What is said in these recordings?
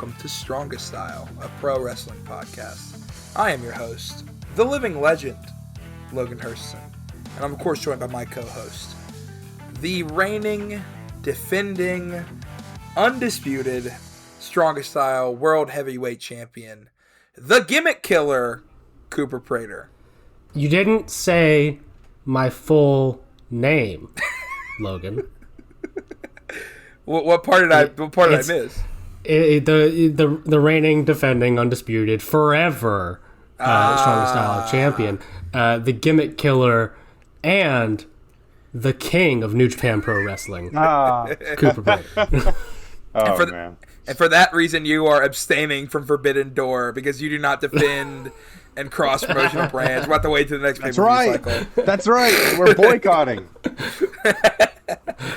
welcome to Strongest Style, a pro wrestling podcast. I am your host, the living legend, Logan Hurston, and I'm of course joined by my co-host, the reigning, defending, undisputed Strongest Style World Heavyweight Champion, the Gimmick Killer, Cooper Prater. You didn't say my full name, Logan. What part did I miss? The reigning, defending, undisputed, forever Strongest Style champion, the Gimmick Killer, and the King of New Japan Pro Wrestling, Cooper Prater. And for that reason, you are abstaining from Forbidden Door because you do not defend and cross promotional brands. We'll have to wait to the next pay-per-view cycle. That's right. We're boycotting.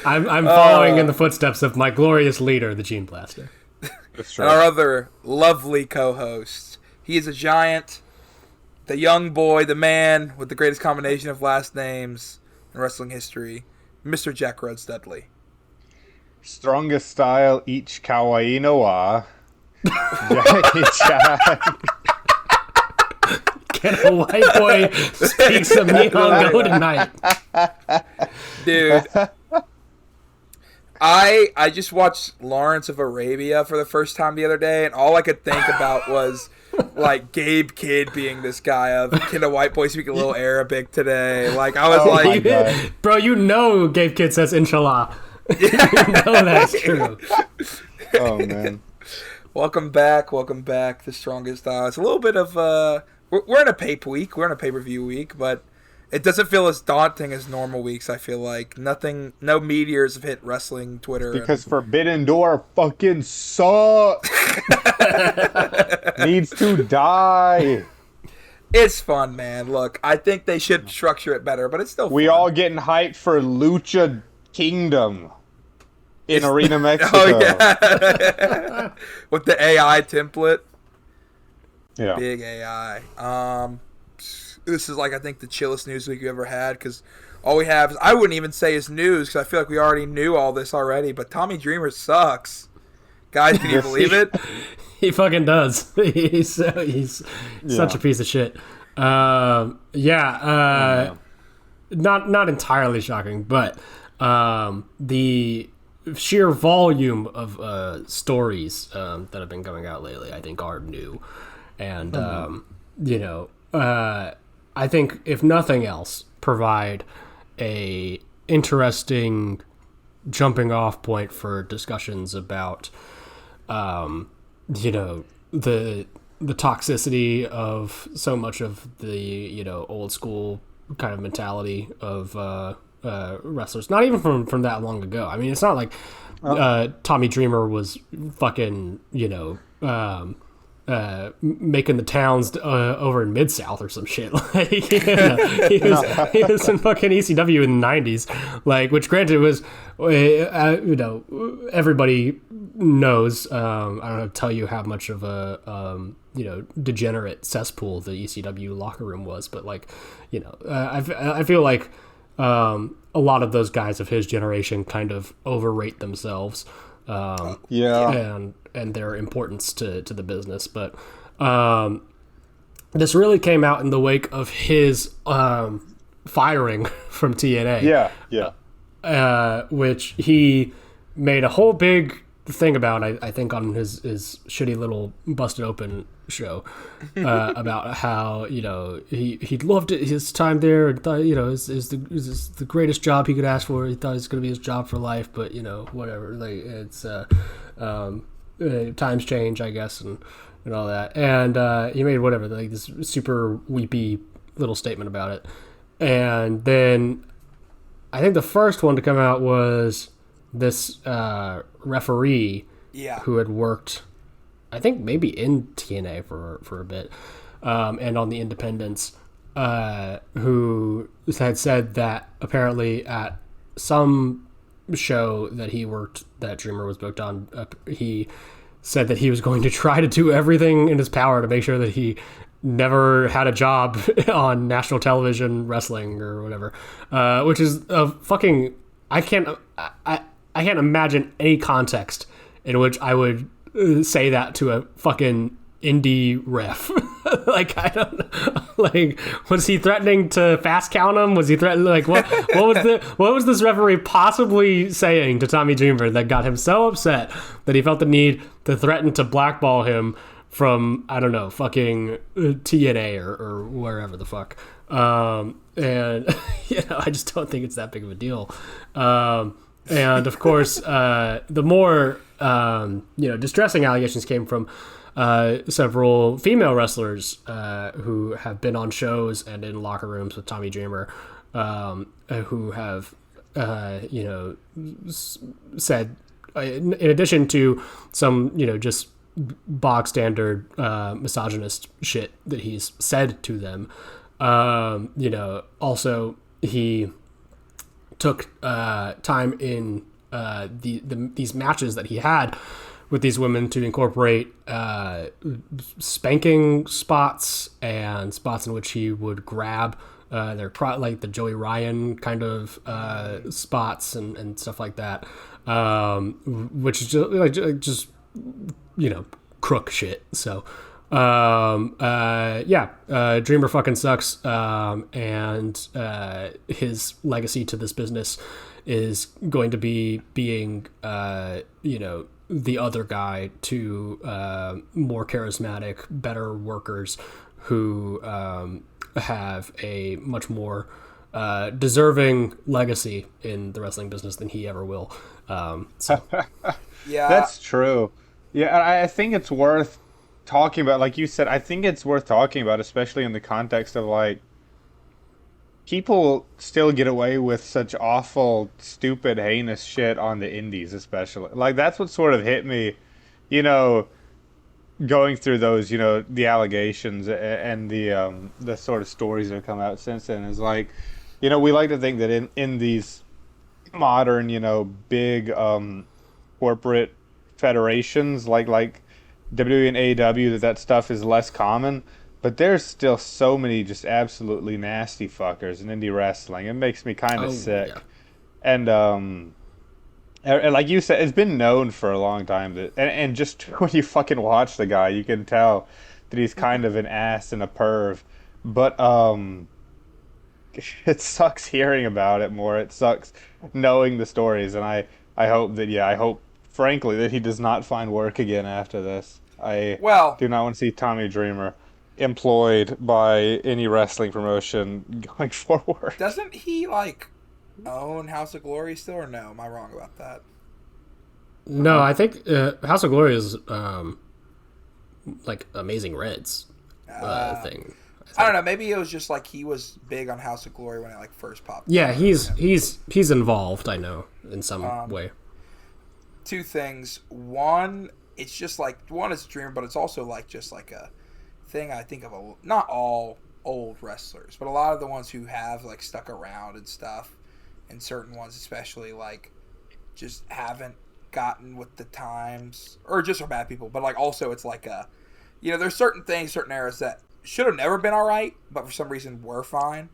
I'm following in the footsteps of my glorious leader, the Gene Blaster. That's right. And our other lovely co-host. He is a giant, the young boy, the man with the greatest combination of last names in wrestling history, Mr. Jack Rhodes Dudley. Strongest Style, each kawaii no wa. Jackie Chan. Can a white boy speak some Nihongo tonight? Dude. I just watched Lawrence of Arabia for the first time the other day, and all I could think about was like Gabe Kidd being this guy of, can a white boy speak a little Arabic today? Like I was bro, you know Gabe Kidd says inshallah. You know that's true. Oh man. Welcome back to Strongest Style. It's a little bit of we're in a pay-per-view week, but it doesn't feel as daunting as normal weeks. I feel like no meteors have hit wrestling Twitter. Because Forbidden Door fucking sucks. Needs to die. It's fun, man. Look, I think they should structure it better, but it's still fun. We all getting hyped for Lucha Kingdom in Arena Mexico. Oh, yeah. With the AI template. Yeah. Big AI. This is like, I think, the chillest news week we've ever had, because all we have is, I wouldn't even say is news, because I feel like we already knew all this already, but Tommy Dreamer sucks. Guys, can you believe it? He fucking does. He's such a piece of shit. Not entirely shocking, but the sheer volume of stories that have been coming out lately, I think, are new. And, I think, if nothing else, provide a interesting jumping off point for discussions about, the toxicity of so much of the, old school kind of mentality of wrestlers. Not even from that long ago. I mean, it's not like Tommy Dreamer was fucking, making the towns over in Mid-South or some shit. Like, he was in fucking ECW in the 90s, like, which granted was, everybody knows. I don't have to tell you how much of a, degenerate cesspool the ECW locker room was, but like, I feel like a lot of those guys of his generation kind of overrate themselves. And their importance to the business. But this really came out in the wake of his firing from TNA. Which he made a whole big thing about, I think, on his shitty little Busted Open show, about how, he loved his time there and thought, is the greatest job he could ask for. He thought it was going to be his job for life, but, whatever. Like, it's times change, I guess, and all that. And he made this super weepy little statement about it. And then I think the first one to come out was this referee who had worked, I think, maybe in TNA for a bit, and on the independents, who had said that apparently at some show that he worked, that Dreamer was booked on, he said that he was going to try to do everything in his power to make sure that he never had a job on national television wrestling or whatever, which is a fucking, I can't imagine any context in which I would say that to a fucking indie ref. Like, I don't know. Like, was he threatening to fast count him? Was he threatening, like, what was this referee possibly saying to Tommy Dreamer that got him so upset that he felt the need to threaten to blackball him from, I don't know, fucking TNA or wherever the fuck. And I just don't think it's that big of a deal. And of course, the more distressing allegations came from several female wrestlers who have been on shows and in locker rooms with Tommy Dreamer, who have said, in addition to some just bog standard misogynist shit that he's said to them, also he took time in these matches that he had with these women to incorporate spanking spots and spots in which he would grab their like the Joey Ryan kind of spots and stuff like that, which is just crook shit. So Dreamer fucking sucks, and his legacy to this business is going to be being the other guy to more charismatic, better workers who have a much more deserving legacy in the wrestling business than he ever will. Yeah, that's true. Yeah, I think it's worth talking about. Like you said, I think it's worth talking about, especially in the context of, like, people still get away with such awful, stupid, heinous shit on the indies, especially. Like, that's what sort of hit me, going through those, the allegations and the sort of stories that have come out since then. Is like, we like to think that in these modern, big corporate federations like WWE and AEW, that stuff is less common. But there's still so many just absolutely nasty fuckers in indie wrestling. It makes me kind of sick. Yeah. And like you said, it's been known for a long time that, and just when you fucking watch the guy, you can tell that he's kind of an ass and a perv. But it sucks hearing about it more. It sucks knowing the stories, and I hope frankly that he does not find work again after this. I do not want to see Tommy Dreamer employed by any wrestling promotion going forward. Doesn't he own House of Glory still, or no? Am I wrong about that? No, I think House of Glory is Amazing Reds thing. I don't know. Maybe it was just he was big on House of Glory when it first popped. Yeah, he's involved. I know, in some way. Two things. One, it's just one is a dream, but it's also just a thing I think of not all old wrestlers, but a lot of the ones who have stuck around and stuff, and certain ones especially just haven't gotten with the times, or just are bad people. But also it's there's certain things, certain eras that should have never been all right, but for some reason were fine,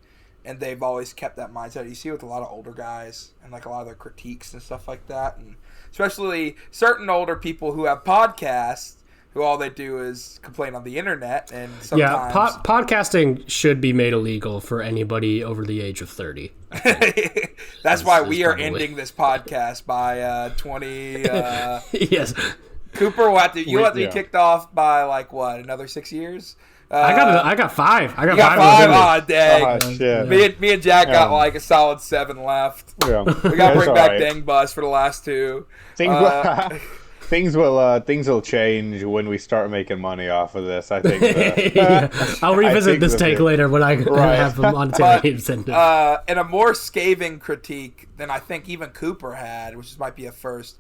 and they've always kept that mindset. You see with a lot of older guys and a lot of their critiques and stuff like that, and especially certain older people who have podcasts who all they do is complain on the internet. And sometimes podcasting should be made illegal for anybody over the age of 30. That's why we are ending this podcast by 20. Yes. Cooper will have to be kicked off by another 6 years. I got 5. I got 5. Oh, dang. Oh, shit. Me and Jack got a solid 7 left. Yeah. We got to bring back Dang Bus for the last 2. Things will change when we start making money off of this, I think. I'll revisit this take later when I have a monetary incentive. And a more scathing critique than I think even Cooper had, which might be a first.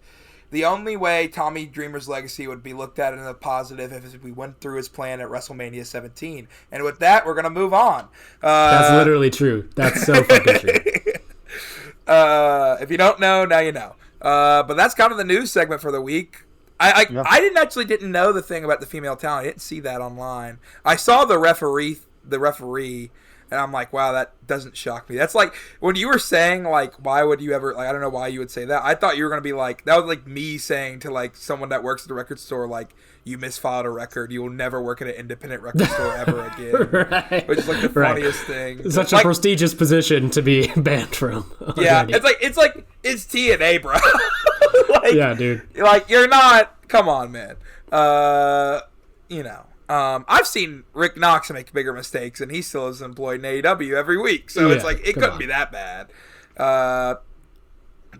The only way Tommy Dreamer's legacy would be looked at in a positive if we went through his plan at WrestleMania 17. And with that, we're going to move on. That's literally true. That's so fucking true. If you don't know, now you know. But that's kind of the news segment for the week. I didn't know the thing about the female talent. I didn't see that online. I saw the referee And I'm like, wow, that doesn't shock me. That's like when you were saying like, why would you ever like? I don't know why you would say that. I thought you were gonna be like, that was like me saying to like someone that works at the record store, like, you misfiled a record, you will never work at an independent record store ever again. Right. Which is like the funniest thing. Such like, a prestigious position to be banned from. Yeah, it's like it's TNA, bro. Like, yeah, dude. Like, you're not. Come on, man. You know. I've seen Rick Knox make bigger mistakes, and he still is employed in AEW every week. So it's like, it couldn't be that bad.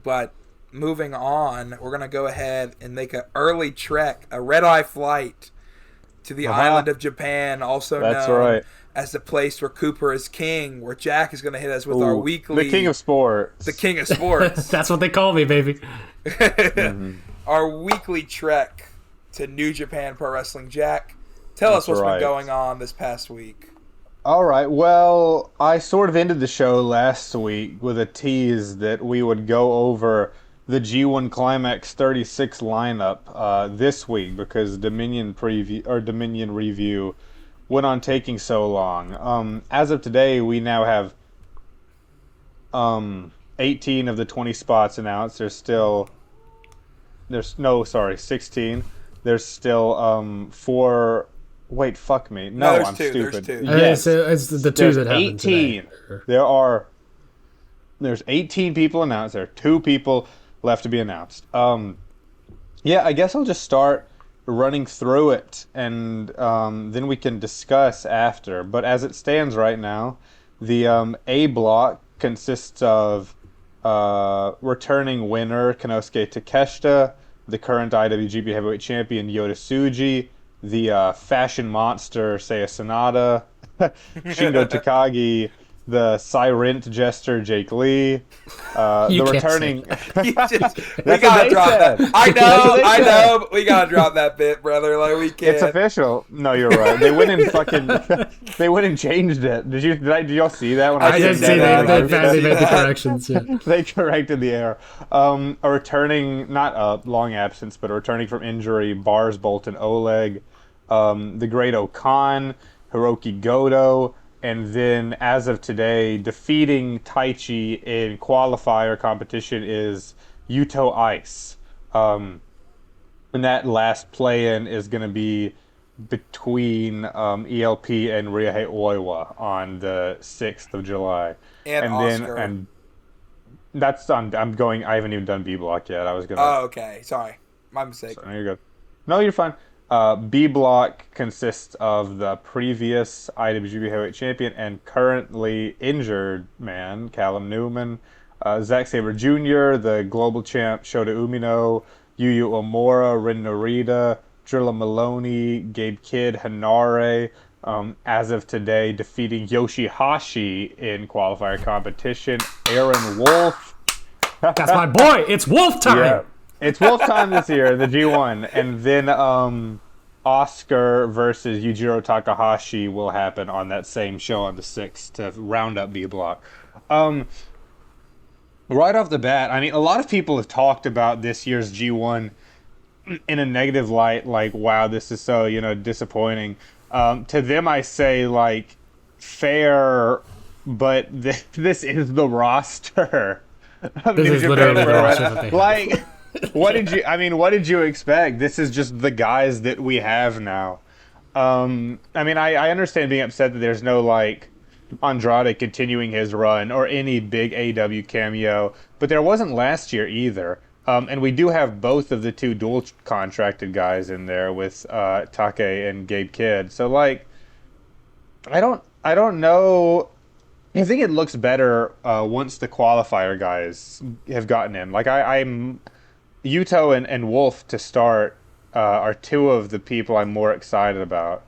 But moving on, we're going to go ahead and make an early trek, a red-eye flight to the island of Japan, also known as the place where Cooper is king, where Jack is going to hit us with our weekly... The king of sports. The king of sports. That's what they call me, baby. Our weekly trek to New Japan Pro Wrestling. Jack, tell us what's been going on this past week. All right. Well, I sort of ended the show last week with a tease that we would go over the G1 Climax 36 lineup this week because Dominion review went on taking so long. As of today, we now have 18 of the 20 spots announced. There's 16. There's still 4. Wait, fuck me. No, I'm stupid. There's 2. Yes. It's the 2 that happened 18. Today. There's 18 people announced. There are 2 people left to be announced. Yeah, I guess I'll just start running through it, and then we can discuss after. But as it stands right now, the A block consists of returning winner Konosuke Takeshita, the current IWGP Heavyweight Champion Yota Tsuji, the fashion monster Seiya Sanada, Shingo Takagi, the Silent Jester Jake Lee, the returning. We gotta drop that. I know, but we gotta drop that bit, brother. Like, we can't. It's official. No, you're right. They went and they went and changed it. Did y'all see that one? I did see that. They made the corrections. Yeah. They corrected the error. A returning, not a long absence, but a returning from injury, Bars Bolton Oleg, the Great Okan, Hiroki Goto. And then, as of today, defeating Taichi in qualifier competition is Yuto Ice. And that last play-in is going to be between ELP and Ryohei Oiwa on the 6th of July. And Oscar. That's on. I haven't even done B block yet. I was gonna. Oh, okay. Sorry, my mistake. So, you're good. No, you're fine. B block consists of the previous IWGP Heavyweight Champion and currently injured man, Callum Newman, Zack Sabre Jr., the Global Champ, Shota Umino, Yuya Uemura, Ren Narita, Drilla Maloney, Gabe Kidd, Hanare, as of today, defeating Yoshihashi in qualifier competition, Aaron Wolf. That's my boy! It's Wolf time! Yeah. It's Wolf time this year, the G1, and then Oscar versus Yujiro Takahashi will happen on that same show on the 6th to round up B block. Right off the bat, I mean, a lot of people have talked about this year's G1 in a negative light, like, wow, this is so, disappointing. To them, I say, like, fair, but this is the roster. This is literally the roster that they have. Like... What did you expect? This is just the guys that we have now. I understand being upset that there's no, like, Andrade continuing his run or any big AEW cameo, but there wasn't last year either. And we do have both of the 2 dual contracted guys in there with Take and Gabe Kidd. So, like, I don't know. I think it looks better once the qualifier guys have gotten in. Like, I'm Yuto and Wolf to start are 2 of the people I'm more excited about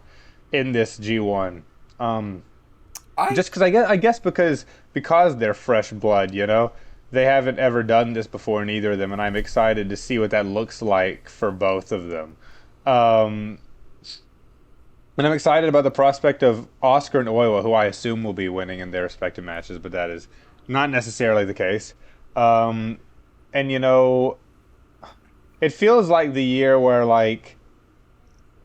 in this G1. Just because I guess because they're fresh blood, they haven't ever done this before, neither of them, and I'm excited to see what that looks like for both of them. And I'm excited about the prospect of Oscar and Oiwa, who I assume will be winning in their respective matches, but that is not necessarily the case. And it feels like the year where, like,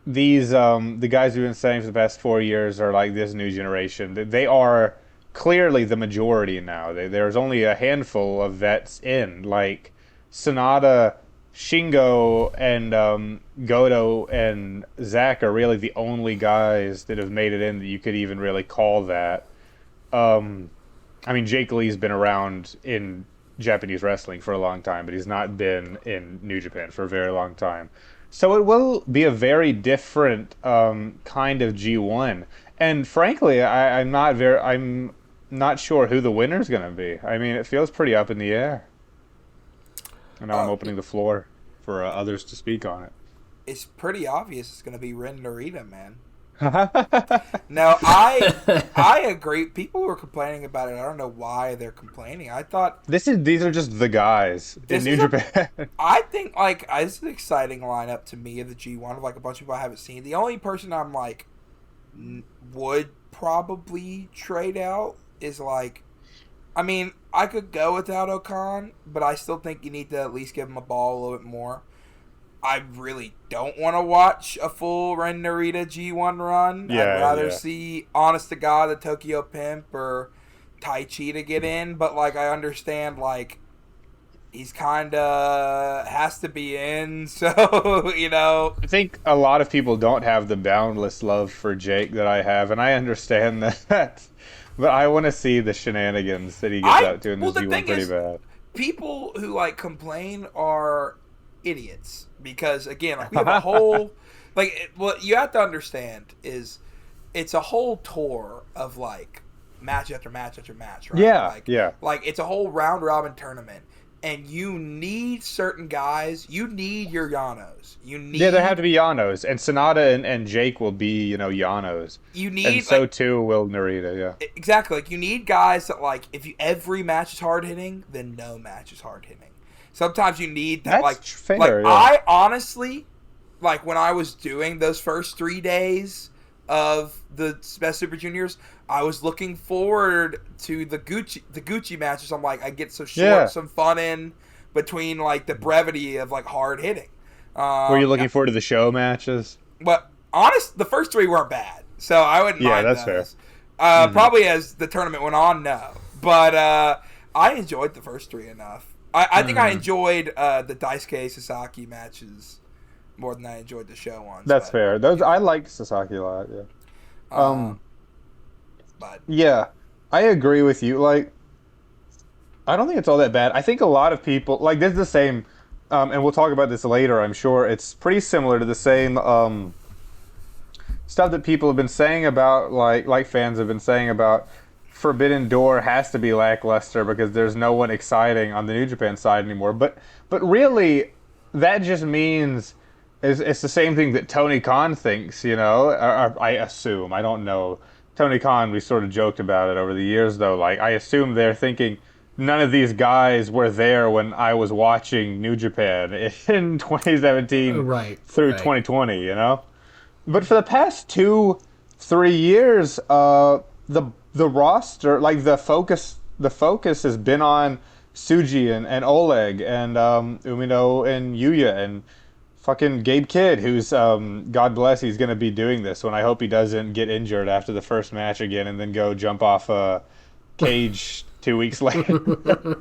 these the guys we've been saying for the past 4 years are like this new generation. They are clearly the majority now. There's only a handful of vets in, like Sonata, Shingo, and Goto and Zack are really the only guys that have made it in that you could even really call that. I mean, Jake Lee's been around in Japanese wrestling for a long time, but he's not been in New Japan for a very long time. So it will be a very different kind of G1. And frankly, I'm not sure who the winner's going to be. I mean, it feels pretty up in the air. And now I'm opening the floor for others to speak on it. It's pretty obvious it's going to be Ren Narita, man. No, I agree. People were complaining about it. I don't know why they're complaining. I thought these are just the guys in New Japan. I think like it's an exciting lineup to me of the G1 of like a bunch of people I haven't seen. The only person I'm like would probably trade out is like, I mean, I could go without Okan, but I still think you need to at least give him a ball a little bit more. I really don't want to watch a full Ren Narita G1 run. Yeah, I'd rather see, honest to God, the Tokyo Pimp or Tai Chi to get in. But, like, I understand, like, he's kind of has to be in. So, you know. I think a lot of people don't have the boundless love for Jake that I have, and I understand that. But I want to see the shenanigans that he gets up to in this G1 pretty bad. People who, like, complain are idiots. Because, again, like, we have a whole... like, what you have to understand is it's a whole tour of, like, match after match after match, right? Yeah, like, yeah. Like, it's a whole round-robin tournament. And you need certain guys. You need your Yanos. Yeah, there have to be Yanos. And Sonata and Jake will be, you know, Yanos. You need... And so, too, will Narita, yeah. Exactly. Like, you need guys that, like, if every match is hard-hitting, then no match is hard-hitting. Sometimes you need that, That's fair, like yeah. I honestly, like when I was doing those first 3 days of the Best Super Juniors, I was looking forward to the Gucci matches. I'm like, I get some some fun in between like the brevity of like hard hitting. Were you looking forward to the show matches? But the first 3 weren't bad, so I wouldn't mind that's those. fair. Probably as the tournament went on, no, but I enjoyed the first 3 enough. I think I enjoyed the Daisuke Sasaki matches more than I enjoyed the show ones. That's fair. I liked Sasaki a lot, yeah. But yeah, I agree with you. Like, I don't think it's all that bad. I think a lot of people, like, this is the same, and we'll talk about this later, I'm sure. It's pretty similar to the same stuff that people have been saying about, like fans have been saying about Forbidden Door has to be lackluster because there's no one exciting on the New Japan side anymore. But really, that just means it's the same thing that Tony Khan thinks, you know? Or I assume. I don't know. Tony Khan, we sort of joked about it over the years, though. Like, I assume they're thinking none of these guys were there when I was watching New Japan in 2017 through 2020, you know? But for the past 2-3 years, the roster, like the focus has been on Tsuji and Oleg and Umino and Yuya and fucking Gabe Kidd, who's God bless, he's gonna be doing this one. I hope he doesn't get injured after the first match again and then go jump off a cage 2 weeks later.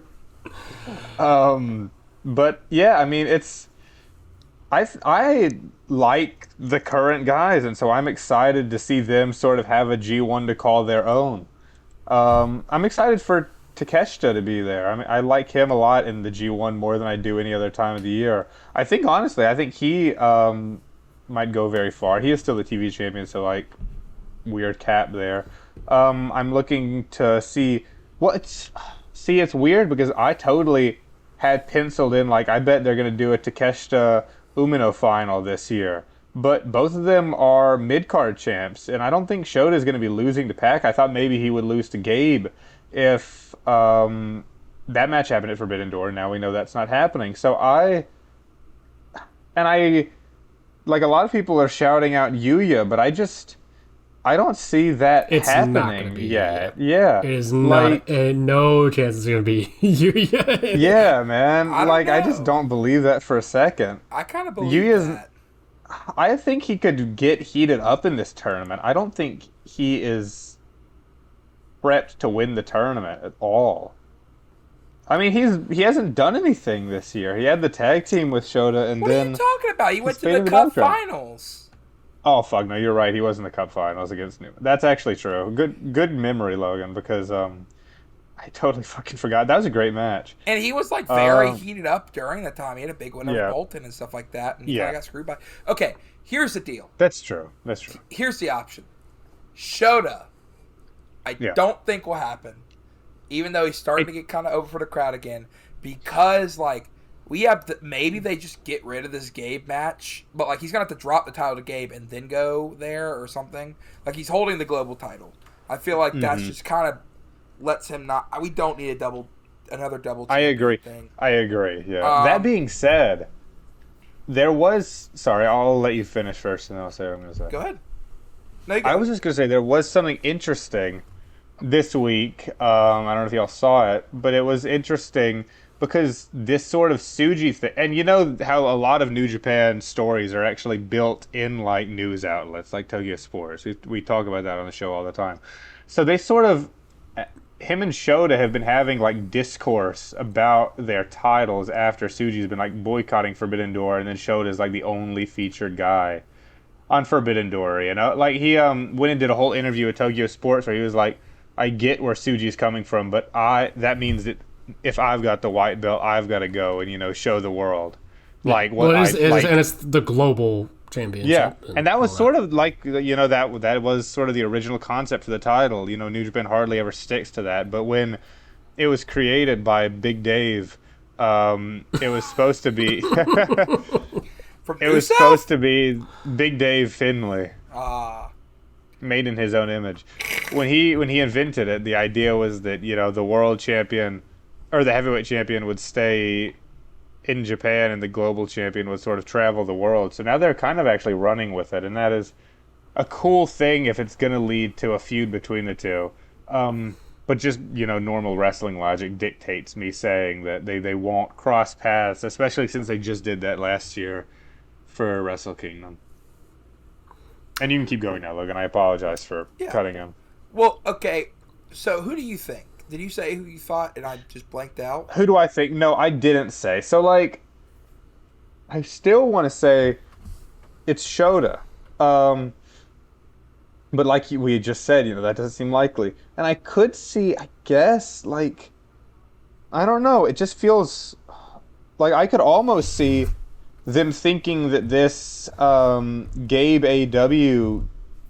But yeah, I mean, I like the current guys, and so I'm excited to see them sort of have a G1 to call their own. I'm excited for Takeshita to be there. I mean, I like him a lot in the G1 more than I do any other time of the year. I think he might go very far. He is still the TV champion, so like weird cap there. I'm looking to see it's weird because I totally had penciled in, like, I bet they're going to do a Takeshita Umino final this year. But both of them are mid-card champs, and I don't think Shota is going to be losing to Pac. I thought maybe he would lose to Gabe if that match happened at Forbidden Door. Now we know that's not happening. So like, a lot of people are shouting out Yuya, but I don't see that happening yet. Yeah. It is not, no chance it's going to be Yuya. Yeah, man. I just don't believe that for a second. I kind of believe that. I think he could get heated up in this tournament. I don't think he is prepped to win the tournament at all. I mean, he hasn't done anything this year. He had the tag team with Shota, and what then... are you talking about? He went to Spain the and Cup finals. Oh, fuck, no, you're right. He was in the Cup finals against Newman. That's actually true. Good memory, Logan, because I totally fucking forgot. That was a great match. And he was like very heated up during the time. He had a big win over Bolton and stuff like that, and he kind of got screwed by. Okay, here's the deal. That's true. Here's the option. Shota, I don't think will happen, even though he's starting to get kind of over for the crowd again, because like we have maybe they just get rid of this Gabe match, but like he's gonna have to drop the title to Gabe and then go there or something. Like he's holding the global title. I feel like that's just kind of lets him not. We don't need another double. I agree. Thing. I agree. Yeah. That being said, there was. Sorry, I'll let you finish first, and then I'll say what I'm gonna say. Go ahead. No, I was just gonna say there was something interesting this week. I don't know if y'all saw it, but it was interesting because this sort of Tsuji thing, and you know how a lot of New Japan stories are actually built in like news outlets like Tokyo Sports. We talk about that on the show all the time. So they sort of, him and Shota have been having like discourse about their titles after Tsuji's been like boycotting Forbidden Door, and then Shota's like the only featured guy on Forbidden Door, you know? Like, he went and did a whole interview with Tokyo Sports where he was like, I get where Tsuji's coming from, but that means that if I've got the white belt, I've got to go and, you know, show the world. Like, what and it's the global championship. Yeah, and that was sort of like, you know, that was sort of the original concept for the title. You know, New Japan hardly ever sticks to that, but when it was created by Big Dave, it was supposed to be... was supposed to be Big Dave Finlay, made in his own image. When he invented it, the idea was that, you know, the world champion or the heavyweight champion would stay in Japan and the global champion would sort of travel the world. So now they're kind of actually running with it, and that is a cool thing if it's going to lead to a feud between the two. But just, you know, normal wrestling logic dictates me saying that they won't cross paths, especially since they just did that last year for Wrestle Kingdom. And you can keep going now, Logan. I apologize for cutting him. Well, okay. So who do you think? Did you say who you thought and I just blanked out? Who do I think? No, I didn't say. So, like, I still want to say it's Shota. But like we just said, you know, that doesn't seem likely. And I could see, I guess, like, I don't know. It just feels like I could almost see them thinking that this Gabe AEW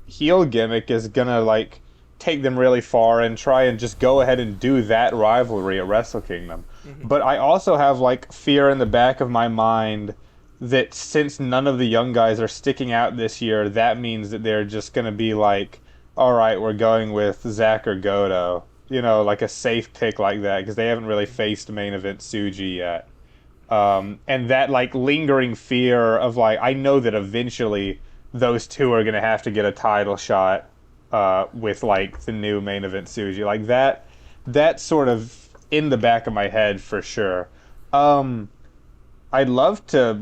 heel gimmick is gonna like take them really far and try and just go ahead and do that rivalry at Wrestle Kingdom. Mm-hmm. But I also have like fear in the back of my mind that since none of the young guys are sticking out this year, that means that they're just gonna be like, all right, we're going with Zach or Goto, you know, like a safe pick like that because they haven't really faced main event Tsuji yet. And that like lingering fear of like, I know that eventually those two are going to have to get a title shot with like the new main event Tsuji. Like that sort of in the back of my head for sure. I'd love to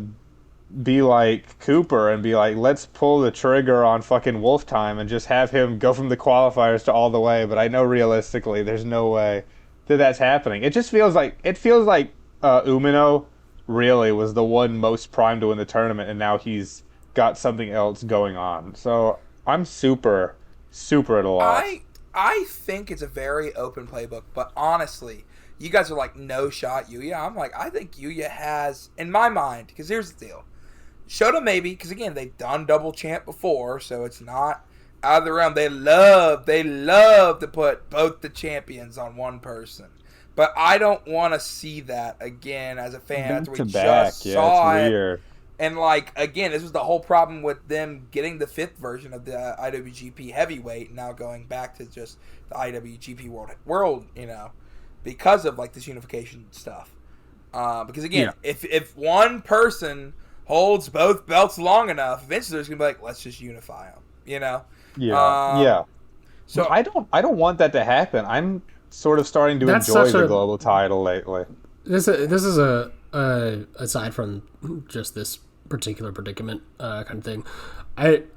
be like Cooper and be like, let's pull the trigger on fucking Wolf Time and just have him go from the qualifiers to all the way. But I know realistically there's no way that that's happening. It feels like Umino really was the one most primed to win the tournament, and now he's got something else going on. So I'm super at a loss. I think it's a very open playbook, but honestly, you guys are like, no shot Yuya. I'm like, I think Yuya has, in my mind, because here's the deal. Shota maybe, because again, they've done double champ before, so it's not out of the realm. They love to put both the champions on one person. But I don't want to see that again as a fan. After we just saw it. Weird. And, like, again, this was the whole problem with them getting the 5th version of the IWGP Heavyweight, now going back to just the IWGP World, you know, because of, like, this unification stuff. Because, again, if one person holds both belts long enough, eventually there's going to be like, let's just unify them, you know? Yeah. So I don't want that to happen. I'm sort of starting to enjoy the global title lately. This is a aside from just this particular predicament kind of thing.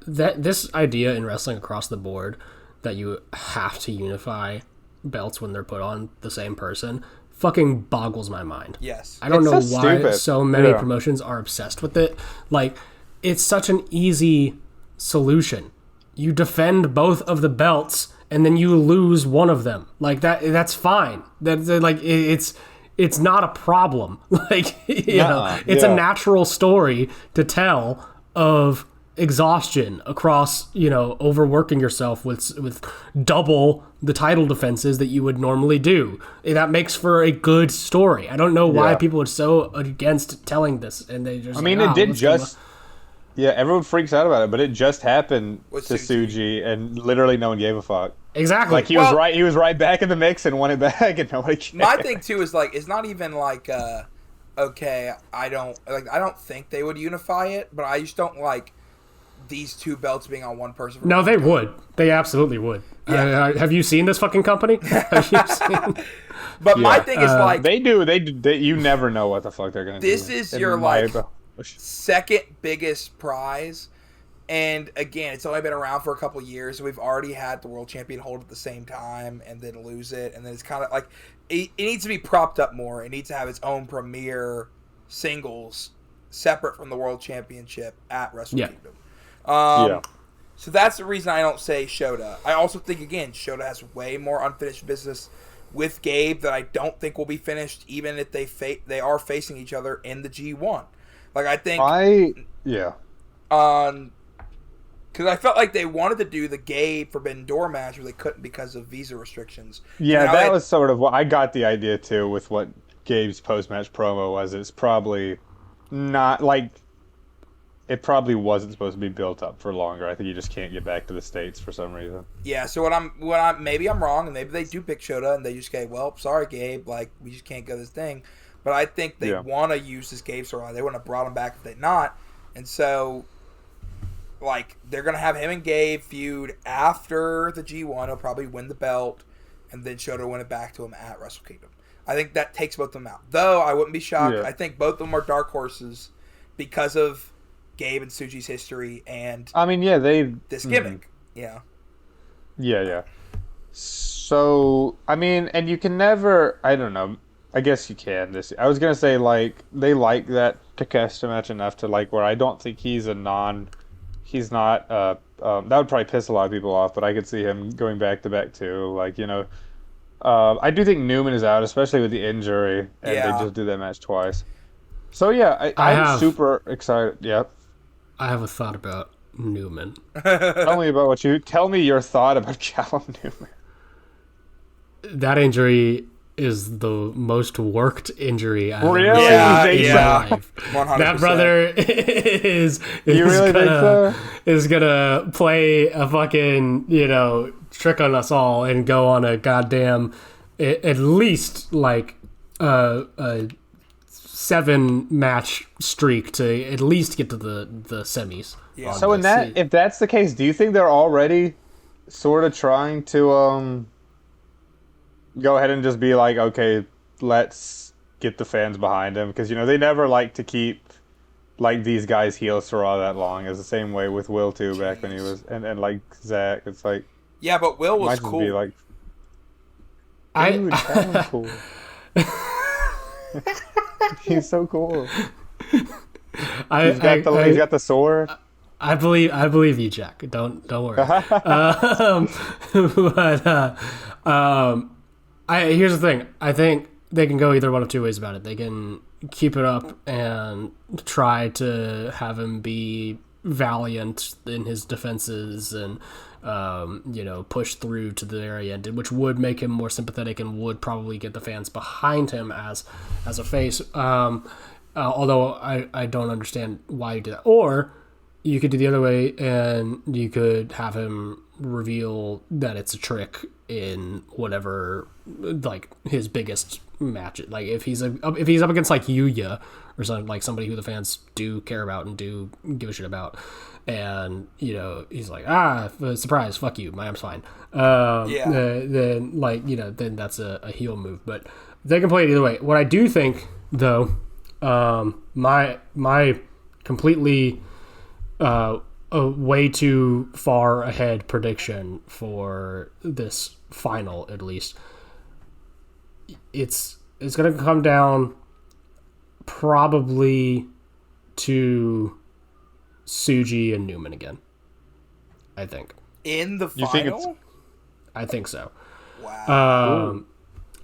This idea in wrestling across the board that you have to unify belts when they're put on the same person fucking boggles my mind. Yes. I don't know so why stupid. so many promotions are obsessed with it. Like, it's such an easy solution. You defend both of the belts and then you lose one of them. Like, that's fine. That's like, it's not a problem. Like, you know, it's a natural story to tell of exhaustion across, you know, overworking yourself with double the title defenses that you would normally do. That makes for a good story. I don't know why people are so against telling this, and they just. I mean, it did just. Yeah, everyone freaks out about it, but it just happened to Tsuji, and literally no one gave a fuck. Exactly. Like, he was right back in the mix and won it back, and nobody cared. My thing too is like, it's not even like, okay, I don't think they would unify it, but I just don't like these two belts being on one person. No, they would. They absolutely would. Yeah. Have you seen this fucking company? Have you seen? But my thing is like, they do. You never know what the fuck they're gonna do. This is your like second biggest prize, and again, it's only been around for a couple years. We've already had the world champion hold at the same time and then lose it, and then it's kind of like it needs to be propped up more. It needs to have its own premier singles separate from the world championship at Wrestle Kingdom. So that's the reason I don't say Shota. I also think, again, Shota has way more unfinished business with Gabe that I don't think will be finished, even if they are facing each other in the G1. Like, I think... because I felt like they wanted to do the Gabe Forbidden Door match, but they couldn't because of visa restrictions. Yeah, that was sort of what I got the idea, too, with what Gabe's post-match promo was. It's probably not, like... It probably wasn't supposed to be built up for longer. I think you just can't get back to the States for some reason. Yeah, so maybe I'm wrong, and maybe they do pick Shota, and they just say, well, sorry, Gabe, like, we just can't go this thing. But I think they want to use this Gabe storyline. They want to brought him back if they not. And so, like, they're going to have him and Gabe feud after the G1. He'll probably win the belt, and then Shota will win it back to him at Wrestle Kingdom. I think that takes both of them out. Though, I wouldn't be shocked. I think both of them are dark horses because of Gabe and Tsuji's history and this gimmick. Yeah. So, I mean, and you can never, I don't know, I guess you can. I was gonna say, like, they like that Takeshita match enough to, like, where I don't think he's not that would probably piss a lot of people off, but I could see him going back to back too. Like, you know, I do think Newman is out, especially with the injury, and they just do that match twice. So yeah, I'm super excited. Yep. I have a thought about Newman. Tell me your thought about Callum Newman. That injury is the most worked injury I've ever seen in my life. 100%. That brother is gonna play a fucking, you know, trick on us all and go on a goddamn at least like a 7-match streak to at least get to the semis. Yeah. So if that's the case, do you think they're already sort of trying to go ahead and just be like, okay, let's get the fans behind him? Because, you know, they never like to keep like these guys heels for all that long. It's the same way with Will too back when he was and like Zach. It's like, yeah, but Will was cool. Be like, cool. He's so cool. He's got the sword. I believe you, Jack. Don't worry. Here's the thing. I think they can go either one of two ways about it. They can keep it up and try to have him be valiant in his defenses and push through to the very end, which would make him more sympathetic and would probably get the fans behind him as a face. Although I don't understand why you do that. Or you could do the other way, and you could have him reveal that it's a trick in whatever, like, his biggest match. Like, if he's up against like Yuya or something, like somebody who the fans do care about and do give a shit about, and, you know, he's like, surprise, fuck you, my arm's fine. Then, like, you know, then that's a heel move. But they can play it either way. What I do think, though, my completely a way too far ahead prediction for this final, at least, it's going to come down probably to Tsuji and Newman again. I think. In the You think final? I think so. Wow.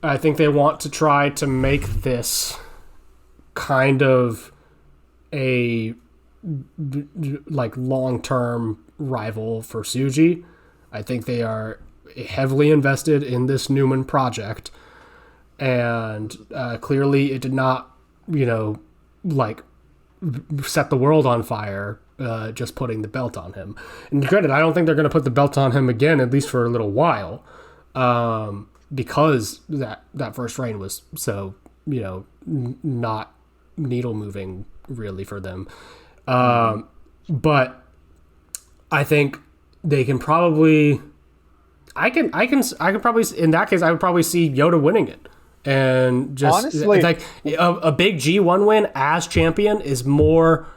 I think they want to try to make this kind of a like long-term rival for Tsuji. I think they are heavily invested in this Newman project, and clearly it did not, like set the world on fire just putting the belt on him. And granted, I don't think they're going to put the belt on him again, at least for a little while, because that first reign was so, not needle moving really for them. But I think they can probably, I can probably, in that case, I would probably see Yoda winning it. And just honestly, like a big G1 win as champion is more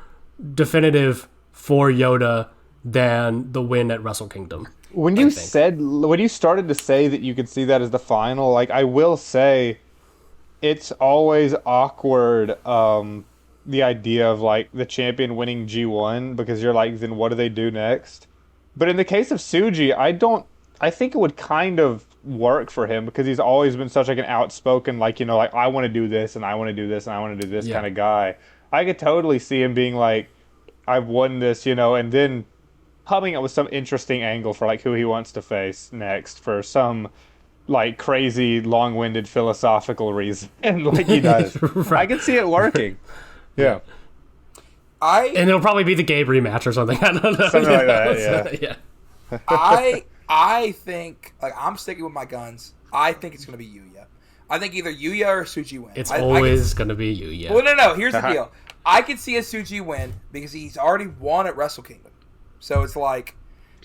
definitive for Yoda than the win at Wrestle Kingdom. When you started to say that you could see that as the final, like, I will say it's always awkward, the idea of like the champion winning G1, because you're like, then what do they do next? But in the case of Tsuji, I think it would kind of work for him, because he's always been such like an outspoken, like, like, I want to do this and I want to do this and I want to do this kind of guy. I could totally see him being like, I've won this, and then coming up with some interesting angle for like who he wants to face next for some like crazy long-winded philosophical reason, and like he does. Right. I can see it working. Yeah. And it'll probably be the Gabe rematch or something. I don't know. Something like that, yeah. I think, like, I'm sticking with my guns. I think it's going to be Yuya. I think either Yuya or Tsuji win. It's always going to be Yuya. Well, no. Here's the deal. I could see a Tsuji win because he's already won at Wrestle Kingdom. So it's like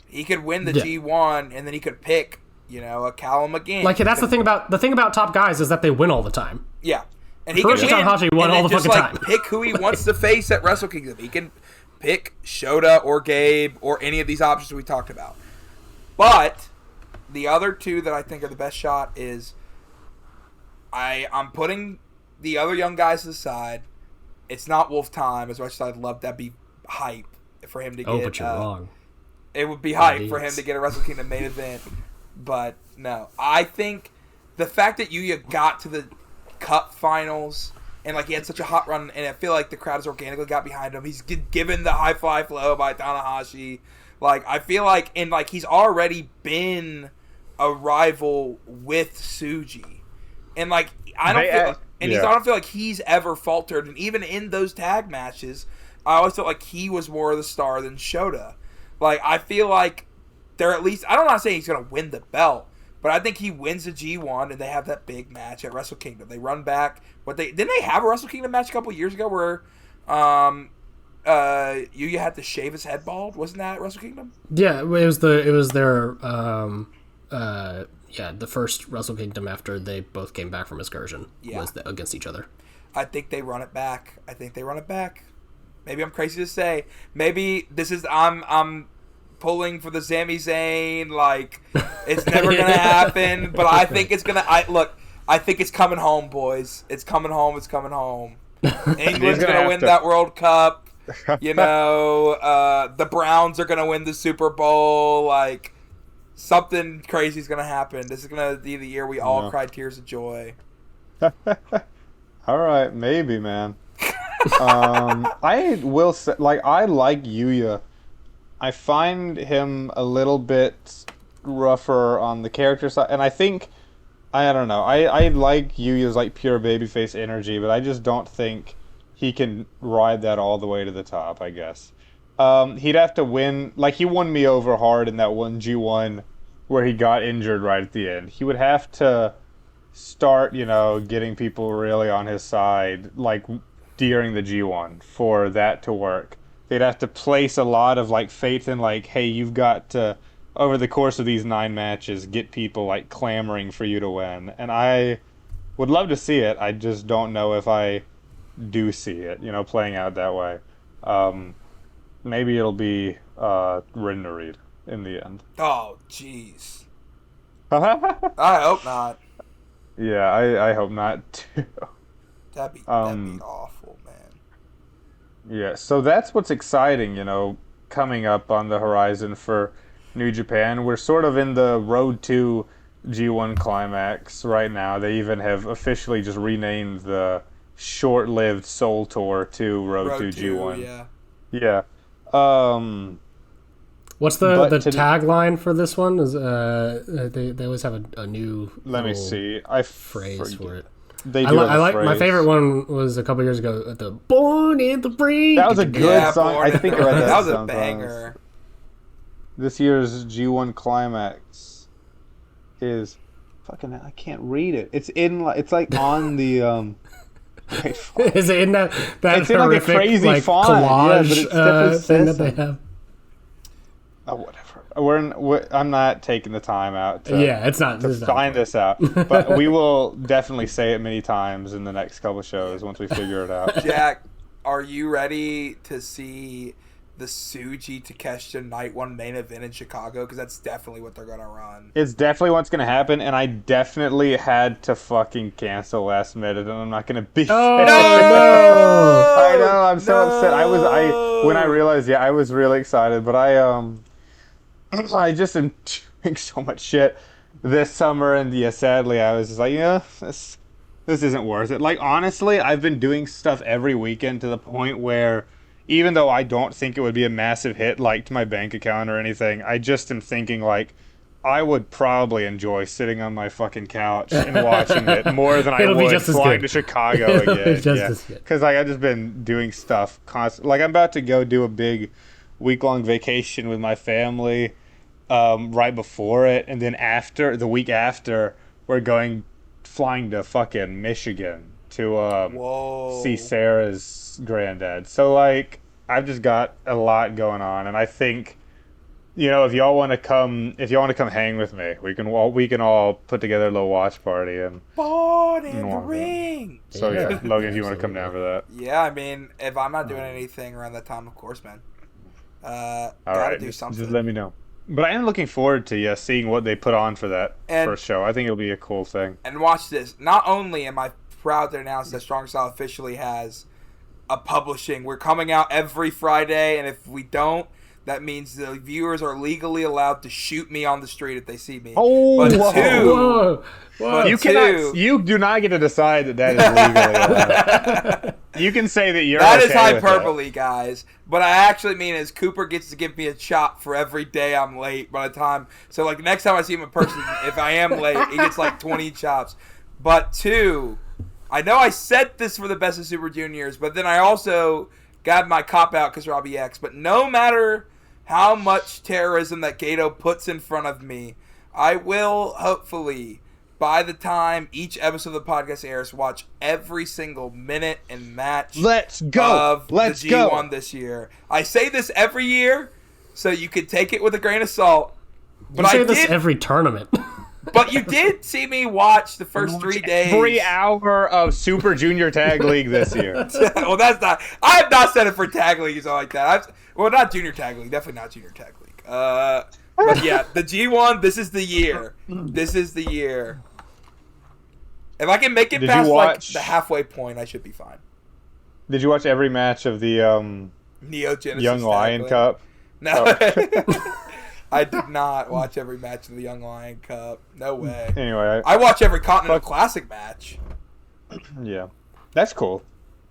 he could win the G1 and then he could pick, a Callum again. Like, that's the thing about top guys is that they win all the time. Yeah. And he can win, Tanahashi won all the fucking time. Pick who he wants to face at Wrestle Kingdom. He can pick Shota or Gabe or any of these options we talked about. But the other two that I think are the best shot is I'm putting the other young guys to the side. It's not Wolf time, as much as I'd love that be hype for him to get. Oh, but you're wrong. It would be hype for him to get a Wrestle Kingdom main event. But no, I think the fact that Yuya got to the Cup finals and like he had such a hot run, and I feel like the crowd has organically got behind him. He's given the high fly flow by Tanahashi. Like, I feel like, and like he's already been a rival with Tsuji, and like I don't feel like he's ever faltered. And even in those tag matches, I always felt like he was more of the star than Shota. Like, I feel like they're at least, I'm not saying he's gonna win the belt, but I think he wins the G1 and they have that big match at Wrestle Kingdom. They run back. Didn't they have a Wrestle Kingdom match a couple years ago where Yuya had to shave his head bald? Wasn't that at Wrestle Kingdom? Yeah, it was their the first Wrestle Kingdom after they both came back from Excursion was against each other. I think they run it back. Maybe I'm crazy to say. Maybe this is I'm pulling for the Sami Zayn, like it's never gonna happen, but I think it's gonna. I think it's coming home, boys. It's coming home. England's gonna win that World Cup. The Browns are gonna win the Super Bowl. Like, something crazy is gonna happen. This is gonna be the year we all cry tears of joy. All right, maybe, man. I will say, like, I like Yuya. I find him a little bit rougher on the character side, and I think, I don't know, I like Yuya's like pure babyface energy, but I just don't think he can ride that all the way to the top, I guess. He'd have to win, like, he won me over hard in that one G1 where he got injured right at the end. He would have to start, getting people really on his side, like, during the G1 for that to work. They'd have to place a lot of, like, faith in, like, hey, you've got to, over the course of these 9 matches, get people, like, clamoring for you to win. And I would love to see it. I just don't know if I do see it, playing out that way. Maybe it'll be Rinderreed in the end. Oh, jeez. I hope not. Yeah, I hope not too. That'd be awful, man. Yeah, so that's what's exciting, coming up on the horizon for New Japan. We're sort of in the road to G1 Climax right now. They even have officially just renamed the short-lived Soul Tour to Road to G1. Yeah. Yeah. What's the tagline for this one? Is they always have a new let me see. Phrase for it. They do I like phrase. my favorite one was a couple years ago at the Born in the Ring. That was a good song. I think I read that. That was a sometimes. banger. This year's G1 Climax is fucking. I can't read it. It's like on the. Is it in that it's in like a crazy font? Collage Yeah, but it thing that they have? Oh, whatever. I'm not taking the time out to find this out. But we will definitely say it many times in the next couple shows once we figure it out. Jack, are you ready to see the Tsuji Takeshita Night 1 main event in Chicago? Because that's definitely what they're going to run. It's definitely what's going to happen, and I definitely had to fucking cancel last minute, and I'm not going to be there. No! I know, I'm so upset. When I realized, I was really excited, but I just am doing so much shit this summer, and sadly, I was just like, this isn't worth it. Like, honestly, I've been doing stuff every weekend to the point where, even though I don't think it would be a massive hit, like, to my bank account or anything, I just am thinking, like, I would probably enjoy sitting on my fucking couch and watching it more than I would flying to Chicago again. Because I've just been doing stuff constantly. Like, I'm about to go do a big week-long vacation with my family right before it, and then the week after, we're flying to fucking Michigan to see Sarah's granddad. So, like, I've just got a lot going on, and I think, if y'all want to come hang with me, we can all put together a little watch party and Born in the Ring. So Logan, if you want to come down for that. Yeah, I mean, if I'm not doing anything around that time, of course, man. All right, do something. Just let me know. But I am looking forward to seeing what they put on for that first show. I think it'll be a cool thing. And watch this. Not only am I proud to announce that Strong Style officially has a publishing. We're coming out every Friday, and if we don't, that means the viewers are legally allowed to shoot me on the street if they see me. Oh, but whoa. You do not get to decide that is legally allowed. You can say that you're that okay is hyperbole, with guys. But I actually mean is Cooper gets to give me a chop for every day I'm late by the time. So, like, next time I see him in person, if I am late, he gets, like, 20 chops. But, 2, I know I said this for the Best of Super Juniors, but then I also got my cop-out because Robbie X. But no matter how much terrorism that Gato puts in front of me, I will, hopefully, by the time each episode of the podcast airs, watch every single minute and match of the G1 this year. I say this every year, so you could take it with a grain of salt. But you say this every tournament. But you did see me watch the first 3 days. Every hour of Super Junior Tag League this year. Well, that's not. I have not said it for Tag League or something like that. Not Junior Tag League. Definitely not Junior Tag League. But yeah, the G1. This is the year. This is the year. If I can make it past like the halfway point, I should be fine. Did you watch every match of the Neo Genesis Young Lion Cup? No. I did not watch every match of the Young Lion Cup. No way. Anyway, I watch every Continental Classic match. Yeah, that's cool.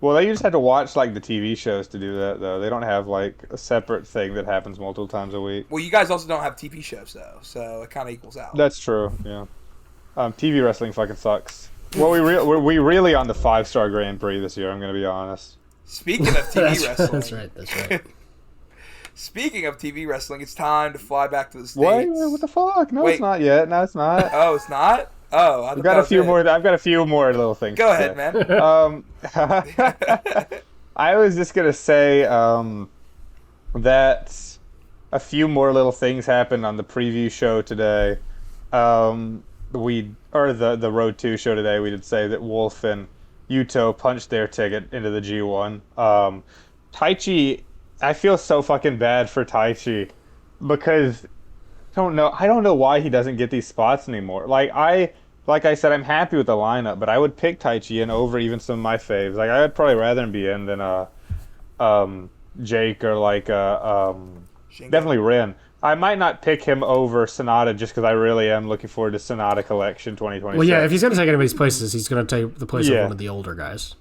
Well, they just had to watch like the TV shows to do that, though. They don't have like a separate thing that happens multiple times a week. Well, you guys also don't have TV shows though, so it kind of equals out. That's true. Yeah. TV wrestling fucking sucks. Well, we really on the 5-star Grand Prix this year. I'm gonna be honest. Speaking of TV wrestling, that's right. Speaking of TV wrestling, it's time to fly back to the States. What the fuck? No, it's not yet. No, it's not. Oh, it's not? Oh, I've got a few more. I've got a few more little things. Go ahead, man. I was just gonna say that a few more little things happened on the preview show today. The Road 2 show today. We did say that Wolf and Yuto punched their ticket into the G1. Taichi, I feel so fucking bad for Taichi because I don't know why he doesn't get these spots anymore. Like like I said, I'm happy with the lineup, but I would pick Taichi in over even some of my faves. Like I would probably rather him be in than Jake or like Shingo. definitely Rin. I might not pick him over Sonata just because I really am looking forward to Sonata Collection 2026. Well, yeah, if he's going to take anybody's places, he's going to take the place of Yeah. one of the older guys.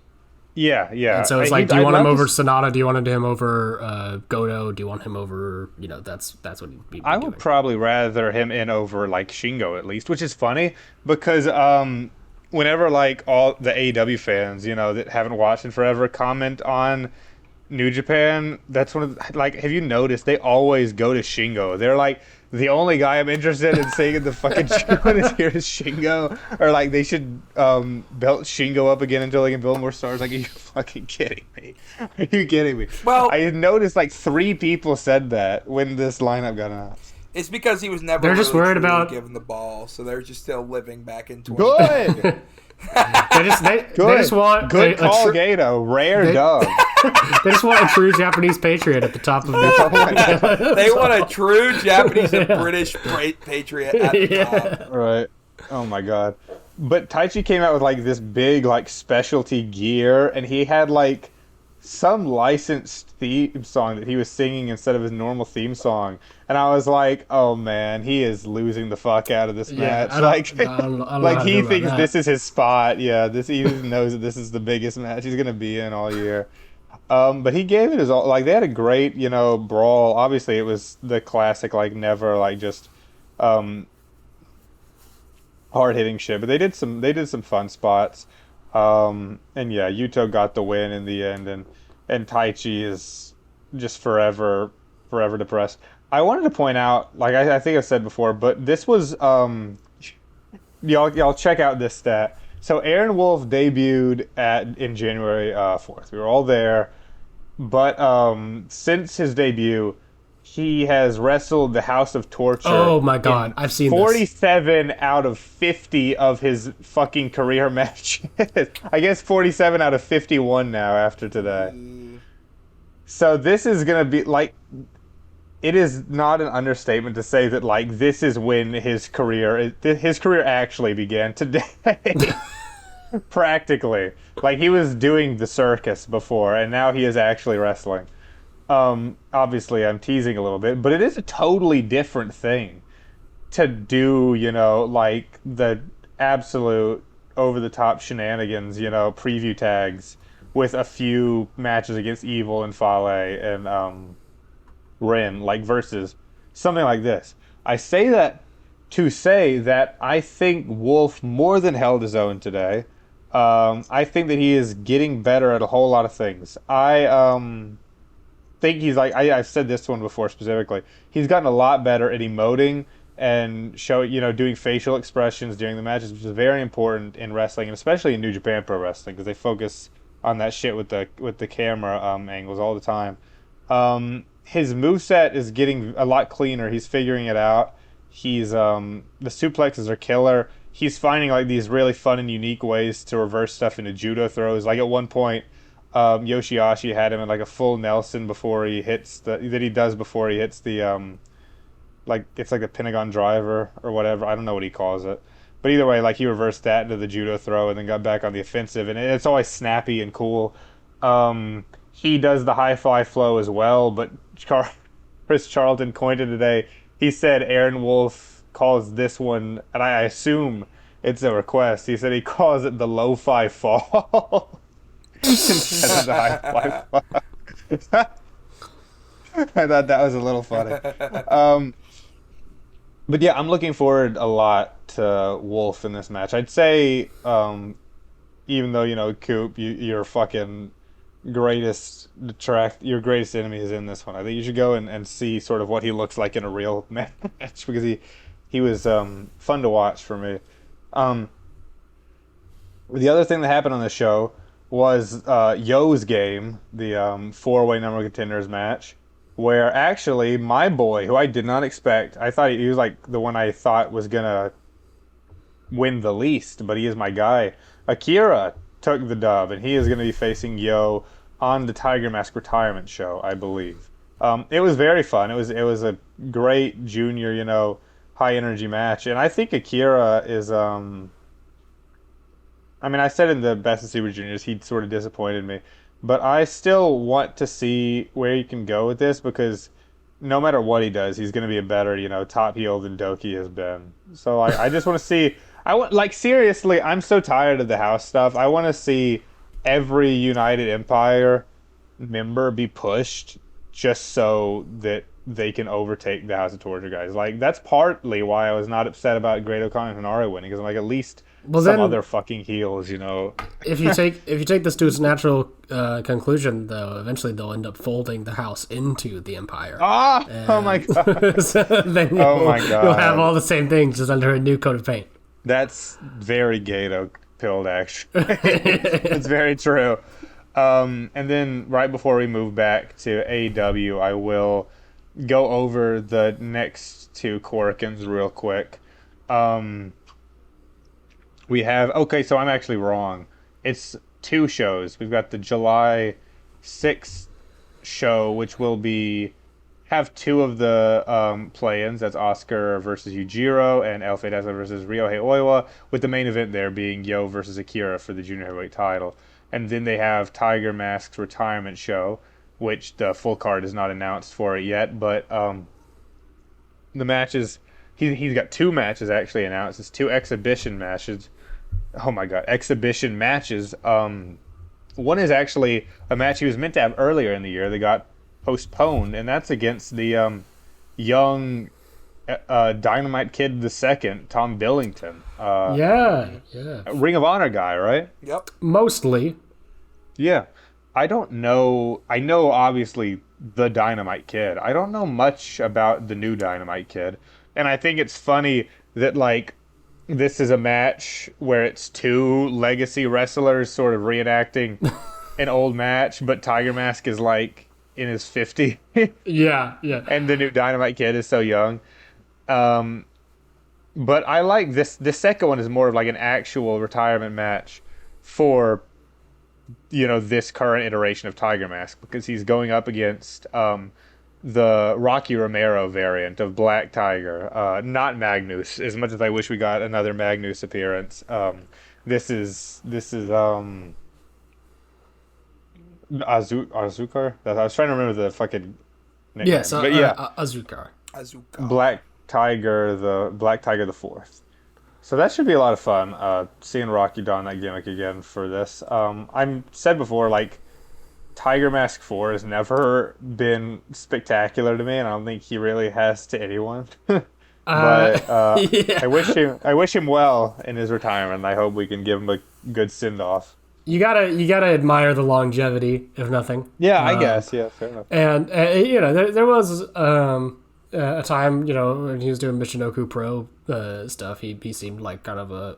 Yeah, yeah. And so it's I- like, do you I'd want him love over to s- Sonata? Do you want him over Goto? Do you want him over, that's what he'd be I doing. would probably rather him in over like Shingo at least, which is funny because whenever like all the AEW fans, that haven't watched in forever comment on New Japan, that's one of like, have you noticed they always go to Shingo? They're like, the only guy I'm interested in seeing in the fucking show is here is Shingo, or like they should belt Shingo up again until they can build more stars. Like, are you fucking kidding me? Are you kidding me? Well- I noticed like 3 people said that when this lineup got announced. It's because he was never They're just really worried truly about- given the ball, so they're just still living back in 20. Good, They just want good a call, Gato. Rare they- dub. They just want a true Japanese patriot at the top of it. They want a true Japanese and British patriot at the Yeah. top. Right. Oh my god. But Taichi came out with like this big like specialty gear, and he had like some licensed theme song that he was singing instead of his normal theme song, and I was like, oh man, he is losing the fuck out of this match. I don't know Like how to he feel about thinks that. this is his spot. Yeah, he knows that this is the biggest match he's gonna be in all year. But he gave it his all. Like they had a great, brawl. Obviously, it was the classic, like never, like just hard hitting shit. But they did some fun spots. And yeah, Yuto got the win in the end, and Taichi is just forever depressed. I wanted to point out, like I think I said before, but this was y'all check out this stat. So Aaron Wolf debuted in January 4th. We were all there. But since his debut, he has wrestled the House of Torture. Oh my god, I've seen 47 out of 50 of his fucking career matches. I guess 47 out of 51 now after today. So this is going to be like, it is not an understatement to say that like this is when his career actually began today. Practically. Like he was doing the circus before, and now he is actually wrestling. Obviously I'm teasing a little bit, but it is a totally different thing to do, like the absolute over-the-top shenanigans, preview tags with a few matches against Evil and Fale and Rin, like versus something like this. I say that to say that I think Wolf more than held his own today. I think that he is getting better at a whole lot of things. I think he's like, I've said this one before specifically. He's gotten a lot better at emoting and doing facial expressions during the matches, which is very important in wrestling, and especially in New Japan Pro Wrestling, because they focus on that shit with the camera angles all the time. His moveset is getting a lot cleaner. He's figuring it out. He's the suplexes are killer. He's finding like these really fun and unique ways to reverse stuff into judo throws. Like at one point, Yoshihashi had him in like a full Nelson before he hits the like it's like a Pentagon driver or whatever. I don't know what he calls it, but either way, like he reversed that into the judo throw and then got back on the offensive, and it's always snappy and cool. He does the high fly flow as well, but Chris Charlton coined it today. He said Aaron Wolf calls this one, and I assume it's a request. He said he calls it the lo-fi fall instead of the high fly fall. I thought that was a little funny. But yeah, I'm looking forward a lot to Wolf in this match. I'd say, even though, Coop, your fucking your greatest enemy is in this one. I think you should go and see sort of what he looks like in a real match, because he was fun to watch for me. The other thing that happened on the show was Yo's game, the four-way number contenders match, where actually my boy, who I did not expect, I thought he was like the one I thought was gonna win the least, but he is my guy. Akira took the dub, and he is going to be facing Yo on the Tiger Mask retirement show, I believe. It was very fun. It was a great junior, high energy match, and I think Akira is I mean, I said in the Best of Super Juniors, he sort of disappointed me, but I still want to see where you can go with this because no matter what he does, he's going to be a better, top heel than Doki has been. So I just want to see. I want, like, seriously, I'm so tired of the house stuff. I want to see every United Empire member be pushed just so that they can overtake the House of Torture guys. Like, that's partly why I was not upset about Great O'Connor and Hanare winning, because I'm like, at least some other fucking heels, If you take this to its natural conclusion, though, eventually they'll end up folding the house into the Empire. Oh my god! So then you'll have all the same things just under a new coat of paint. That's very gato-pilled, actually. It's very true. And then right before we move back to AEW, I will go over the next two Korakuens real quick. We have... Okay, so I'm actually wrong. It's two shows. We've got the July 6th show, which will have two of the play-ins. That's Oscar versus Yujiro and El Fedeza versus Ryohei Oiwa, with the main event there being Yo versus Akira for the junior heavyweight title. And then they have Tiger Mask's retirement show, which the full card is not announced for it yet, but the matches... He's got two matches actually announced. It's two exhibition matches. Oh my god, exhibition matches. One is actually a match he was meant to have earlier in the year that got postponed, and that's against the young Dynamite Kid II, Tom Billington. Yeah. Ring of Honor guy, right? Yep. Mostly. Yeah. I don't know. I know, obviously, the Dynamite Kid. I don't know much about the new Dynamite Kid. And I think it's funny that, like, this is a match where it's two legacy wrestlers sort of reenacting an old match, but Tiger Mask is, like, in his 50s. Yeah. And the new Dynamite Kid is so young. But I like this. This second one is more of like an actual retirement match for, this current iteration of Tiger Mask, because he's going up against the Rocky Romero variant of Black Tiger, not Magnus. As much as I wish we got another Magnus appearance, this is Azukar. I was trying to remember the fucking nickname. Yes, but yeah, Azukar. Black Tiger the Fourth. So that should be a lot of fun. Seeing Rocky don that gimmick again for this. I'm said before, like, Tiger Mask 4 has never been spectacular to me, and I don't think he really has to anyone. But yeah. I wish him well in his retirement. I hope we can give him a good send off. You gotta admire the longevity, if nothing. Yeah, I guess. Yeah, fair enough. And there was a time, when he was doing Michinoku Pro stuff, he seemed like kind of a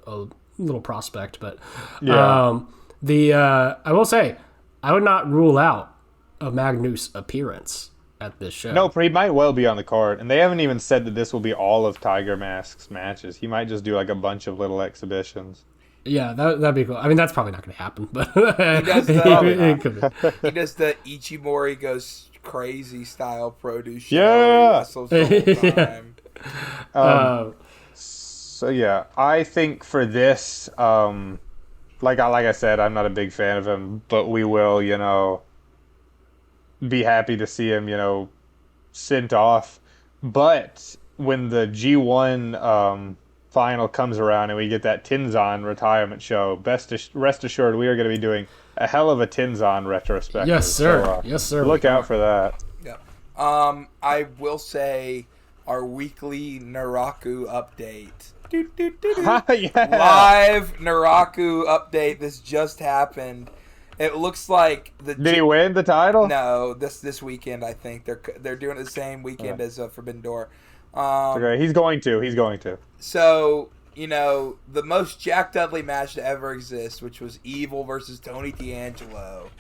little prospect. But yeah. I will say, I would not rule out a Magnus appearance at this show. No, he might well be on the card, and they haven't even said that this will be all of Tiger Mask's matches. He might just do like a bunch of little exhibitions. Yeah, that'd be cool. I mean, that's probably not going to happen, but he does the Ichimori goes crazy style produce show. Yeah, wrestles the whole time. So yeah, I think for this, like I said, I'm not a big fan of him, but we will, be happy to see him, sent off. But when the G1 final comes around and we get that Tenzan retirement show, rest assured we are going to be doing a hell of a Tenzan retrospective. Yes, sir. So, yes, sir. Look out for that. Yeah. I will say our weekly Naraku update. Yeah. Live Naraku update. This just happened. It looks like Did he win the title? No, this weekend I think they're doing it the same weekend as Forbidden Door. Okay, he's going to. So, the most Jack Dudley match to ever exist, which was Evil versus Tony D'Angelo,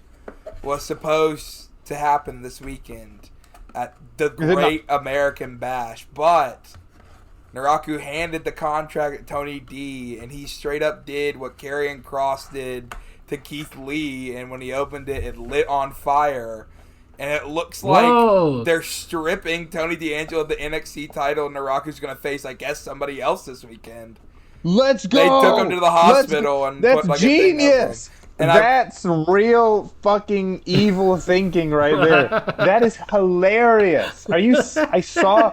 was supposed to happen this weekend at the Great American Bash, but Naraku handed the contract to Tony D, and he straight up did what Karrion Kross did to Keith Lee, and when he opened it, it lit on fire. And it looks like they're stripping Tony D'Angelo of the NXT title, and Naraku's going to face, I guess, somebody else this weekend. Let's go. They took him to the hospital and that's put like genius. a thing over him. And that's real fucking evil thinking right there. That is hilarious. I saw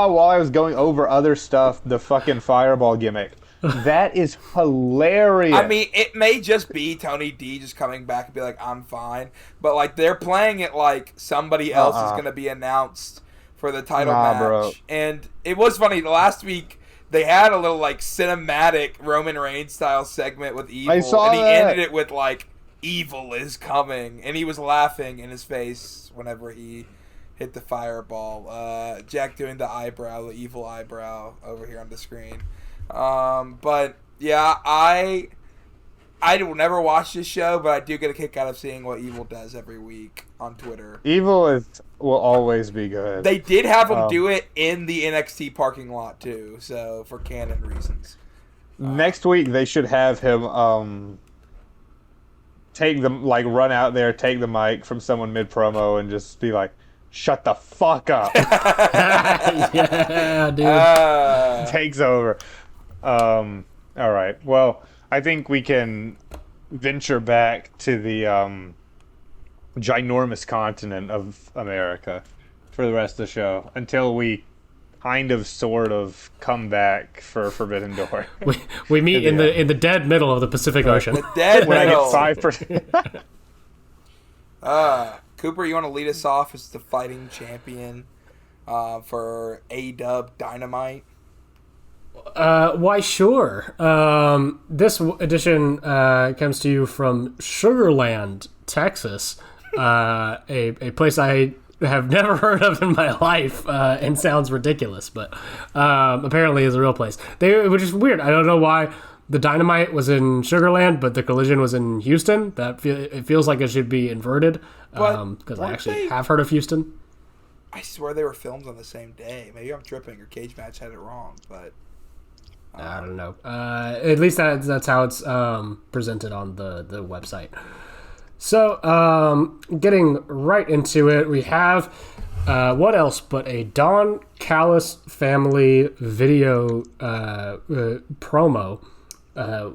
while I was going over other stuff the fucking fireball gimmick. That is hilarious. I mean, it may just be Tony D just coming back and be like, I'm fine. But, like, they're playing it like somebody else is going to be announced for the title match. Bro. And it was funny. Last week, they had a little, like, cinematic Roman Reigns style segment with Evil. I saw and he that. ended it with, like, Evil is coming. And he was laughing in his face whenever he hit the fireball. Jack doing the eyebrow, the evil eyebrow over here on the screen. But yeah, I will never watch this show, but I do get a kick out of seeing what Evil does every week on Twitter. Evil will always be good. They did have him do it in the NXT parking lot too, so for canon reasons. Next week they should have him run out there, take the mic from someone mid promo, and just be like, "Shut the fuck up." Yeah, dude. Takes over. All right. Well, I think we can venture back to the ginormous continent of America for the rest of the show until we sort of come back for Forbidden Door. We meet in the dead middle of the Pacific Ocean. The dead When I middle. get 5%. Cooper, you want to lead us off as the fighting champion for AEW Dynamite? Why, sure. This edition comes to you from Sugarland, Texas, a place I have never heard of in my life, and sounds ridiculous, but apparently is a real place. Which is weird. I don't know why the Dynamite was in Sugarland, but the Collision was in Houston. It feels like it should be inverted, because I actually have heard of Houston. I swear they were filmed on the same day. Maybe I'm tripping, or Cage Match had it wrong, but I don't know. At least that's how it's presented on the website. So, getting right into it, we have what else but a Don Callis family video promo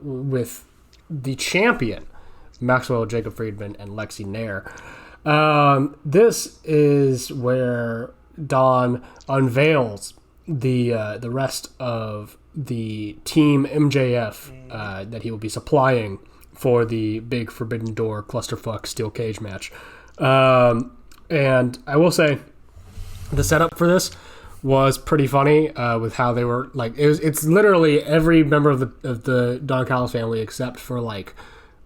with the champion, Maxwell Jacob Friedman and Lexi Nair. This is where Don unveils the rest of the Team MJF that he will be supplying for the big Forbidden Door clusterfuck steel cage match. And I will say the setup for this was pretty funny with how they were like it's literally every member of the Don Callis family except for like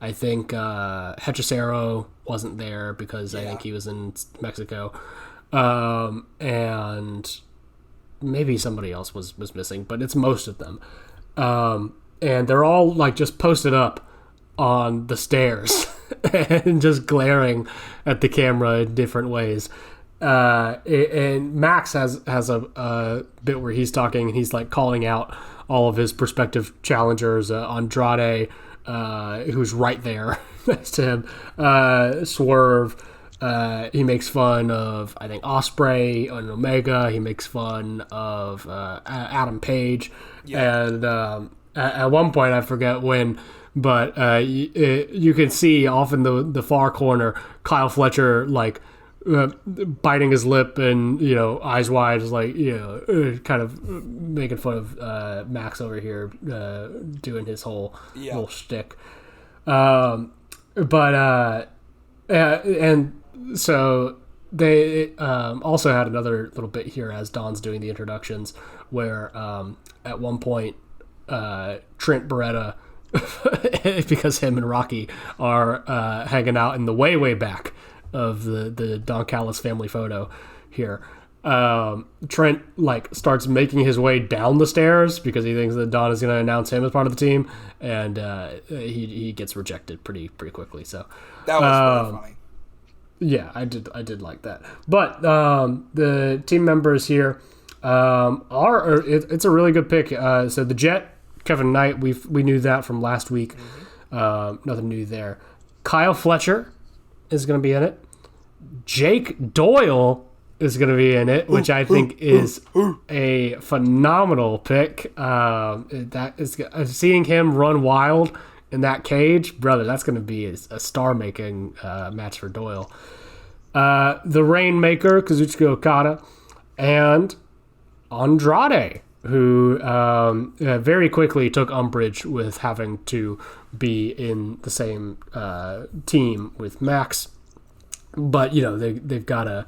I think Hechicero wasn't there because I think he was in Mexico, and maybe somebody else was missing, but it's most of them, and they're all like just posted up on the stairs and just glaring at the camera in different ways. And Max has a bit where he's talking and he's like calling out all of his prospective challengers, Andrade, who's right there next to him, Swerve. He makes fun of, I think, Ospreay and Omega. He makes fun of Adam Page. Yeah. And at one point, I forget when, but you can see off in the far corner, Kyle Fletcher, like, biting his lip and, eyes wide, is like, kind of making fun of Max over here doing his whole little shtick. And so they also had another little bit here as Don's doing the introductions where at one point Trent Beretta, because him and Rocky are hanging out in the way back of the Don Callis family photo here. Trent like starts making his way down the stairs because he thinks that Don is going to announce him as part of the team, and he gets rejected pretty quickly. So that was pretty funny. Yeah, I did like that. But the team members here it's a really good pick. So the Jet, Kevin Knight, we knew that from last week. Nothing new there. Kyle Fletcher is going to be in it. Jake Doyle is going to be in it, which I think is a phenomenal pick. That is seeing him run wild in that cage, brother. That's going to be a star-making match for Doyle. The Rainmaker, Kazuchika Okada, and Andrade, who very quickly took umbrage with having to be in the same team with Max. But, they've got to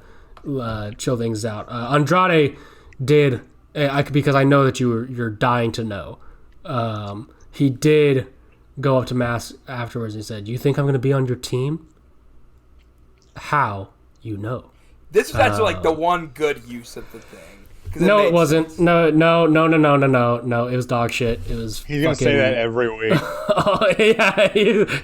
chill things out. Andrade did, because I know that you're dying to know, he did go up to Max afterwards and said, "You think I'm going to be on your team? How you know?" This is actually the one good use of the thing. No, it wasn't. No. It was dog shit. It was. He's gonna say that every week. Oh yeah,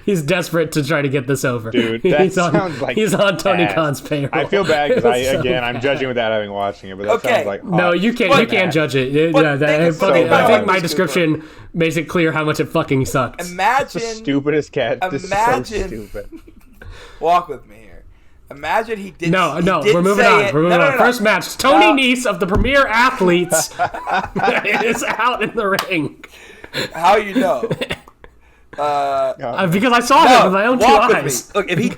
he's desperate to try to get this over. Dude, that sounds like he's on Tony Khan's payroll. I feel bad because I'm judging without having watching it, but that sounds like no, you can't. You can't judge it. I think my description makes it clear how much it fucking sucks. Imagine the stupidest cat. Imagine. This is so stupid. Walk with me here. Imagine he didn't. No, we're moving on. We're moving on. First match: Tony Nese of the Premier Athletes is out in the ring. How you know? Because I saw him with my own two eyes. Look, if he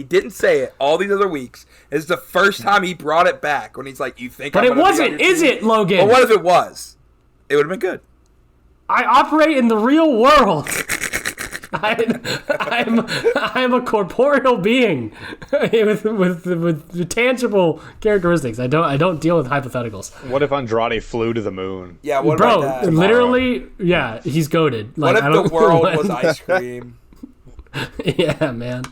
didn't say it, all these other weeks, this is the first time he brought it back when he's like, "You think?" But it wasn't, is it, Logan? Well, what if it was? It would have been good. I operate in the real world. I'm a corporeal being with tangible characteristics. I don't deal with hypotheticals. What if Andrade flew to the moon? Yeah, what bro? About that? Literally, yeah, he's goated. What if the world was ice cream? Yeah, man.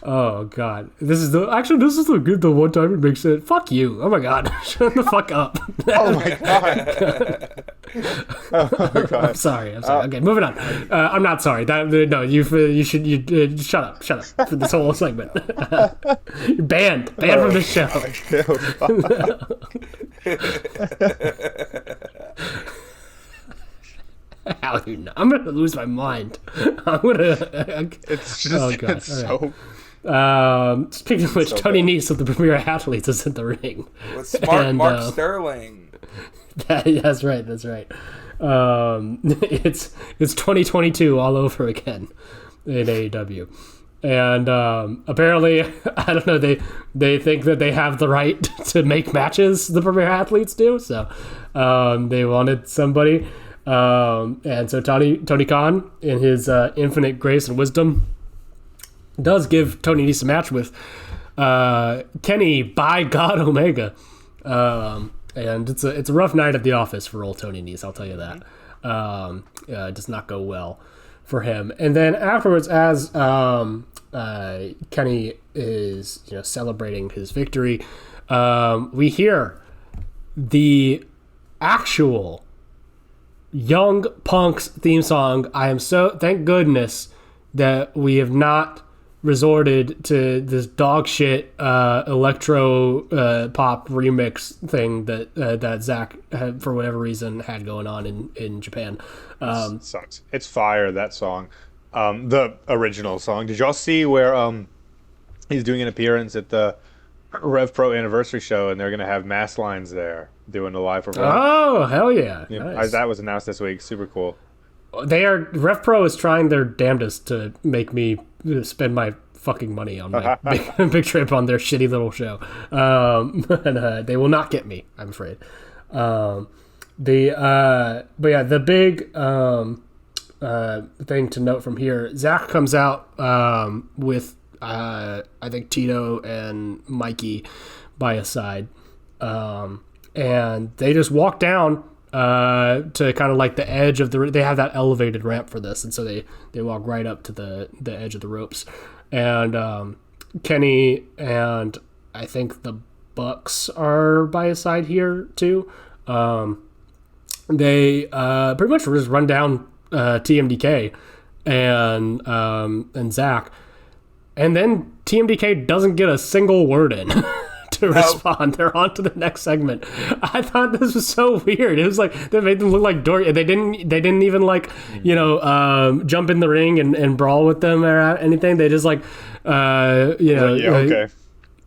Oh god, this is the one time it makes sense. Fuck you! Oh my god, shut the fuck up! Oh my god! Oh my god! I'm sorry. Okay, moving on. I'm not sorry. You should shut up for this whole segment. You're banned from this show. How do you know? I'm gonna lose my mind. It's just. Oh god! It's so. Speaking of which, Tony Nese of the Premier Athletes is in the ring with smart Mark Sterling. That's right. It's 2022 all over again in AEW, and apparently, I don't know. They think that they have the right to make matches. The Premier Athletes do, so they wanted somebody, and so Tony Khan, in his infinite grace and wisdom, does give Tony Nese a match with Kenny by God Omega, and it's a rough night at the office for old Tony Nese. I'll tell you that. It does not go well for him. And then afterwards, as Kenny is celebrating his victory, we hear the actual Young Punk's theme song. I am so thank goodness that we have not resorted to this dog shit electro pop remix thing that Zach had, for whatever reason, had going on in Japan. It sucks. It's fire, that song. The original song. Did y'all see where he's doing an appearance at the Rev Pro anniversary show, and they're gonna have Mass Lines there doing the live performance? Oh hell yeah! Nice. That was announced this week. Super cool. Rev Pro is trying their damnedest to make me spend my fucking money on my big trip on their shitty little show. And they will not get me, I'm afraid. But yeah, the big thing to note from here, Zach comes out with I think Tito and Mikey by his side. And they just walk down to kind of like the edge of they have that elevated ramp for this, and so they walk right up to the edge of the ropes, and Kenny and I think the Bucks are by his side here too. They pretty much just run down TMDK and Zach, and then TMDK doesn't get a single word in. To respond. They're on to the next segment. I thought this was so weird. It was like they made them look like dork. They didn't even like jump in the ring and brawl with them or anything. They just like okay.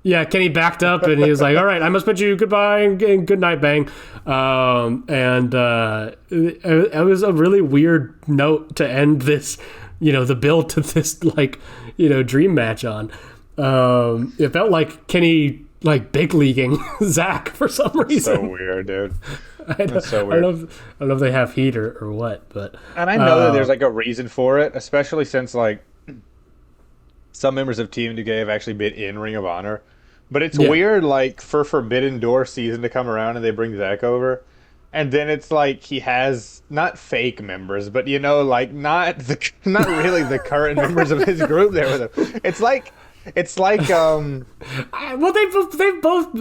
Yeah, Kenny backed up and he was like, "All right, I must bid you goodbye and good night, bang." It was a really weird note to end this, the build to this dream match on. It felt like Kenny big leaguing Zach for some reason. So weird, dude. That's so weird. I don't know if they have heat or what, but and I know that there's a reason for it, especially since some members of Team Decay have actually been in Ring of Honor. But it's weird, for Forbidden Door season to come around and they bring Zach over. And then it's he has not fake members, but not really the current members of his group there with him. It's well, they both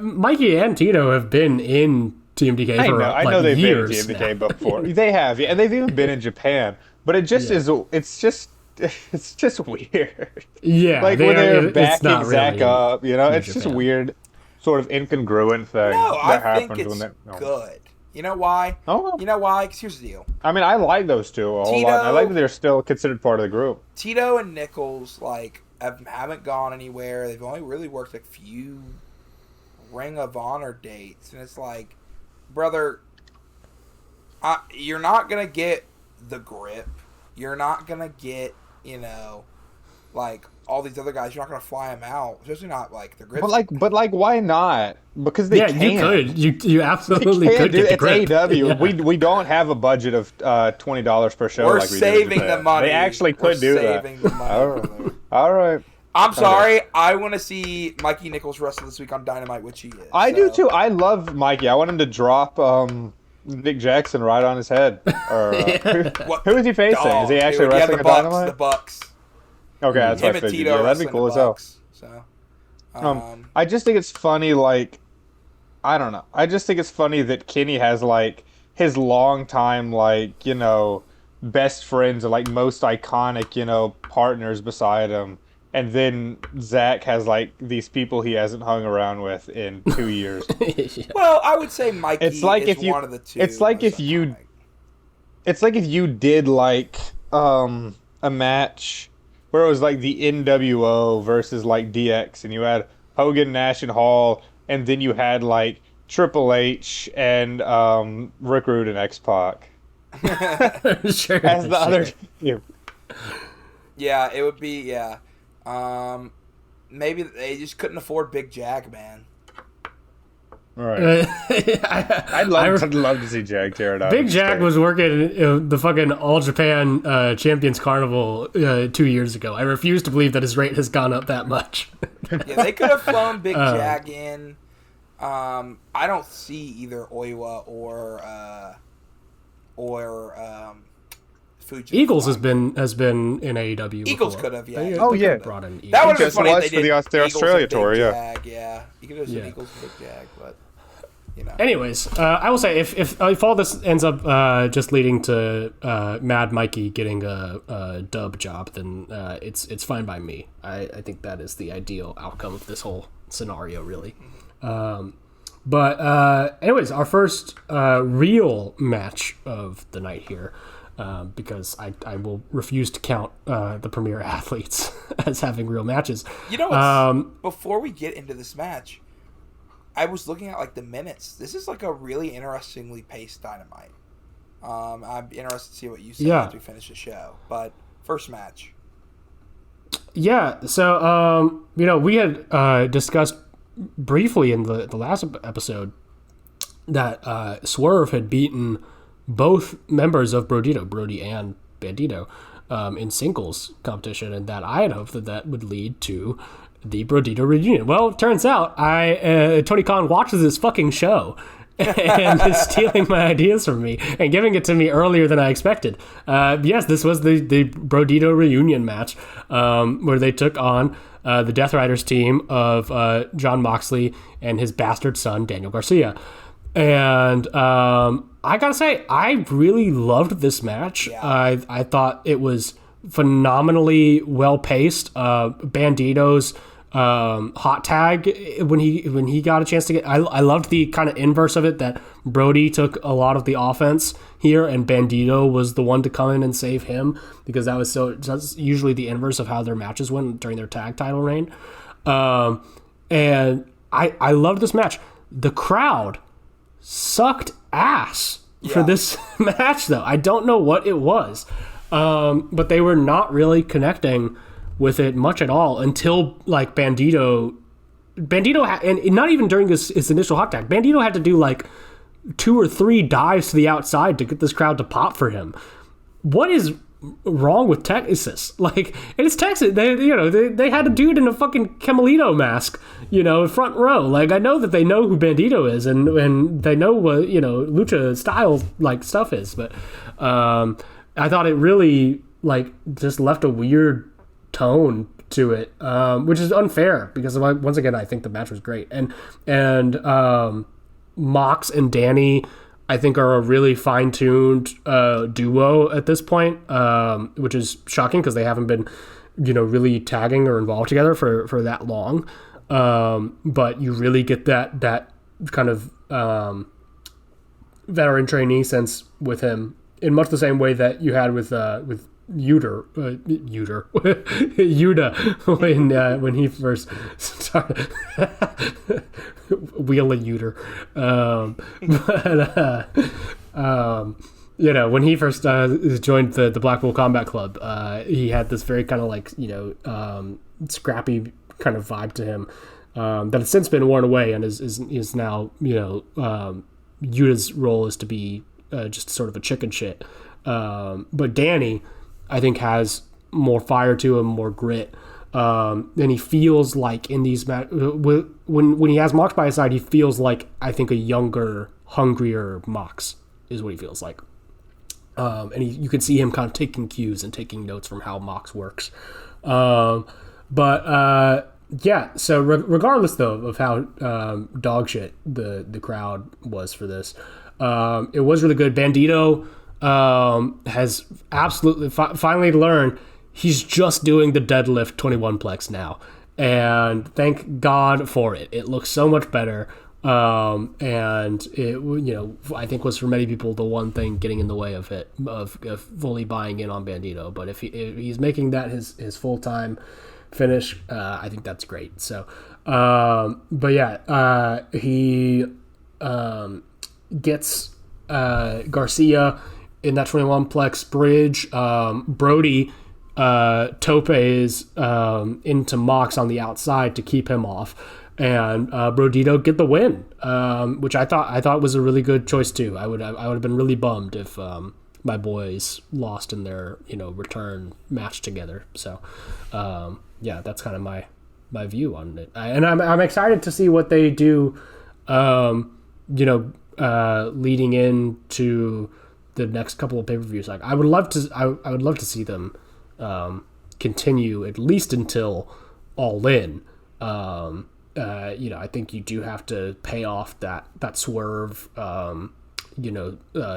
Mikey and Tito have been in Team Decay for I know they've years been in Team Decay before. They have, yeah, and they've even been in Japan. But it just it's just weird. Yeah, when they're backing really Zach up, it's Japan. just a weird, sort of incongruent thing. No, that I happens think it's when they, good. You know why? Oh, you know why? Because here's the deal. I mean, I like those two a whole lot. I like that they're still considered part of the group. Tito and Nichols haven't gone anywhere. They've only really worked a few Ring of Honor dates, and it's brother, you're not gonna get the grip. You're not gonna get all these other guys. You're not gonna fly them out, especially not the grip. But why not? Because they can. You could. You absolutely could get the grip. It's AEW. Yeah. We don't have a budget of $20 per show. We're saving the money. They actually could do that. The money. All right. I'm sorry. I want to see Mikey Nichols wrestle this week on Dynamite, which he is. I do too. I love Mikey. I want him to drop Nick Jackson right on his head. Or, who is he facing? Is he actually wrestling the a Dynamite? The Bucks. Okay, that's what I figured. Yeah, that'd be cool as hell. So, I just think it's funny, I don't know. I just think it's funny that Kenny has, his longtime, best friends or, most iconic, partners beside him. And then Zach has, these people he hasn't hung around with in 2 years. Yeah. Well, I would say Mikey is one of the two. It's like if you... It's like if you did, a match... where it was the NWO versus DX, and you had Hogan, Nash, and Hall, and then you had Triple H and Rick Rude and X-Pac. Sure, as the other team. Yeah, it would be, yeah. Maybe they just couldn't afford Big Jag, man. All right. I'd love to see Jag tear it up. Big Jag was working the fucking All Japan Champions Carnival 2 years ago. I refuse to believe that his rate has gone up that much. Yeah, they could have flown Big Jag in. I don't see either Oiwa or Fuji. Eagles has been in AEW. Eagles before. could have, yeah. Oh yeah, brought in Eagles. That would have been funny if they for did the Australia tour. Yeah, you could have said Yeah. Eagles and Big Jag, but Anyways, I will say if all this ends up just leading to Mad Mikey getting a dub job, then it's fine by me. I think that is the ideal outcome of this whole scenario, really. But anyways, our first real match of the night here, because I will refuse to count the premier athletes as having real matches. Before we get into this match, I was looking at the minutes. This is a really interestingly paced Dynamite. I'm interested to see what you say as we finish the show. But first match. Yeah, so we had discussed briefly in the last episode that Swerve had beaten both members of Brodito, Brody and Bandito, in singles competition, and that I had hoped that would lead to the Brodito reunion. Well, it turns out Tony Khan watches this fucking show and is stealing my ideas from me and giving it to me earlier than I expected. Yes, this was the Brodito reunion match where they took on the Death Riders team of John Moxley and his bastard son, Daniel Garcia. And I gotta say, I really loved this match. Yeah. I thought it was phenomenally well paced. Bandito's hot tag when he got a chance to get. I loved the kind of inverse of it, that Brody took a lot of the offense here and Bandito was the one to come in and save him, because that's usually the inverse of how their matches went during their tag title reign. And I loved this match. The crowd sucked ass for this match, though. I don't know what it was, but they were not really connecting with it much at all until like Bandito and not even during his initial hot tag. Bandito had to do like 2 or 3 dives to the outside to get this crowd to pop for him. What is wrong with Texas? Like, and it's Texas. They had a dude in a fucking Camelito mask, front row. Like, I know that they know who Bandito is and they know what, lucha style like stuff is, but I thought it really like just left a weird tone to it, which is unfair because once again I think the match was great, and Mox and Danny I think are a really fine-tuned duo at this point, which is shocking because they haven't been really tagging or involved together for that long, but you really get that kind of veteran trainee sense with him in much the same way that you had with Yuta when he first started wheeling Uter, when he first joined the Blackpool Combat Club, he had this very kind of like scrappy kind of vibe to him that has since been worn away and is now Yuta's role is to be just sort of a chicken shit, but Danny I think has more fire to him, more grit, and he feels like in these when he has Mox by his side, he feels like I think a younger, hungrier Mox is what he feels like, and you can see him kind of taking cues and taking notes from how Mox works, So regardless though of how dog shit the crowd was for this, it was really good. Bandito has absolutely finally learned he's just doing the deadlift 21 plex now, and thank God for it. It looks so much better, and it I think was for many people the one thing getting in the way of it of fully buying in on Bandito. But if he's making that his full-time finish, I think that's great. So he gets Garcia in that 21 plex bridge. Brody topes into Mox on the outside to keep him off, and Brodito get the win, which I thought was a really good choice too. I would have been really bummed if my boys lost in their return match together. So that's kind of my view on it, and I'm excited to see what they do. Leading into the next couple of pay-per-views. Like I would love to see them continue at least until All In. I think you do have to pay off that Swerve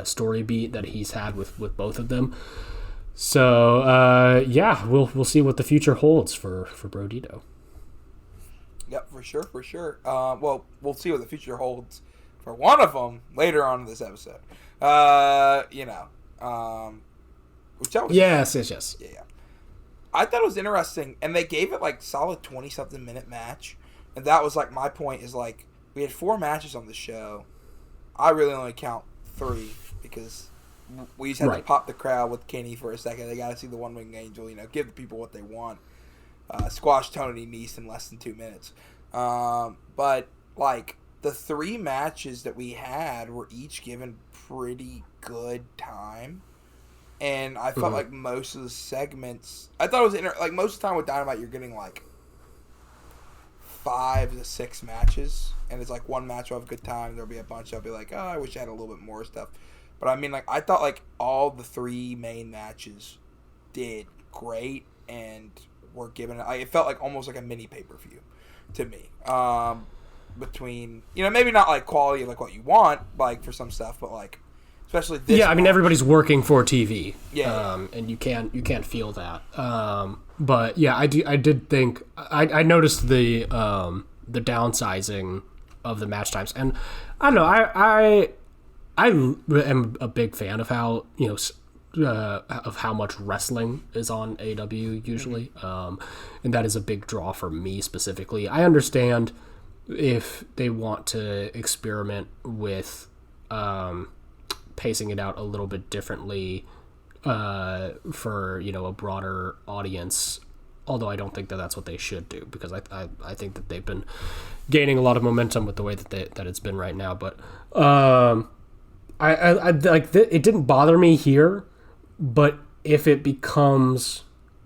story beat that he's had with both of them. So we'll see what the future holds for Brodito. Yep, for sure. We'll see what the future holds for one of them later on in this episode. Which that was, yes. Yeah. I thought it was interesting, and they gave it like solid 20-something minute match, and that was like my point is like we had 4 matches on the show. I really only count 3 because we just had to pop the crowd with Kenny for a second. They got to see the One Wing Angel, give the people what they want. Squash Tony Nese in less than 2 minutes. But like the 3 matches that we had were each given pretty good time. And I felt like most of the segments, I thought it was most of the time with Dynamite, you're getting like 5 to 6 matches, and it's like one match will have a good time. There'll be a bunch. I'll be like, oh, I wish I had a little bit more stuff. But I mean, like I thought like all the 3 main matches did great and were given. It felt like almost like a mini pay-per-view to me. Between maybe not like quality like what you want like for some stuff, but like. Especially this. Yeah, I mean everybody's working for TV. Yeah. And you can't feel that. But yeah, I did think I noticed the downsizing of the match times, and I don't know. I am a big fan of how of how much wrestling is on AEW usually, and that is a big draw for me specifically. I understand if they want to experiment with pacing it out a little bit differently for a broader audience. Although I don't think that that's what they should do, because I think that they've been gaining a lot of momentum with the way that it's been right now. But I like it didn't bother me here, but if it becomes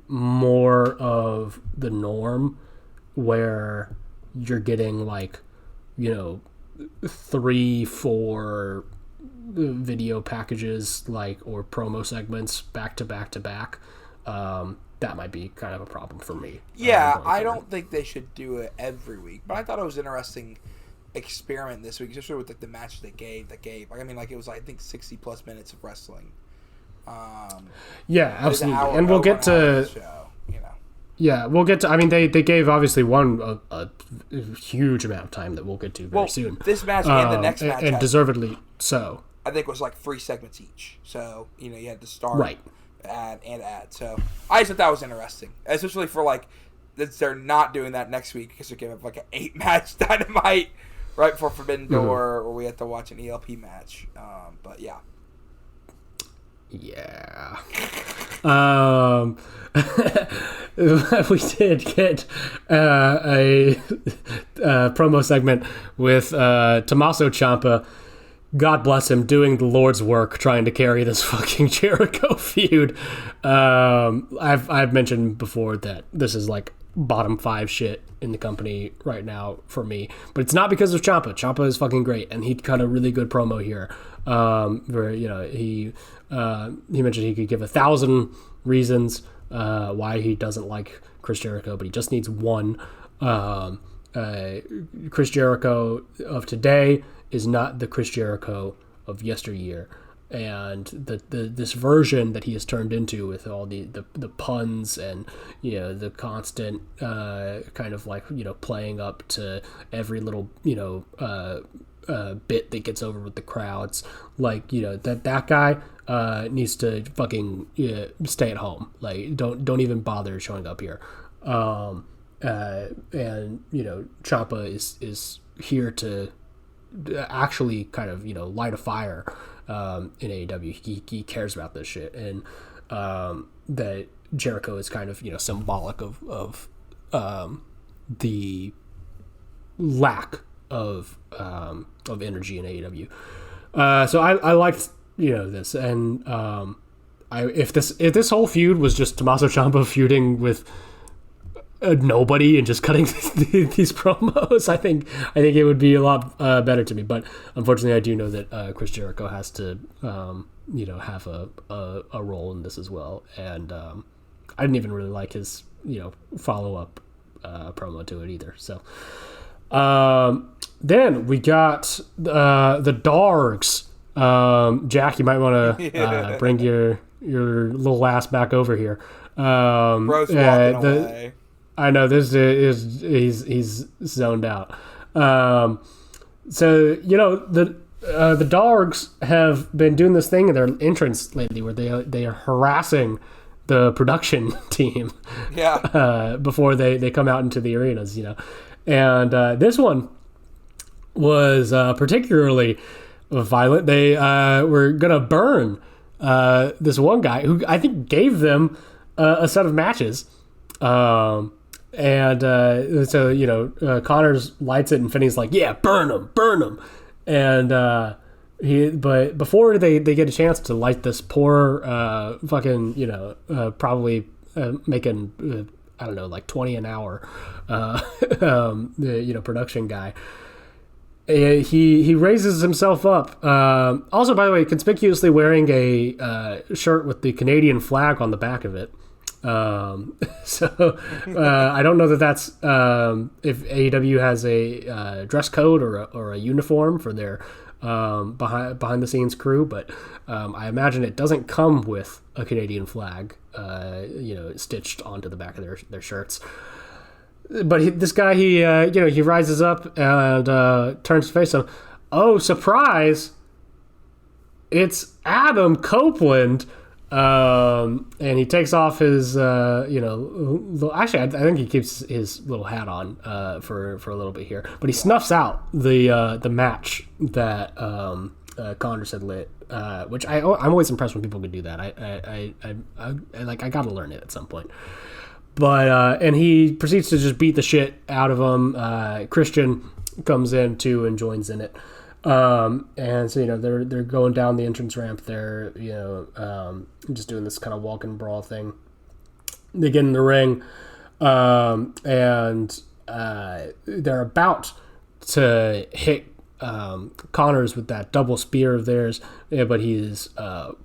more of the norm, where you're getting 3-4 video packages or promo segments back to back to back, that might be kind of a problem for me. Yeah, I don't think they should do it every week, but I thought it was an interesting experiment this week, especially with the matches they gave. It was I think 60+ minutes of wrestling. Yeah, absolutely, and we'll get to. Yeah, we'll get to. I mean, they gave obviously one a huge amount of time that we'll get to very soon. This match and the next match, and deservedly so. I think was 3 segments each. So you had to start, right, add. So I just thought that was interesting, especially for that they're not doing that next week because they're giving up an 8-match Dynamite right before Forbidden Door, where we have to watch an ELP match. But yeah. Yeah. We did get a promo segment with Tommaso Ciampa, God bless him, doing the Lord's work, trying to carry this fucking Jericho feud. I've mentioned before that this is bottom 5 shit in the company right now for me, but it's not because of Ciampa. Ciampa is fucking great, and he cut a really good promo here. Where he mentioned he could give 1,000 reasons why he doesn't like Chris Jericho, but he just needs one. Chris Jericho of today is not the Chris Jericho of yesteryear, and this version that he has turned into with all the puns and the constant kind of playing up to every little bit that gets over with the crowds, that guy needs to fucking stay at home. Don't even bother showing up here. And Ciampa is here to actually kind of light a fire in AEW. He cares about this shit, and that Jericho is kind of symbolic of the lack of energy in AEW. So I liked this, and if this whole feud was just Tommaso Ciampa feuding with nobody and just cutting these promos, I think it would be a lot better to me. But unfortunately, I do know that Chris Jericho has to have a role in this as well, and I didn't even really like his follow up promo to it either. So. Then we got the Dargs. Jack, you might want to bring your little ass back over here. Bro's walking away. I know this is he's zoned out. So the Dargs have been doing this thing in their entrance lately, where they are harassing the production team. Yeah. Before they come out into the arenas, and this one was particularly violent. They were gonna burn this one guy who I think gave them a set of matches, so Connors lights it and Finney's like, yeah, burn them, and but before they get a chance to light this poor fucking probably making I don't know, $20 an hour, the production guy. He raises himself up. Also, by the way, conspicuously wearing a shirt with the Canadian flag on the back of it. So I don't know that that's if AEW has a dress code or a uniform for their behind the scenes crew, but I imagine it doesn't come with a Canadian flag, stitched onto the back of their shirts. But this guy, he rises up and turns to face him. Oh, surprise! It's Adam Copeland. And he takes off his, actually, I think he keeps his little hat on for a little bit here. But he snuffs out the match that Connors had lit, which I'm always impressed when people can do that. I got to learn it at some point. But and he proceeds to just beat the shit out of him. Christian comes in too and joins in it. And so they're going down the entrance ramp. They're just doing this kind of walk and brawl thing. They get in the ring, and they're about to hit Connors with that double spear of theirs, but he's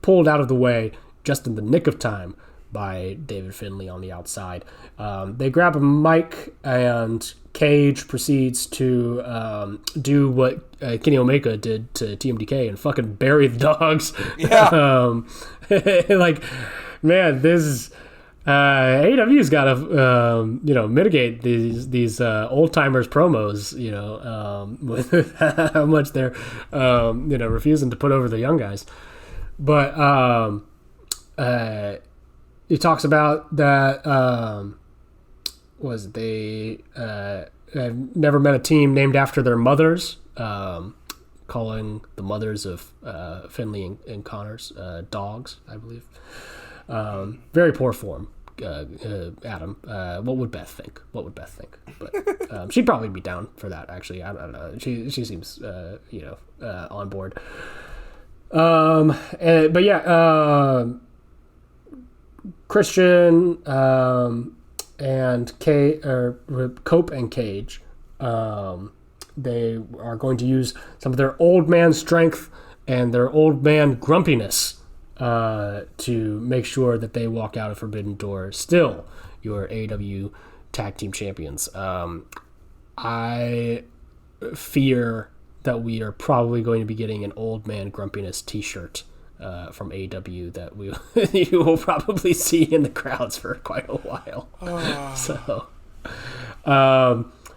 pulled out of the way just in the nick of time by David Finlay on the outside. They grab a mic, and Cage proceeds to do what Kenny Omega did to TMDK and fucking bury the dogs. Yeah. Man, this AEW's got to mitigate these old timers promos. With how much they're refusing to put over the young guys, but he talks about that. I've never met a team named after their mothers, calling the mothers of Finlay and Connors dogs, I believe. Very poor form, Adam. What would Beth think? But she'd probably be down for that, actually. I don't know. She seems, on board. Christian and Cope and Cage, they are going to use some of their old man strength and their old man grumpiness to make sure that they walk out a forbidden door still your AEW tag team champions. I fear that we are probably going to be getting an old man grumpiness t-shirt from AEW that you will probably see in the crowds for quite a while. So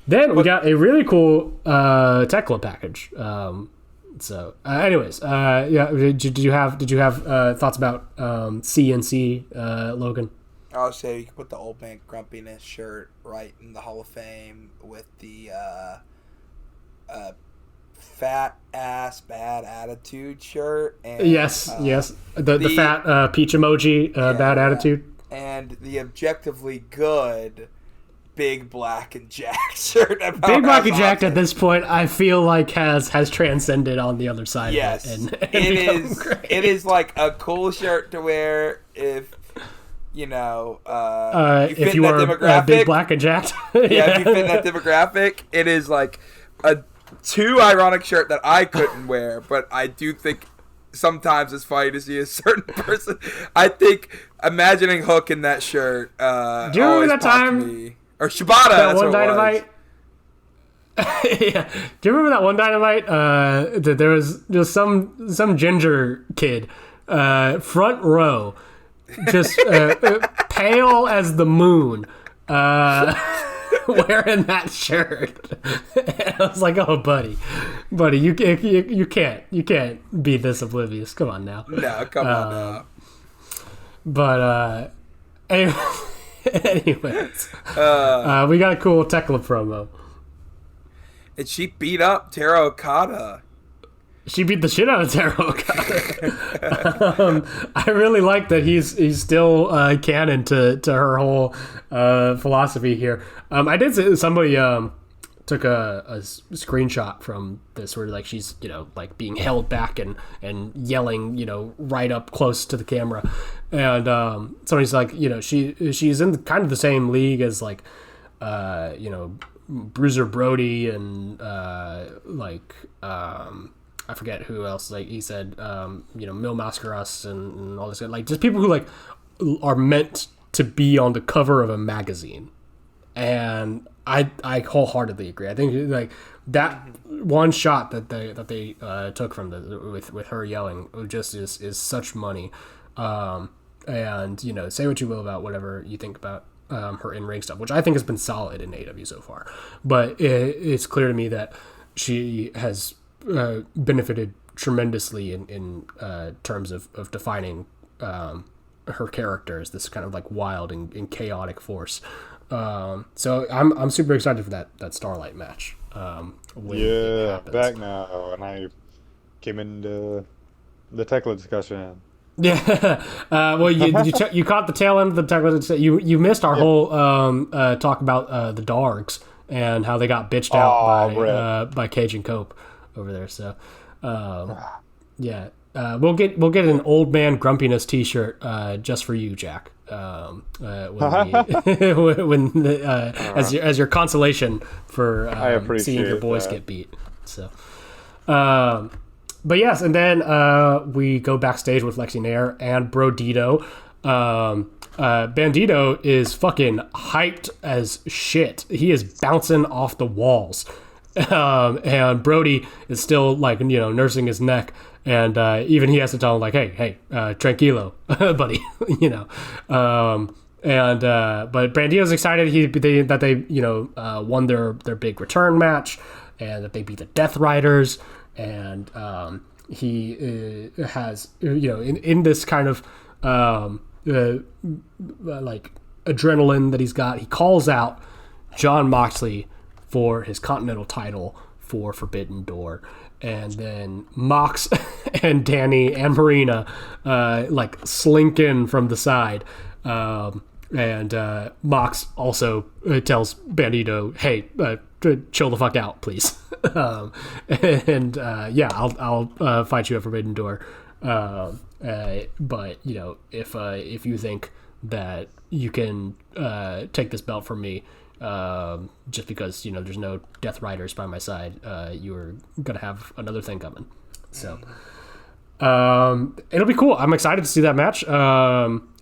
then we got a really cool Tekla package. Anyways, did you have thoughts about CNC, Logan? I would say you could put the old man grumpiness shirt right in the Hall of Fame with the fat ass bad attitude shirt. And, yes. The fat peach emoji, bad attitude. And the objectively good Big Black and Jack shirt. Big Black and Jack at this point, I feel like has transcended on the other side. Yes, of it, it is like a cool shirt to wear if you fit if you were Big Black and Jack. If you fit in that demographic, it is like a too ironic shirt that I couldn't wear, but I do think sometimes it's funny to see a certain person. I think imagining Hook in that shirt. Do you remember that time? Or Shibata. That one Dynamite. Yeah. Do you remember that one Dynamite? That there was just some ginger kid, front row, just pale as the moon, wearing that shirt. And I was like, "Oh, buddy, you can't be this oblivious. Come on now." No, come on now. But anyway. Anyways, we got a cool Tekla promo. And she beat up Tara Okada. She beat the shit out of Tara Okada. I really like that he's still canon to her whole philosophy here. I did see somebody took a screenshot from this where like she's like being held back and yelling right up close to the camera, and somebody's like she's in kind of the same league as like Bruiser Brody and I forget who else, like he said Mil Mascaras and all this, like just people who like are meant to be on the cover of a magazine. And I wholeheartedly agree. I think like that one shot that they took from with her yelling just is such money. And say what you will about whatever you think about her in-ring stuff, which I think has been solid in AEW so far. But it's clear to me that she has benefited tremendously in terms of defining her character as this kind of like wild and chaotic force. So I'm super excited for that Starlight match. Back now, and I came into the Tekla discussion. Yeah, well, you caught the tail end of the Tekla. You missed our whole talk about the Dargs and how they got bitched out by Cage and Cope over there. So, we'll get an old man grumpiness T-shirt just for you, Jack. As your consolation for seeing your boys get beat. So, but yes, and then we go backstage with Lexi Nair and Brodito. Bandito is fucking hyped as shit. He is bouncing off the walls. And Brody is still like, nursing his neck. And even he has to tell him like, hey, tranquilo, buddy, but Bandito's excited that they won their big return match and that they beat the Death Riders. And he has, in this kind of like adrenaline that he's got, he calls out Jon Moxley for his Continental title for Forbidden Door. And then Mox and Danny and Marina like slink in from the side. And Mox also tells Bandito, hey, chill the fuck out, please. I'll fight you at Forbidden Door. But if you think that you can take this belt from me, just because there's no Death Riders by my side, you're gonna have another thing coming. So it'll be cool. I'm excited to see that match.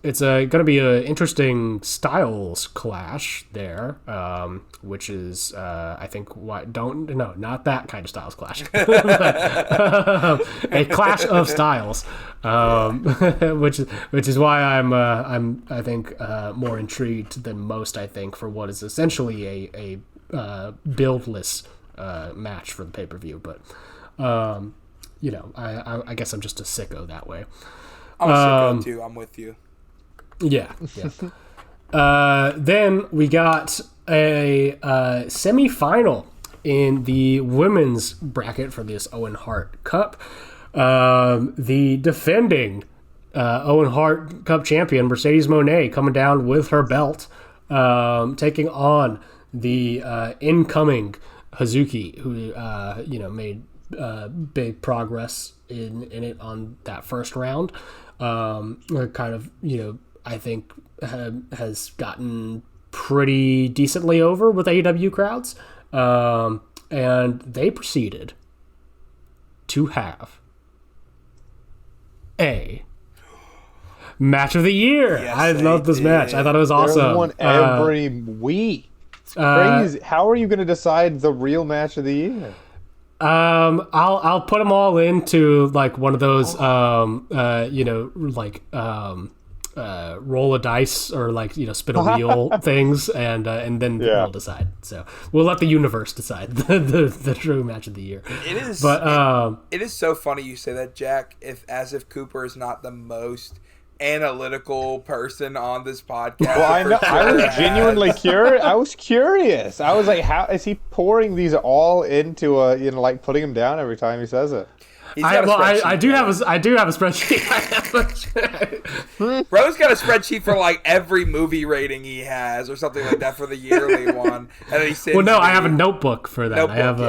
It's gonna be an interesting styles clash there, which is I think not that kind of styles clash, a clash of styles, which is why I'm I think more intrigued than most, I think, for what is essentially a buildless match for the pay-per-view. But I guess I'm just a sicko that way. I'm a sicko too. I'm with you. Yeah. Then we got a semi-final in the women's bracket for this Owen Hart Cup. The defending Owen Hart Cup champion, Mercedes Moné, coming down with her belt, taking on the incoming Hazuki, who made big progress in it on that first round. Kind of, I think has gotten pretty decently over with AEW crowds. And they proceeded to have a match of the year. Yes, I love this match. I thought it was awesome. There's one every week. It's crazy. How are you going to decide the real match of the year? I'll put them all into like one of those roll a dice or like spin a wheel things, and then we'll decide. So we'll let the universe decide the true match of the year. It is, but it is so funny you say that, Jack. If Cooper is not the most analytical person on this podcast. Well, I know. I was genuinely curious. I was curious. I was like, how is he pouring these all into like putting them down every time he says it? I do have a spreadsheet. Bro's got a spreadsheet for like every movie rating he has or something like that for the yearly one. And then he sends I have a notebook for that. Notebook, I have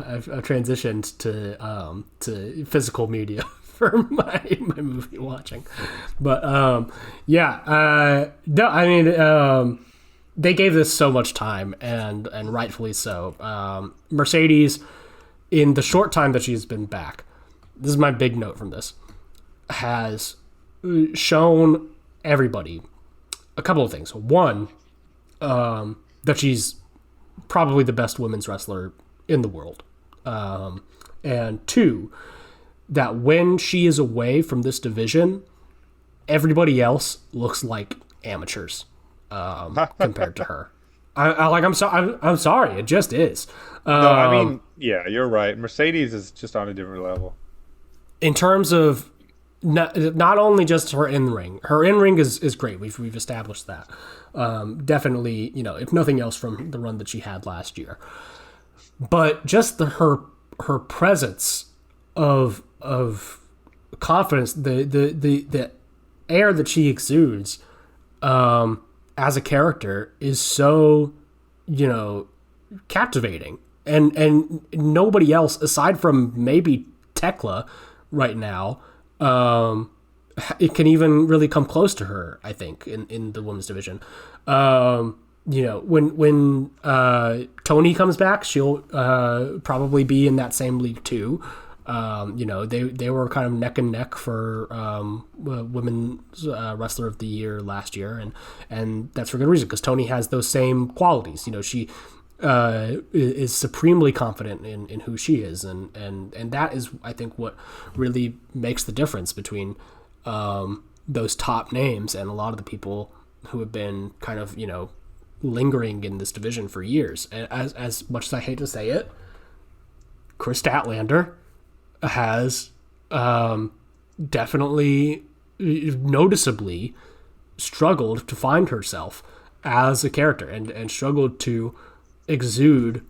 I've transitioned to physical media for my movie watching. But they gave this so much time, and rightfully so. Mercedes, in the short time that she's been back, this is my big note from this, has shown everybody a couple of things. One, that she's probably the best women's wrestler in the world. And two, that when she is away from this division, everybody else looks like amateurs compared to her. I'm sorry, it just is. No, I mean, yeah, you're right. Mercedes is just on a different level. In terms of not only just her in-ring. Her in-ring is great. We've established that. Definitely, if nothing else from the run that she had last year. But just her presence of confidence, the air that she exudes as a character is so, captivating. And nobody else, aside from maybe Tekla right now, it can even really come close to her, I think, in the women's division. When Tony comes back, she'll probably be in that same league too. They were kind of neck and neck for women's wrestler of the year last year, and that's for good reason, because Tony has those same qualities. She is supremely confident in who she is, and that is, I think, what really makes the difference between those top names and a lot of the people who have been kind of lingering in this division for years. And as much as I hate to say it, Chris Statlander has definitely noticeably struggled to find herself as a character, and struggled to exude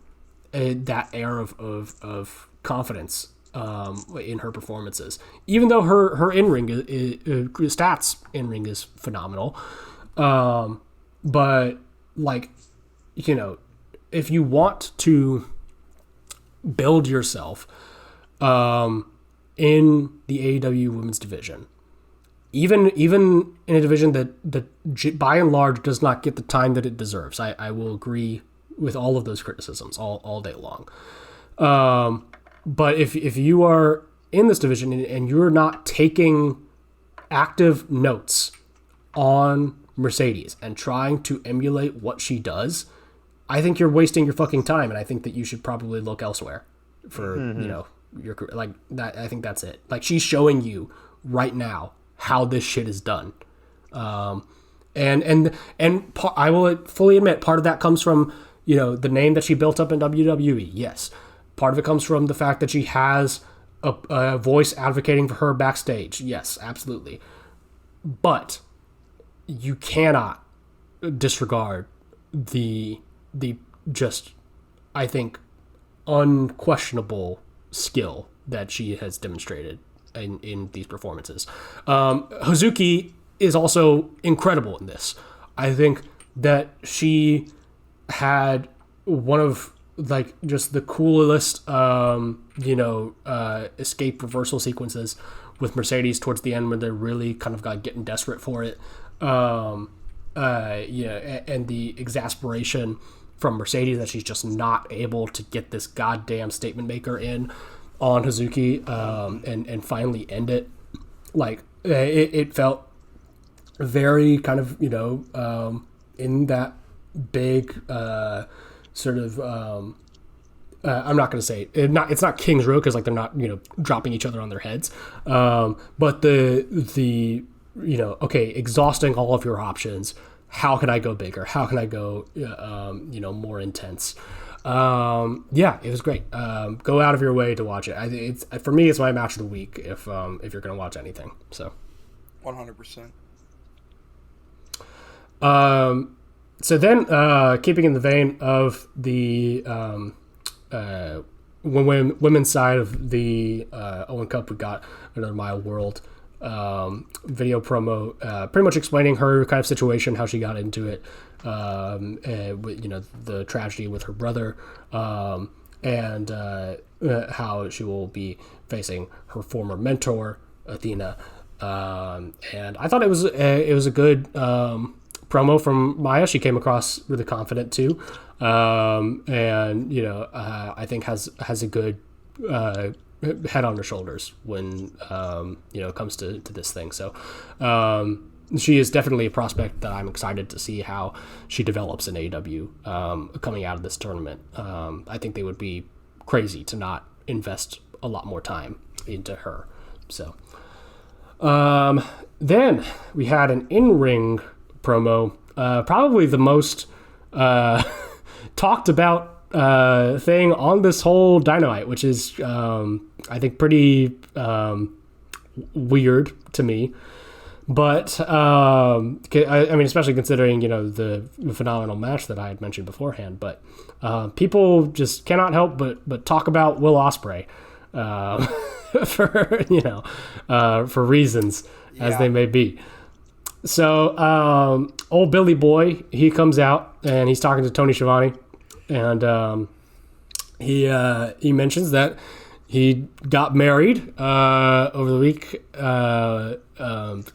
that air of confidence in her performances, even though her in-ring stats in-ring is phenomenal. But if you want to build yourself in the AEW women's division, even in a division that by and large does not get the time that it deserves, I will agree with all of those criticisms all day long. But if you are in this division and you're not taking active notes on Mercedes and trying to emulate what she does, I think you're wasting your fucking time, and I think that you should probably look elsewhere for your career. Like that, I think that's it. Like, she's showing you right now how this shit is done. And I will fully admit, part of that comes from the name that she built up in WWE. Yes. Part of it comes from the fact that she has a voice advocating for her backstage. Yes, absolutely. But you cannot disregard the just, I think, unquestionable skill that she has demonstrated in these performances. Hazuki is also incredible in this. I think that she had one of just the coolest escape reversal sequences with Mercedes towards the end, when they're really kind of getting desperate for it. And the exasperation from Mercedes that she's just not able to get this goddamn statement maker in on Hazuki, and finally end it. It felt very kind of in that big sort of I'm not going to say it's not King's Row, because they're not dropping each other on their heads, but the exhausting all of your options. How can I go bigger? How can I go more intense? It was great. Go out of your way to watch it. For me, it's my match of the week if you're going to watch anything. So 100%. So then, keeping in the vein of the women's side of the Owen Cup, we got Another Mile World video promo, pretty much explaining her kind of situation, how she got into it, the tragedy with her brother, and how she will be facing her former mentor, Athena. And I thought it was a good promo from Maya. She came across really confident too, and I think has a good head on her shoulders when it comes to this thing. So she is definitely a prospect that I'm excited to see how she develops in AEW coming out of this tournament. I think they would be crazy to not invest a lot more time into her. So then we had an in-ring promo, probably the most talked about thing on this whole Dynamite, which is I think pretty weird to me. But I mean, especially considering the phenomenal match that I had mentioned beforehand. But people just cannot help but talk about Will Ospreay for reasons as they may be. So old Billy Boy, he comes out and he's talking to Tony Schiavone, and he mentions that he got married over the week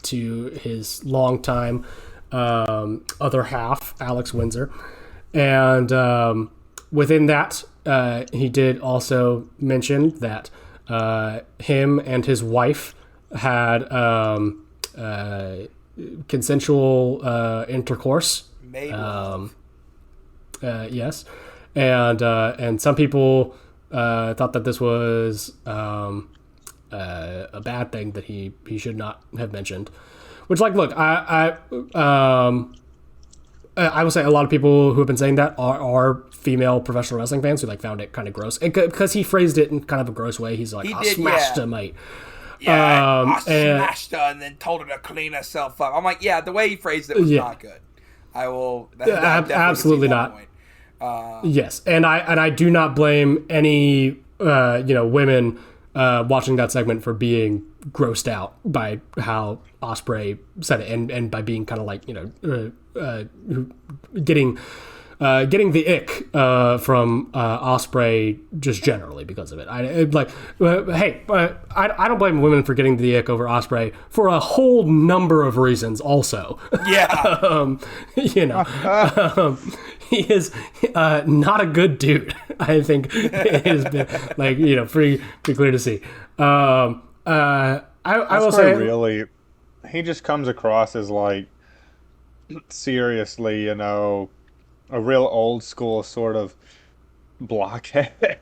to his longtime other half, Alex Windsor. And within that, he did also mention that him and his wife had consensual intercourse. Yes. And some people thought that this was a bad thing that he should not have mentioned. Which, like, look, I will say a lot of people who have been saying that are female professional wrestling fans who like found it kind of gross because he phrased it in kind of a gross way. He's like, "I smashed her, mate." Yeah, I smashed her and then told her to clean herself up. I'm like, yeah, the way he phrased it was not good. I will. Absolutely not. Yes, and I do not blame any women watching that segment for being grossed out by how Ospreay said it, and by being kind of like getting the ick from Ospreay just generally because of it. I don't blame women for getting the ick over Ospreay for a whole number of reasons. Also, yeah, he is not a good dude. I think it has been pretty clear to see. I will say, really, he just comes across as like seriously, a real old school sort of blockhead.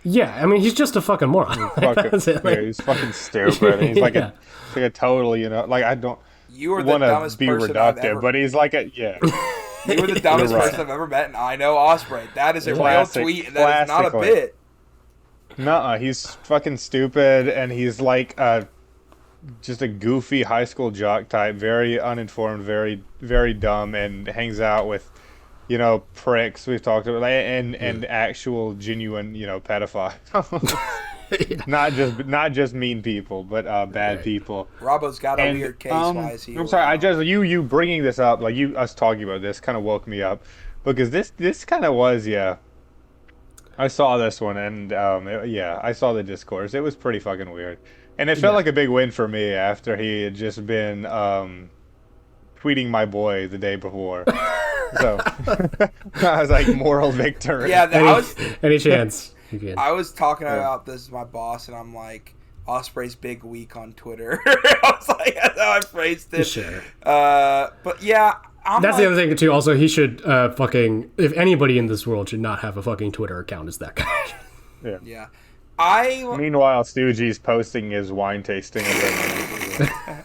Yeah, I mean, he's just a fucking moron. He's fucking stupid. He's like a total, I don't want to be reductive, but he's like You were the dumbest person I've ever met, and I know Ospreay. That is a real tweet, and that is not a bit. Nuh-uh, he's fucking stupid, and he's like just a goofy high school jock type, very uninformed, very, very dumb, and hangs out with, pricks we've talked about, and actual genuine, pedophiles. Not just mean people, but bad people. Robbo's got a weird case. Why is he? I'm sorry. You bringing this up, like us talking about this, kind of woke me up because this kind of was I saw this one and I saw the discourse. It was pretty fucking weird, and it felt like a big win for me after he had just been tweeting my boy the day before. So I was like, moral victory. Yeah, any chance. I was talking about this with my boss, and I'm like, Ospreay's big week on Twitter. I was like, that's how I phrased it. Sure. But yeah, that's the other thing too. Also, he should if anybody in this world should not have a fucking Twitter account, is that guy. Yeah. Meanwhile, Stoogee's posting his wine tasting event.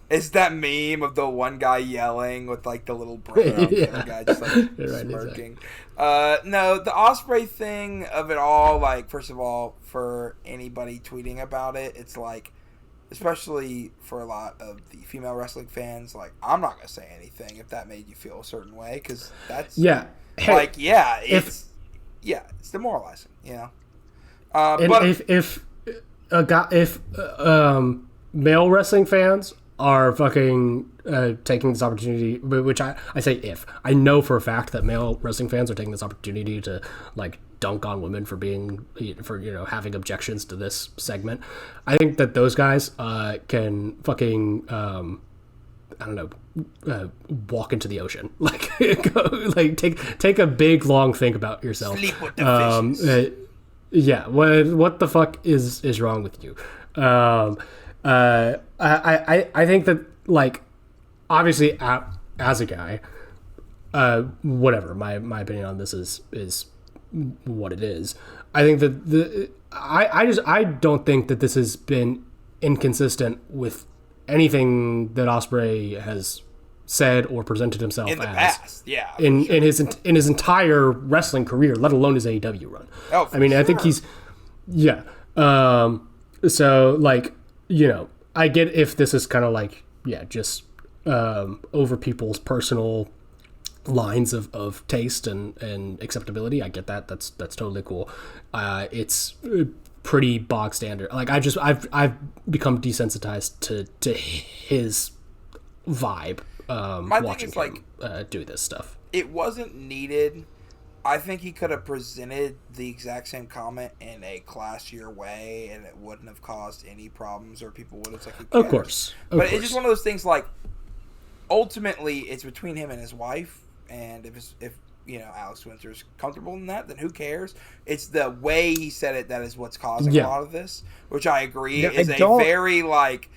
It's that meme of the one guy yelling with like the little brain, the other guy just like smirking. No, the Ospreay thing of it all, like, first of all, for anybody tweeting about it, it's like, especially for a lot of the female wrestling fans, like, I'm not gonna say anything if that made you feel a certain way, because that's it's demoralizing, but if male wrestling fans are fucking taking this opportunity, which I say if. I know for a fact that male wrestling fans are taking this opportunity to like dunk on women for having objections to this segment. I think that those guys can fucking walk into the ocean. Like take a big long think about yourself. Sleep with the fishes. What the fuck is wrong with you? I think that, like, obviously as a guy, whatever my opinion on this is what it is. I think that I don't think that this has been inconsistent with anything that Ospreay has said or presented himself in the as past, in his entire wrestling career, let alone his AEW run. I mean, sure. I think he's so, like, I get if this is kind of like, just over people's personal lines of taste and acceptability. I get that. That's totally cool. It's pretty bog standard. Like I've become desensitized to his vibe. Watching him do this stuff. It wasn't needed. I think he could have presented the exact same comment in a classier way, and it wouldn't have caused any problems, or people would have said, "Of course." But it's just one of those things. Like, ultimately, it's between him and his wife, and if Alex Winter's comfortable in that, then who cares? It's the way he said it that is what's causing a lot of this, which I agree is very like.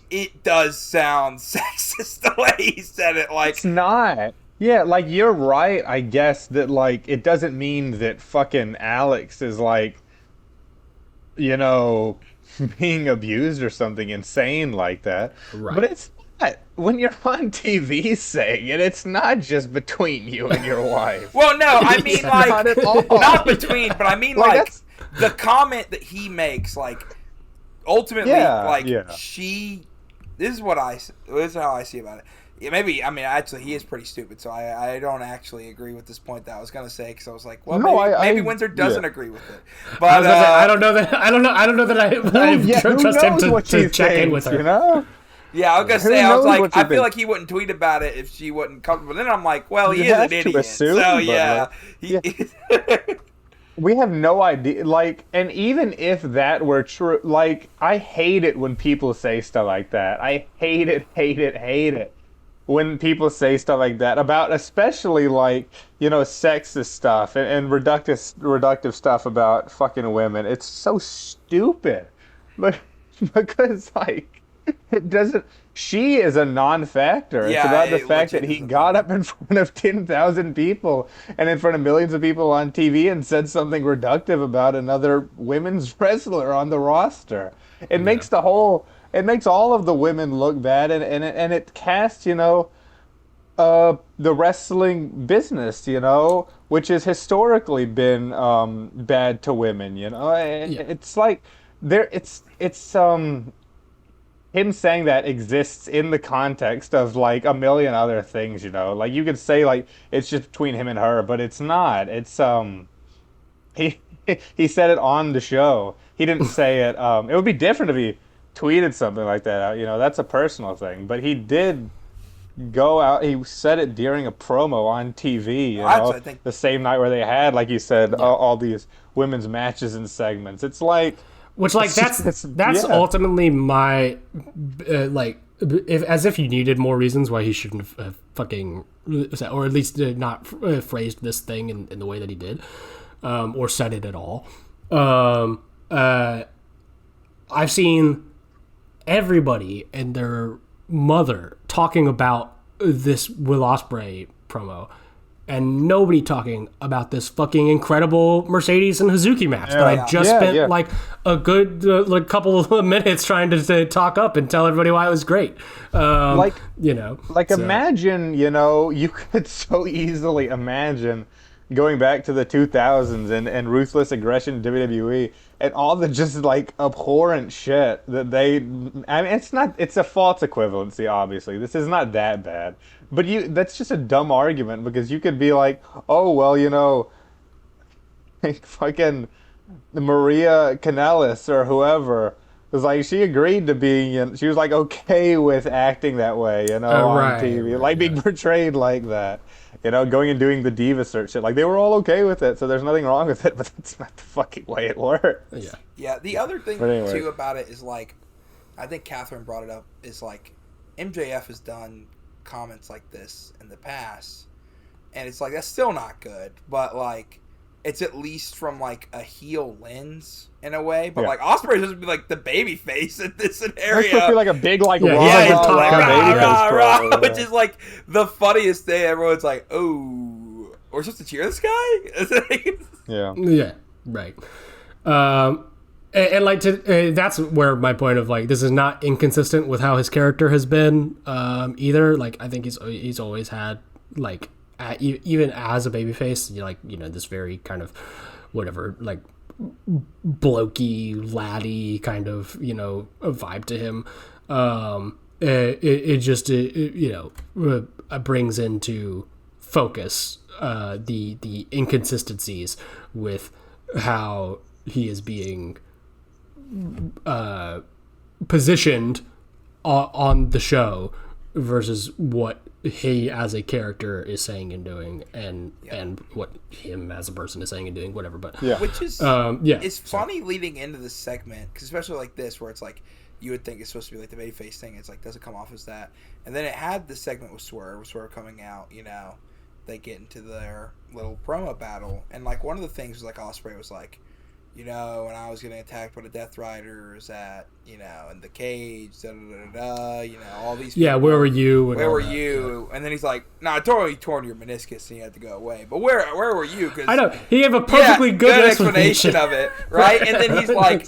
It does sound sexist the way he said it. Like, it's not. Yeah, like, you're right, I guess, that, like, it doesn't mean that fucking Alex is, like, being abused or something insane like that. Right. But it's not. When you're on TV saying it, it's not just between you and your wife. Well, no, I mean, like, not at all. Not between, but I mean, like the comment that he makes, like, ultimately, she... This is how I see about it. Yeah, maybe, I mean, actually, he is pretty stupid, so I don't actually agree with this point that I was going to say, because I was like, well, maybe Windsor doesn't agree with it. But I don't know that I trust him to check in with her. Yeah, I was going to say, I was like, I feel like he wouldn't tweet about it if she wasn't comfortable. Then I'm like, well, he is an idiot. So, yeah. We have no idea, like, and even if that were true, like, I hate it when people say stuff like that. I hate it when people say stuff like that about, especially, like, sexist stuff and reductive stuff about fucking women. It's so stupid, but because, like, it doesn't. She is a non-factor. It's about the fact that he got up in front of 10,000 people and in front of millions of people on TV and said something reductive about another women's wrestler on the roster. It makes all of the women look bad, and it casts, the wrestling business, which has historically been bad to women, It's like him saying that exists in the context of, like, a million other things, Like, you could say, like, it's just between him and her, but it's not. It's, he said it on the show. He didn't say it. It would be different if he tweeted something like that out, that's a personal thing. But he did go out, he said it during a promo on TV, the same night where they had, like you said, all these women's matches and segments. It's like... Which, like, that's ultimately my, as if you needed more reasons why he shouldn't have fucking, or at least not phrased this thing in the way that he did, or said it at all. I've seen everybody and their mother talking about this Will Ospreay promo, and nobody talking about this fucking incredible Mercedes and Hazuki match that I just spent like a good couple of minutes trying to talk up and tell everybody why it was great. Imagine, you could so easily imagine going back to the 2000s and ruthless aggression in WWE and all the just, like, abhorrent shit that it's a false equivalency, obviously. This is not that bad. But that's just a dumb argument, because you could be like, oh, well, like, fucking Maria Kanellis or whoever was like, she agreed to being, she was, like, okay with acting that way, on TV, being portrayed like that. Going and doing the diva search shit. Like, they were all okay with it, so there's nothing wrong with it, but that's not the fucking way it works. Yeah. Yeah, the other thing, too, about it is, like, I think Catherine brought it up, is, like, MJF has done comments like this in the past, and it's like, that's still not good, but, like, it's at least from, like, a heel lens in a way, but like, Ospreay's supposed to be like the baby face in this scenario. It's supposed to be like a big, like, baby face, which is like the funniest thing. Everyone's like, oh, we're supposed to cheer this guy. Yeah, right. And like, that's where my point of, like, this is not inconsistent with how his character has been either. Like, I think he's always had, like, even as a babyface, this very kind of whatever, like, blokey, laddie kind of, a vibe to him. it just brings into focus the inconsistencies with how he is being positioned on the show versus what he as a character is saying and doing, and what him as a person is saying and doing, whatever. But which is it's funny leading into this segment, because especially like this, where it's like you would think it's supposed to be like the babyface thing. It's like doesn't come off as that, and then it had the segment with Swerve coming out. You know, they get into their little promo battle, and like one of the things was like Ospreay was like, you know, when I was getting attacked by the Death Riders at, you know, in the cage, you know, all these people. Yeah, where were you? Where were you? And then he's like, nah, I totally torn your meniscus and you had to go away. But where were you? Cause, I know. He gave a perfectly good explanation of it, right? And then he's like,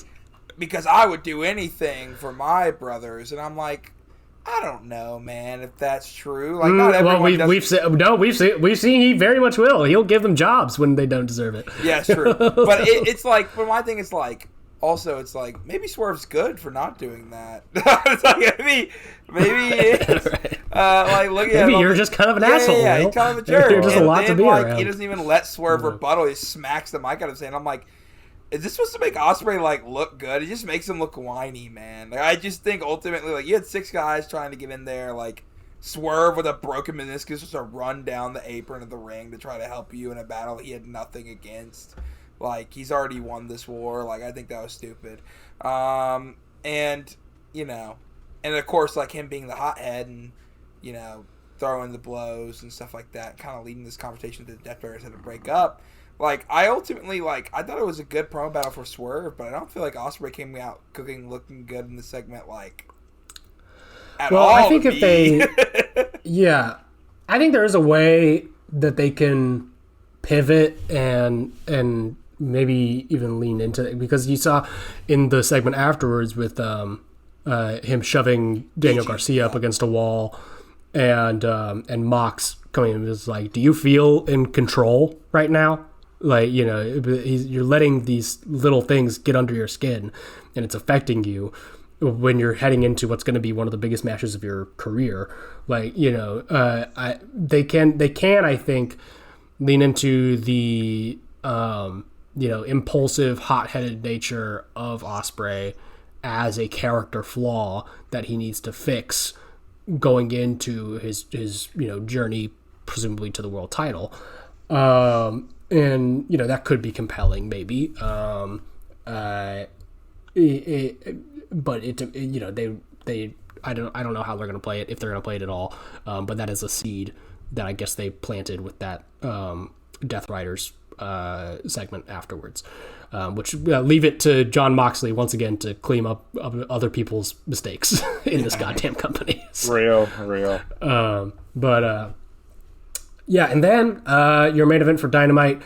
because I would do anything for my brothers. And I'm like, I don't know, man, if that's true. Like, not everyone. Well, we've seen he very much will. He'll give them jobs when they don't deserve it. Yeah, it's true. But it's like, but my thing is like, also it's like maybe Swerve's good for not doing that. It's like maybe it is. Right. Like looking at maybe you're just kind of an asshole. Yeah, he's kind of a jerk. There's a lot to be around. He doesn't even let Swerve rebuttal. He smacks the mic out of his hand. I'm like, is this supposed to make Ospreay like look good? It just makes him look whiny, man. Like I just think ultimately, like you had 6 guys trying to get in there, like Swerve with a broken meniscus just to run down the apron of the ring to try to help you in a battle he had nothing against. Like he's already won this war. Like I think that was stupid. And you know, and of course like him being the hothead and you know throwing the blows and stuff like that, kind of leading this conversation that the Death Bears had to break up. Like, I ultimately, like, I thought it was a good promo battle for Swerve, but I don't feel like Ospreay came out looking good in the segment, like, at all. Well, I think if they, yeah, I think there is a way that they can pivot and maybe even lean into it, because you saw in the segment afterwards with him shoving Daniel Garcia up against a wall, and Mox coming in and was like, do you feel in control right now? Like, you know, you're letting these little things get under your skin, and it's affecting you when you're heading into what's going to be one of the biggest matches of your career. Like, you know, they can, I think, lean into the, you know, impulsive, hot-headed nature of Ospreay as a character flaw that he needs to fix going into his you know, journey, presumably to the world title. And, you know, that could be compelling, maybe. But you know, they I don't know how they're going to play it, if they're going to play it at all. But that is a seed that I guess they planted with that Death Riders segment afterwards. Which leave it to John Moxley once again to clean up other people's mistakes in this goddamn company. Real. Yeah, and then your main event for Dynamite,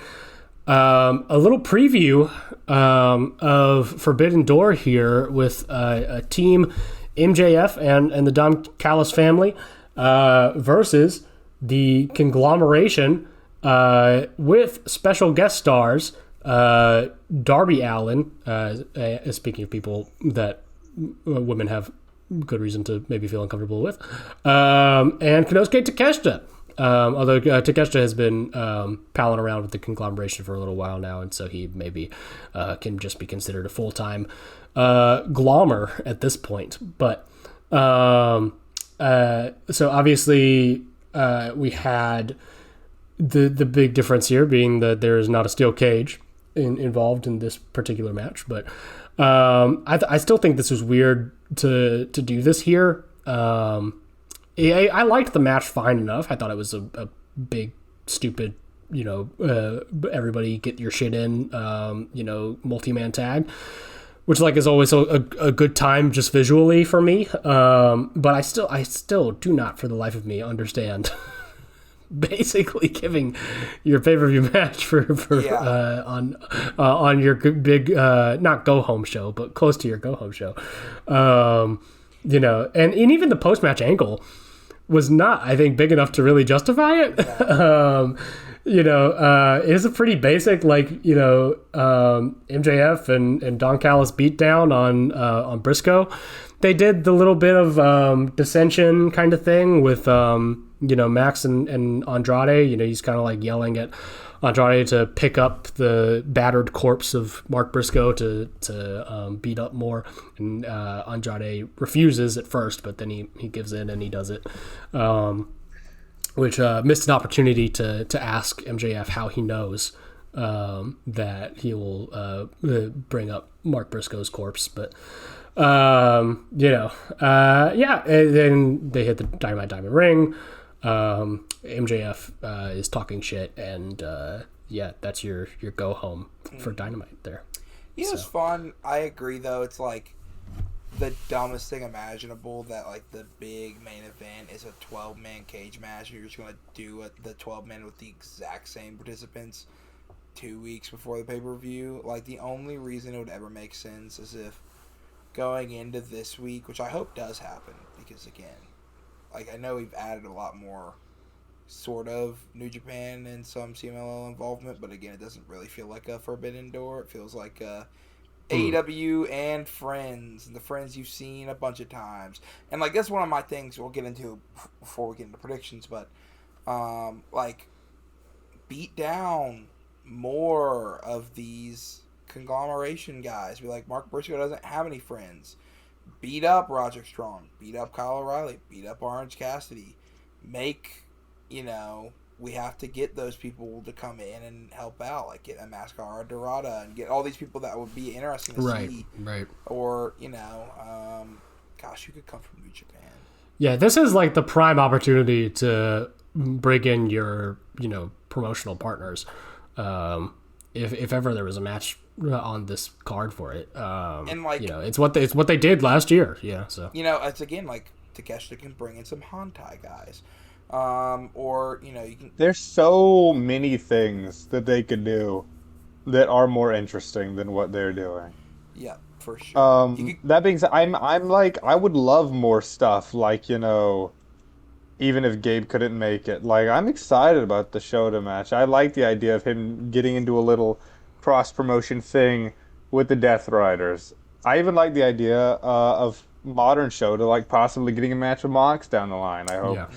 a little preview of Forbidden Door here with a team MJF and the Don Callis family versus the conglomeration with special guest stars Darby Allin, speaking of people that women have good reason to maybe feel uncomfortable with, and Konosuke Takeshita. Although Takeshita has been palling around with the conglomeration for a little while now, and so he maybe can just be considered a full-time glommer at this point. But so obviously we had the big difference here being that there is not a steel cage involved in this particular match. But I still think this was weird to do this here. I liked the match fine enough. I thought it was a big, stupid, you know, everybody get your shit in, you know, multi-man tag, which like is always a good time just visually for me. But I still do not for the life of me understand basically giving your pay-per-view match for on your big not go home show, but close to your go home show. You know, and even the post-match angle was not, I think, big enough to really justify it. Yeah. You know, it is a pretty basic, like, you know, MJF and Don Callis beat down on Briscoe. they did the little bit of dissension kind of thing with Max and Andrade. He's kind of like yelling at Andrade to pick up the battered corpse of Mark Briscoe to beat up more, and Andrade refuses at first, but then he gives in and he does it, which missed an opportunity to ask MJF how he knows that he will bring up Mark Briscoe's corpse, but and then they hit the Diamond Ring. MJF is talking shit, and that's your go home for Dynamite there. Yeah, it's fun. I agree, though. It's like the dumbest thing imaginable that like the big main event is a 12-man cage match. You're just gonna do the 12-man with the exact same participants 2 weeks before the pay-per-view. Like, the only reason it would ever make sense is if going into this week, which I hope does happen, because again, like, I know we've added a lot more sort of New Japan and some CMLL involvement, but again, it doesn't really feel like a Forbidden Door. It feels like AEW and Friends, and the Friends you've seen a bunch of times. And like, that's one of my things we'll get into before we get into predictions, but like, beat down more of these conglomeration guys. Be like, Mark Briscoe doesn't have any friends. Beat up Roderick Strong. Beat up Kyle O'Reilly. Beat up Orange Cassidy. We have to get those people to come in and help out. Like, get a Mascara Dorada and get all these people that would be interesting to see. Right. Or, who could come from New Japan? Yeah, this is like the prime opportunity to bring in your, promotional partners. If ever there was a match on this card for it, and like, it's what they did last year. Yeah, so it's again like Takeshita can bring in some Hantai guys, or you can. There's so many things that they could do that are more interesting than what they're doing. Yeah, for sure. That being said, I'm like, I would love more stuff, like, even if Gabe couldn't make it. Like, I'm excited about the Shota match. I like the idea of him getting into a little cross-promotion thing with the Death Riders. I even like the idea of modern Shota, like, possibly getting a match with Mox down the line. I hope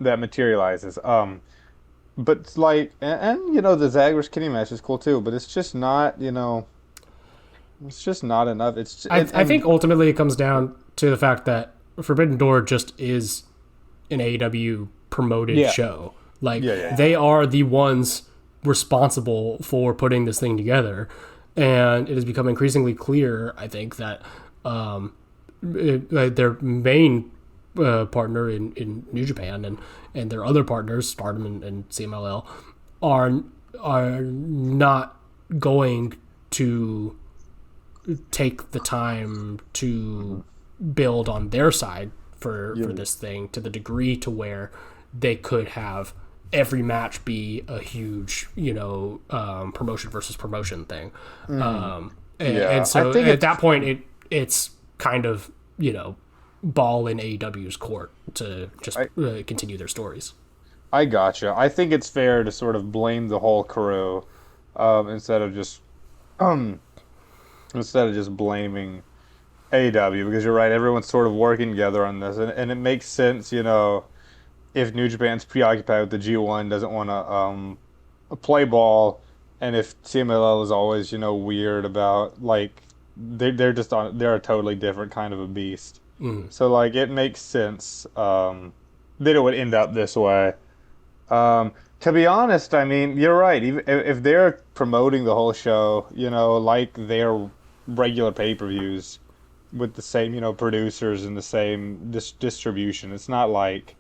that materializes. But it's like, and the Zagreus Kenny match is cool too, but it's just not, it's just not enough. I think ultimately it comes down to the fact that Forbidden Door just is an AEW promoted show. Like, they are the ones responsible for putting this thing together, and it has become increasingly clear, I think, that their main partner in New Japan and their other partners, Stardom and CMLL, are not going to take the time to build on their side for this thing to the degree to where they could have every match be a huge, promotion versus promotion thing. And so at that point, it's kind of, ball in AEW's court to just continue their stories. I gotcha. I think it's fair to sort of blame the whole crew instead of just blaming AEW, because you're right, everyone's sort of working together on this, and it makes sense, if New Japan's preoccupied with the G1, doesn't want to play ball, and if CMLL is always, weird about, like, they're a totally different kind of a beast. So, like, it makes sense that it would end up this way. To be honest, I mean, you're right. Even if they're promoting the whole show, like their regular pay-per-views with the same, producers and the same distribution, it's not like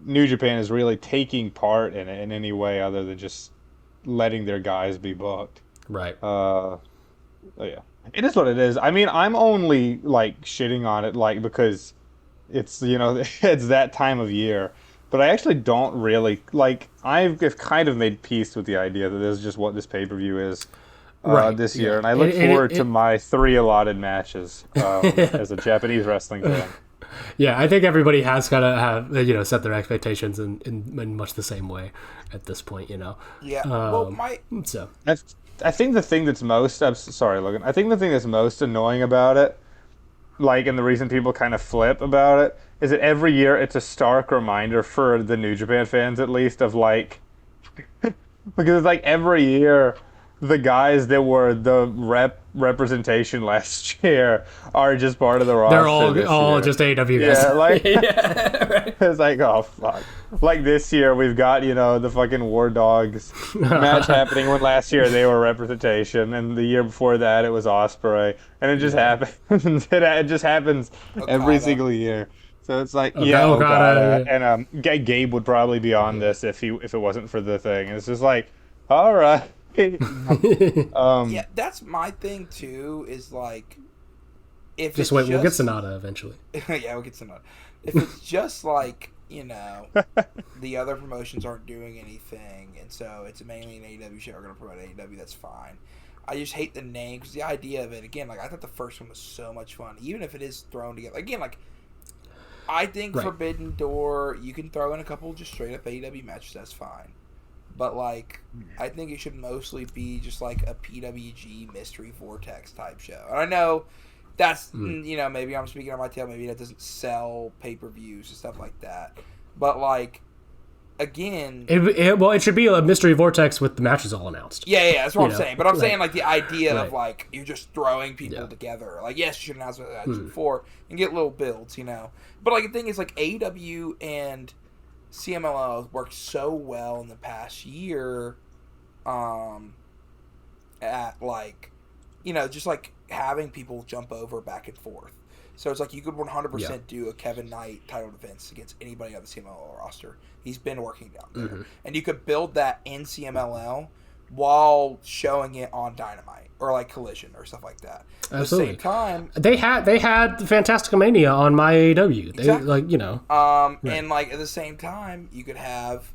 New Japan is really taking part in it in any way other than just letting their guys be booked. Right. Yeah. It is what it is. I mean, I'm only, like, shitting on it, like, because it's, it's that time of year. But I actually don't really, like, I've kind of made peace with the idea that this is just what this pay-per-view is this year. And I look forward to my 3 allotted matches as a Japanese wrestling fan. Yeah, I think everybody has kind of have set their expectations in much the same way at this point, Yeah. So I think the thing that's most... I'm sorry, Logan. I think the thing that's most annoying about it like, and the reason people kind of flip about it is that every year it's a stark reminder for the New Japan fans, at least, of like, because like every year, the guys that were the representation last year are just part of the roster. They're all year. just AEW guys. Yeah, like yeah, right. it's like, oh fuck. Like this year we've got, the fucking War Dogs match happening, when last year they were representation, and the year before that it was Ospreay, and it just happens. It just happens every single year. So it's like, Okada. And Gabe would probably be on this if it wasn't for the thing. And it's just like, all right. Yeah, that's my thing too. Is like, if just wait, we'll get Sonata eventually. Yeah, we'll get Sonata. If it's just like, the other promotions aren't doing anything, and so it's mainly an AEW show, we're gonna promote AEW. That's fine. I just hate the name, because the idea of it, again, like, I thought the first one was so much fun, even if it is thrown together. Again, like, I think Forbidden Door, you can throw in a couple just straight up AEW matches. That's fine. But, like, I think it should mostly be just, like, a PWG Mystery Vortex type show. And I know that's, maybe I'm speaking on my tail. Maybe that doesn't sell pay-per-views and stuff like that. But, like, again... It should be a Mystery Vortex with the matches all announced. Yeah, that's what I'm saying. But I'm saying, like, the idea of, like, you're just throwing people together. Like, yes, you should announce that before and get little builds, But, like, the thing is, like, AEW and... CMLL worked so well in the past year at, like, just, like, having people jump over back and forth. So it's like you could 100% do a Kevin Knight title defense against anybody on the CMLL roster. He's been working down there. Mm-hmm. And you could build that in CMLL while showing it on Dynamite or, like, Collision or stuff like that. Absolutely. At the same time, they had Fantasticomania on my AEW. Exactly. And, like, at the same time, you could have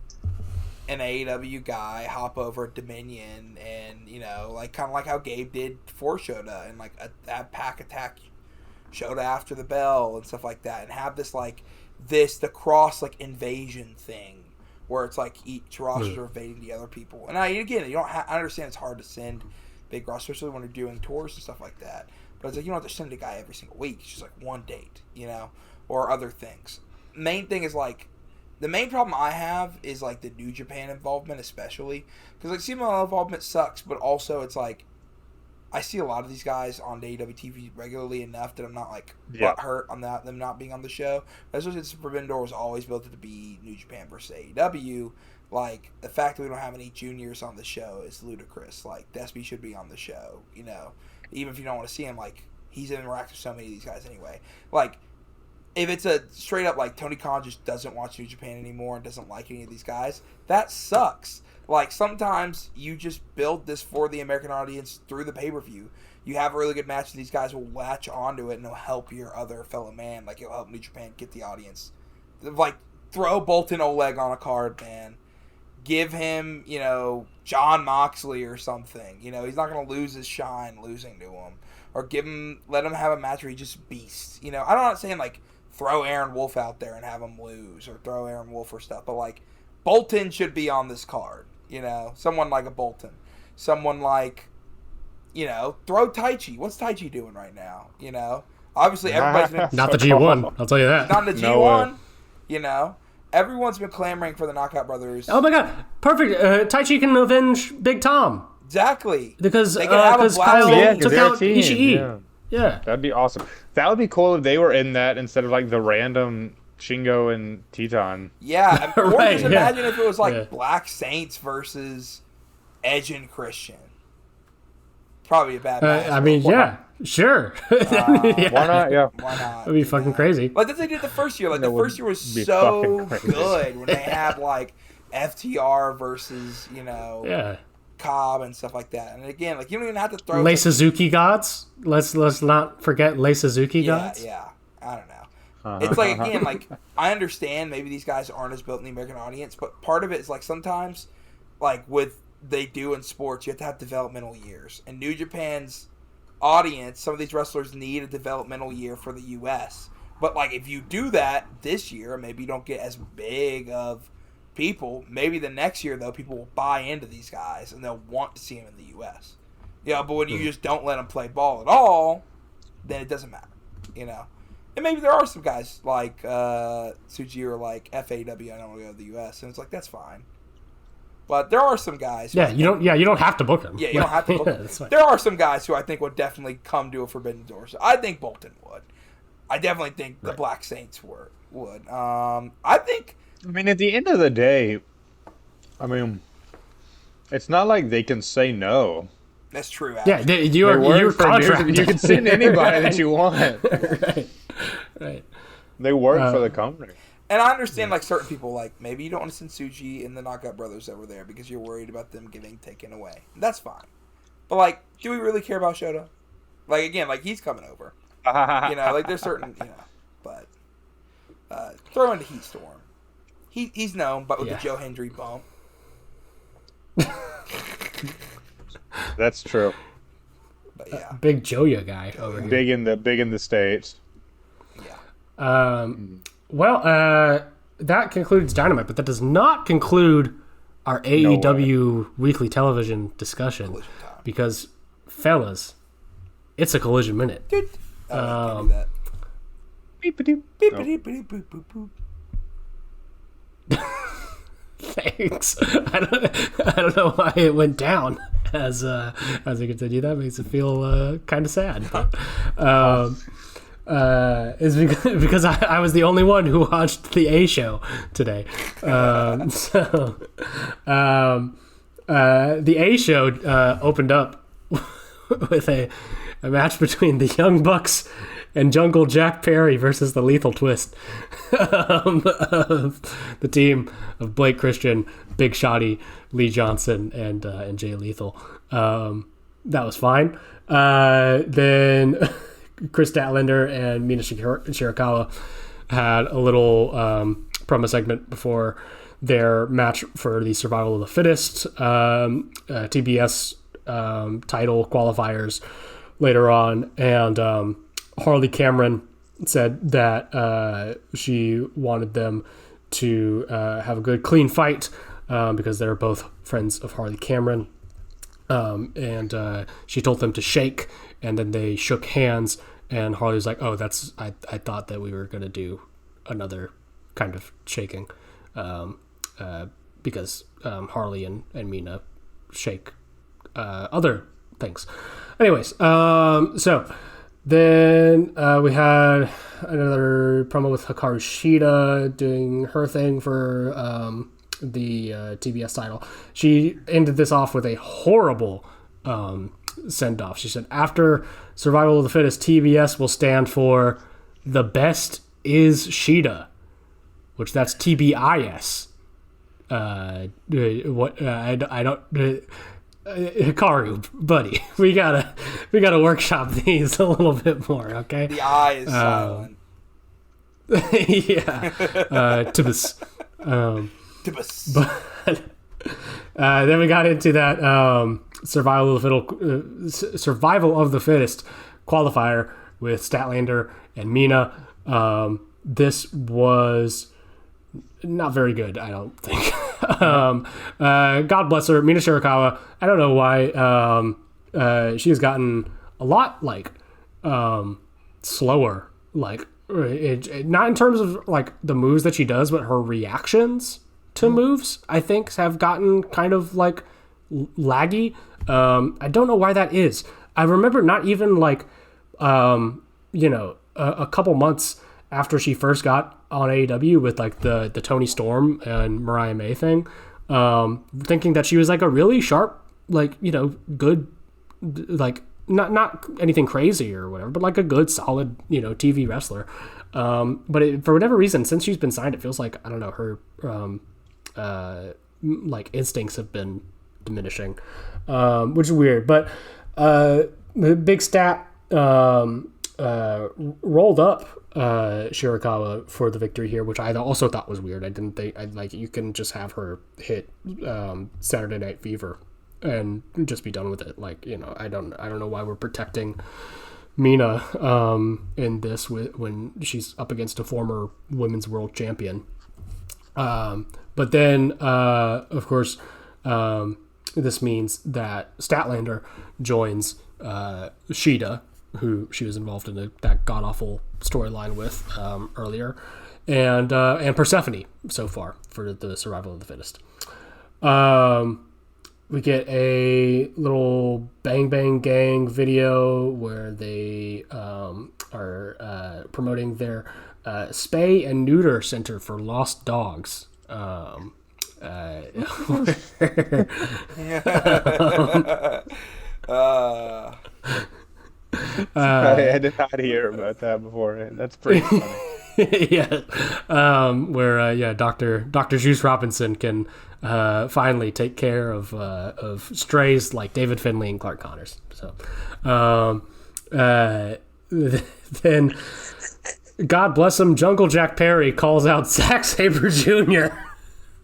an AEW guy hop over at Dominion and, like, kind of like how Gabe did for Shota, and, like, that Pack Attack Shota after the bell and stuff like that, and have this, like, the cross, like, invasion thing where it's like each roster are invading the other people. And I understand it's hard to send big rosters, especially when you're doing tours and stuff like that. But it's like, you don't have to send a guy every single week. It's just like one date, or other things. Main thing is, like, the main problem I have is, like, the New Japan involvement, especially. Because, like, CMLL involvement sucks, but also it's like, I see a lot of these guys on AEW TV regularly enough that I'm not, like, butthurt on them not being on the show. Especially since Forbidden Door was always built to be New Japan versus AEW. Like, the fact that we don't have any juniors on the show is ludicrous. Like, Despy should be on the show, Even if you don't want to see him, like, he's interacted with so many of these guys anyway. Like, if it's a straight up, like, Tony Khan just doesn't watch New Japan anymore and doesn't like any of these guys, that sucks. Like, sometimes you just build this for the American audience through the pay-per-view. You have a really good match, and these guys will latch onto it, and it'll help your other fellow man. Like, it'll help New Japan get the audience. Like, throw Bolton Oleg on a card, man. Give him, John Moxley or something. He's not going to lose his shine losing to him. Or let him have a match where he just beasts. I'm not saying, like, throw Aaron Wolf out there and have him lose, or throw Aaron Wolf or stuff. But, like, Bolton should be on this card. Someone like a Bolton. Someone like, throw Taichi. What's Taichi doing right now? Obviously everybody's been... Not the G1, I'll tell you that. Not the G1, Everyone's been clamoring for the Knockout Brothers. Oh my god, perfect. Taichi can avenge Big Tom. Exactly. Because they can have a Kyle took out team. Ishii. Yeah. That'd be awesome. That would be cool if they were in that instead of, like, the random... Shingo and Teton. Yeah, or just imagine if it was like Black Saints versus Edge and Christian. Probably a bad match. Sure. Why not? Yeah. Why not? That'd be fucking crazy. Like that they did the first year. Like the first year was so good when they had like FTR versus Cobb and stuff like that. And again, like you don't even have to throw Lei Suzuki gods. Let's not forget Lei Suzuki gods. Yeah. I don't know. It's like, again, like, I understand maybe these guys aren't as built in the American audience, but part of it is, like, sometimes, like, they do in sports, you have to have developmental years. And New Japan's audience, some of these wrestlers need a developmental year for the U.S. But, like, if you do that this year, maybe you don't get as big of people. Maybe the next year, though, people will buy into these guys, and they'll want to see them in the U.S. But when you just don't let them play ball at all, then it doesn't matter. you know. And maybe there are some guys like Tsuji or like FAW. I don't want to go to the U.S. and it's like that's fine. But there are some guys. Yeah, you don't have to book him. Yeah, you don't have to book him. There are some guys who I think would definitely come to a Forbidden Door. So I think Bolton would. I definitely think the Black Saints would. I think. I mean, at the end of the day, I mean, it's not like they can say no. That's true. Actually. Yeah, you're contracted. You can send anybody that you want. Right. They work for the company. And I understand, like, certain people, like, maybe you don't want to send Tsuji and the Knockout Brothers over there because you're worried about them getting taken away. That's fine. But, like, do we really care about Shota? Like, again, like, he's coming over. You know, like, there's certain, you know, but throw in the Heat Storm. He's known, but with the Joe Hendry bump. That's true. But, yeah. Big Joya guy over here. Big in the States. Yeah. Well, that concludes Dynamite, but that does not conclude our AEW weekly television discussion because, fellas, it's a Collision Minute. Dude. I can't do that. Beep-a-doop, beep-a-doop, boop, boop, boop. Thanks. I don't know why it went down as I continue. That makes it feel kind of sad. But, is because I was the only one who watched the A show today. The A show opened up with a match between the Young Bucks and Jungle Jack Perry versus the Lethal Twist of the team of Blake Christian, Big Shotty, Lee Johnson, and Jay Lethal. That was fine. Then Chris Statlander and Mina Shirakawa had a little promo segment before their match for the Survival of the Fittest TBS title qualifiers later on, and Harley Cameron said that she wanted them to have a good clean fight because they're both friends of Harley Cameron, and she told them to shake, and then they shook hands, and Harley was like, oh, that's I thought that we were going to do another kind of shaking because Harley and Mina shake other things. Anyways, so then we had another promo with Hikaru Shida doing her thing for the TBS title. She ended this off with a horrible send-off. She said, after Survival of the Fittest, TBS will stand for the best is Shida, which that's TBIS. I don't... Hikaru, buddy, we gotta workshop these a little bit more, okay? The I is silent. Yeah, Tibus. Tibus. But then we got into that survival of the fittest qualifier with Statlander and Mina. This was not very good, I don't think. God bless her, Mina Shirakawa. I don't know why she has gotten a lot like slower, like not in terms of like the moves that she does, but her reactions to moves I think have gotten kind of like laggy. I don't know why that is. I remember not even like a couple months after she first got on AEW with like the Toni Storm and Mariah May thing, thinking that she was like a really sharp, like, good, like not anything crazy or whatever, but like a good solid, TV wrestler. But for whatever reason, since she's been signed, it feels like, I don't know, her like instincts have been diminishing, which is weird. But the Big Stat rolled up Shirakawa for the victory here, which I also thought was weird. I didn't think you can just have her hit Saturday Night Fever and just be done with it. Like, I don't know why we're protecting Mina in this when she's up against a former women's world champion. But then of course this means that Statlander joins Shida who she was involved in that god awful storyline with earlier, and Persephone so far for the survival of the fittest. We get a little Bang Bang Gang video where they are promoting their spay and neuter center for lost dogs. I did not hear about that before. That's pretty funny. Yeah, where Dr. Juice Robinson can finally take care of strays like David Finley and Clark Connors. So, then God bless him, Jungle Jack Perry calls out Zack Sabre Jr.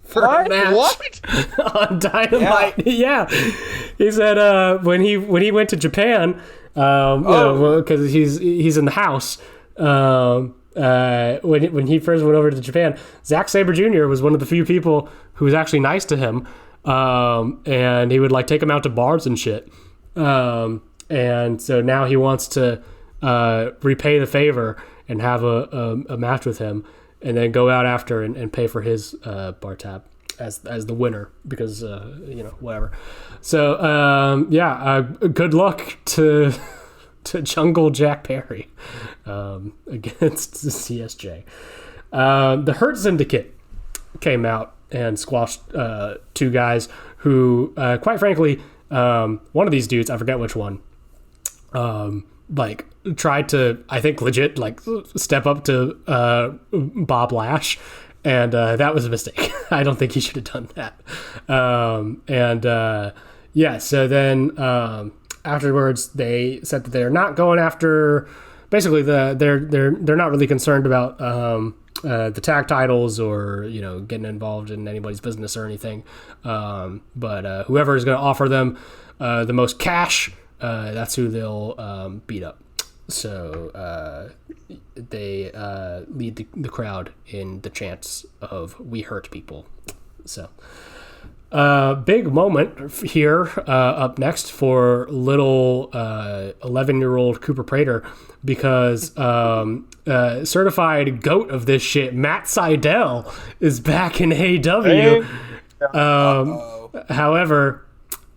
for a match on Dynamite. Yeah. He said when he went to Japan, because he's in the house. When he first went over to Japan, Zack Sabre Jr. was one of the few people who was actually nice to him, and he would like take him out to bars and shit. And so now he wants to repay the favor and have a match with him, and then go out after and pay for his bar tab as the winner because whatever. So good luck to Jungle Jack Perry against CSJ. The Hurt Syndicate came out and squashed two guys who, quite frankly, one of these dudes, I forget which one, tried to, I think, legit step up to Bob Lash, and that was a mistake. I don't think he should have done that. So then afterwards they said that they're not going after, basically they're not really concerned about the tag titles or getting involved in anybody's business or anything, but whoever is going to offer them the most cash, that's who they'll beat up. So they lead the crowd in the chants of "We hurt people." So big moment here up next for little 11-year-old Cooper Prater, because certified goat of this shit, Matt Sydal, is back in AEW.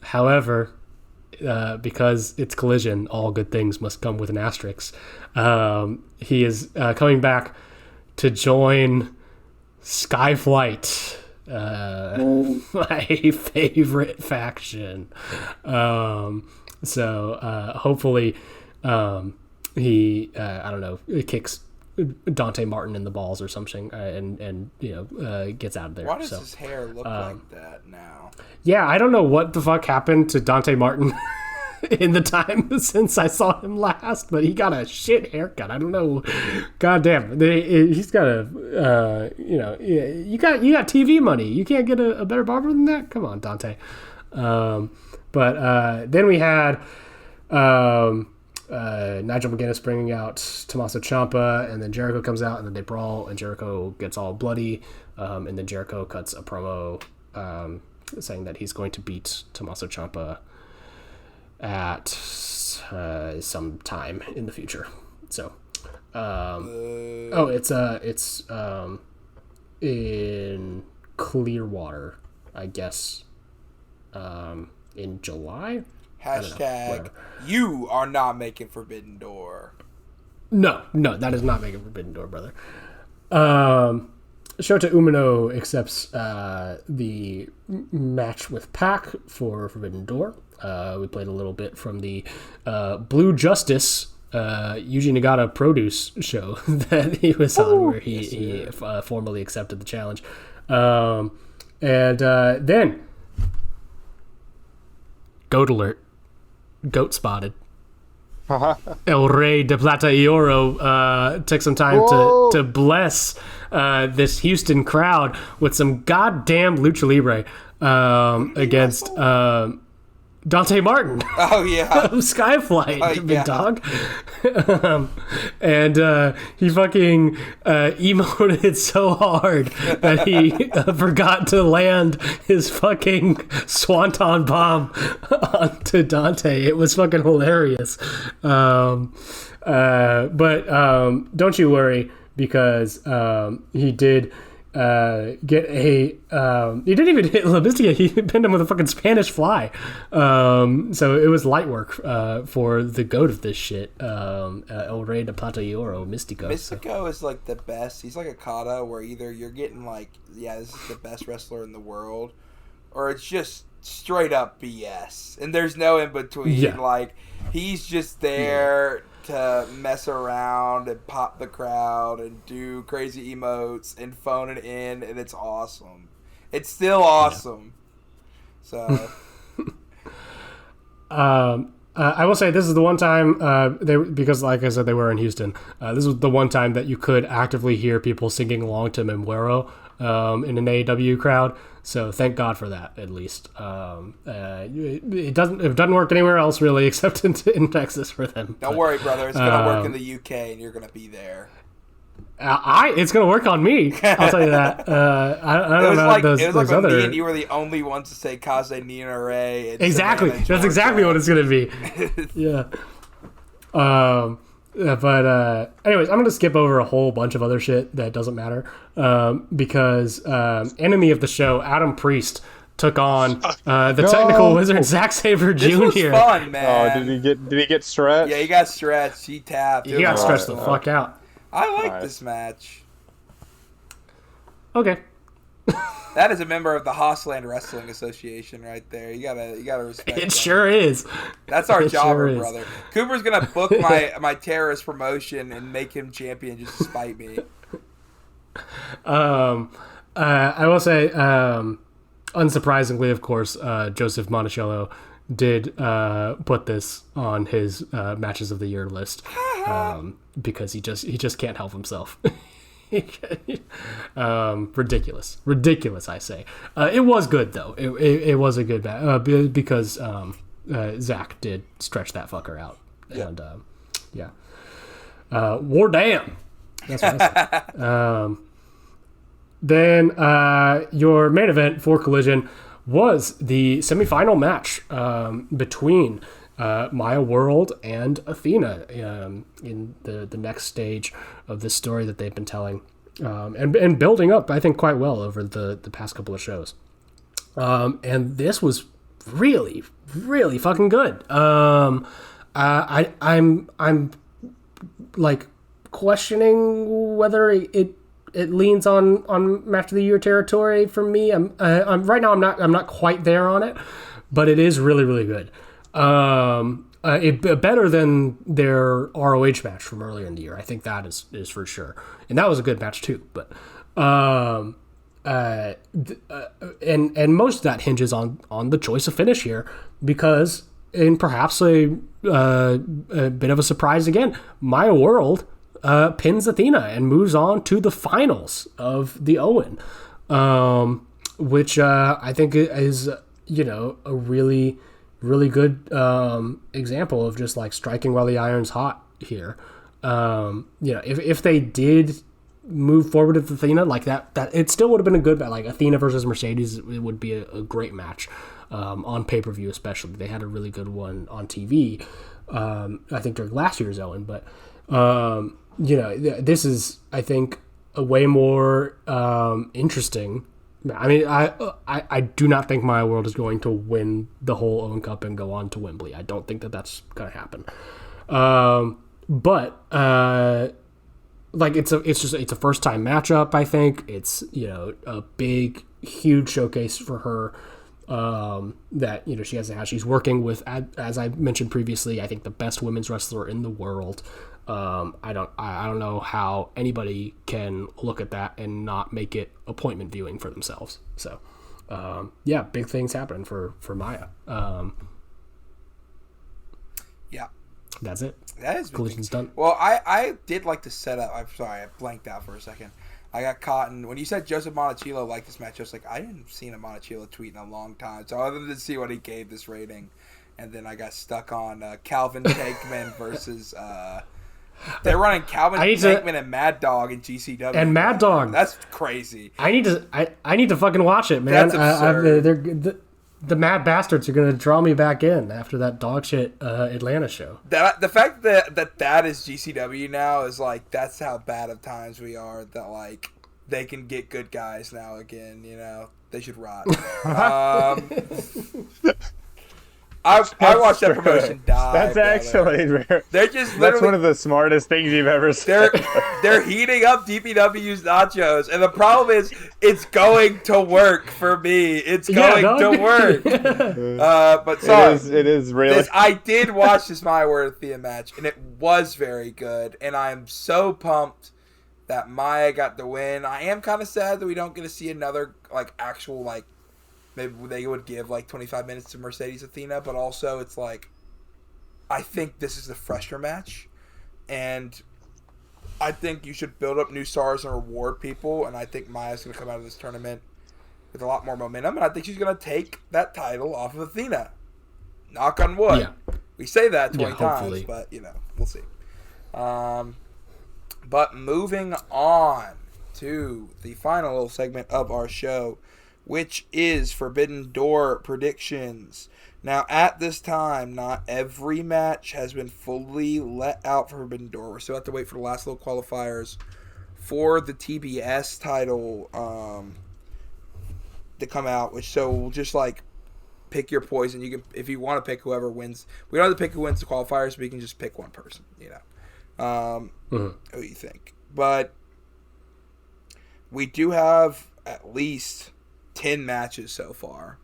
However, because it's Collision, all good things must come with an asterisk. He is coming back to join Skyflight, my favorite faction. So hopefully he kicks Dante Martin in the balls or something, and gets out of there. Why does his hair look like that now? Yeah, I don't know what the fuck happened to Dante Martin in the time since I saw him last, but he got a shit haircut. I don't know. God damn, he's got a you got TV money. You can't get a better barber than that. Come on, Dante. But then we had Nigel McGuinness bringing out Tommaso Ciampa, and then Jericho comes out, and then they brawl, and Jericho gets all bloody, and then Jericho cuts a promo saying that he's going to beat Tommaso Ciampa at some time in the future. So, it's in Clearwater, I guess, in July. Hashtag you are not making Forbidden Door. No, that is not making Forbidden Door, brother. Shota Umino accepts the match with Pac for Forbidden Door. We played a little bit from the Blue Justice Yuji Nagata produce show that he was on, where he formally accepted the challenge. And then Goat Alert. Goat spotted. El Rey de Plata y Oro took some time to bless this Houston crowd with some goddamn lucha libre against Dante Martin. Oh yeah, Skyflight, big dog. And he fucking emoted so hard that he forgot to land his fucking swanton bomb onto Dante. It was fucking hilarious. But don't you worry, because he did get a he didn't even hit Labistia. He pinned him with a fucking Spanish fly. So it was light work for the goat of this shit, El Rey de Plata y Oro, Mystico. Mystico is like the best. He's like a kata where either you're getting like, yeah, this is the best wrestler in the world, or it's just straight up BS, and there's no in between. Yeah. Like, he's just there to mess around and pop the crowd and do crazy emotes and phone it in, and it's awesome. It's still awesome. So I will say this is the one time because like I said, they were in Houston. This was the one time that you could actively hear people singing along to Membuero in an AEW crowd. So thank God for that, at least. It doesn't work anywhere else really, except in Texas for them. Don't worry, brother. It's gonna work in the UK, and you're gonna be there. It's gonna work on me. I'll tell you that. I don't know like, those it was like other. Me and you were the only ones to say Kaze Nina Ray. Exactly. That's exactly what it's gonna be. Yeah. But anyways, I'm going to skip over a whole bunch of other shit that doesn't matter because enemy of the show, Adam Priest, took on the technical wizard, Zack Sabre Jr. This was fun, man. Oh, did he get stretched? Yeah, he got stretched. He tapped. He got stretched the fuck out. I like this match. Okay. That is a member of the Hossland Wrestling Association right there. You gotta respect it. That. Sure is. That's our jobber, sure brother. Cooper's gonna book my terrorist promotion and make him champion just to spite me. I will say, unsurprisingly, of course, Joseph Monticello did put this on his matches of the year list because he just can't help himself. Ridiculous, I say. It was good though. It was a good match because Zach did stretch that fucker out. And war damn. That's what I say. Then your main event for Collision was the semifinal match between Maya World and Athena in the next stage of this story that they've been telling and building up, I think, quite well over the past couple of shows. And this was really, really fucking good. I'm like questioning whether it leans on match of the year territory for me. I'm right now. I'm not quite there on it, but it is really, really good. Better than their ROH match from earlier in the year. I think that is for sure, and that was a good match too. But and most of that hinges on the choice of finish here, because in perhaps a bit of a surprise again, Maya World pins Athena and moves on to the finals of the Owen, which I think is a really good example of just like striking while the iron's hot here. If they did move forward with Athena like that it still would have been a good match. Like Athena versus Mercedes, it would be a great match on pay-per-view, especially. They had a really good one on TV, I think during last year's Owen, but this is, I think, a way more interesting. I mean, I do not think Maya World is going to win the whole Owen Cup and go on to Wembley. I don't think that's going to happen. But it's a first time matchup. I think it's a big, huge showcase for her. That she has to have. She's working with, as I mentioned previously, I think the best women's wrestler in the world. I don't know how anybody can look at that and not make it appointment viewing for themselves. So, big things happening for Maya. That's it. That is Collision's done. Well, I did like to set up. I'm sorry, I blanked out for a second. I got caught in when you said Joseph Monticello liked this match. I was like, I hadn't seen a Monticello tweet in a long time, so other than to see what he gave this rating, and then I got stuck on Calvin Tankman versus. They're running Calvin Tankman and Mad Dog in GCW. And Mad Dog. That's crazy. I need to fucking watch it, man. That's absurd. The Mad Bastards are going to draw me back in after that dog shit Atlanta show. The fact that is GCW now is like, that's how bad of times we are, that like they can get good guys now again, you know. They should rot. I watched that promotion die. That's brother. actually rare. They're just literally, that's one of the smartest things you've ever said. They're heating up DPW's nachos, and the problem is it's going to work for me. It's going to work. But sorry, it is really. I did watch this Maya Worthia match, and it was very good, and I'm so pumped that Maya got the win. I am kind of sad that we don't get to see another like actual like. Maybe they would give like 25 minutes to Mercedes Athena, but also it's like, I think this is the fresher match, and I think you should build up new stars and reward people, and I think Maya's going to come out of this tournament with a lot more momentum, and I think she's going to take that title off of Athena. Knock on wood. Yeah. We say that 20 times, but, you know, we'll see. But moving on to the final segment of our show, which is Forbidden Door predictions. Now, at this time, not every match has been fully let out for Forbidden Door. We still have to wait for the last little qualifiers for the TBS title to come out. So we'll just like pick your poison. You can, if you want to pick whoever wins. We don't have to pick who wins the qualifiers, but you can just pick one person. You know, who you think. But we do have at least 10 matches so far,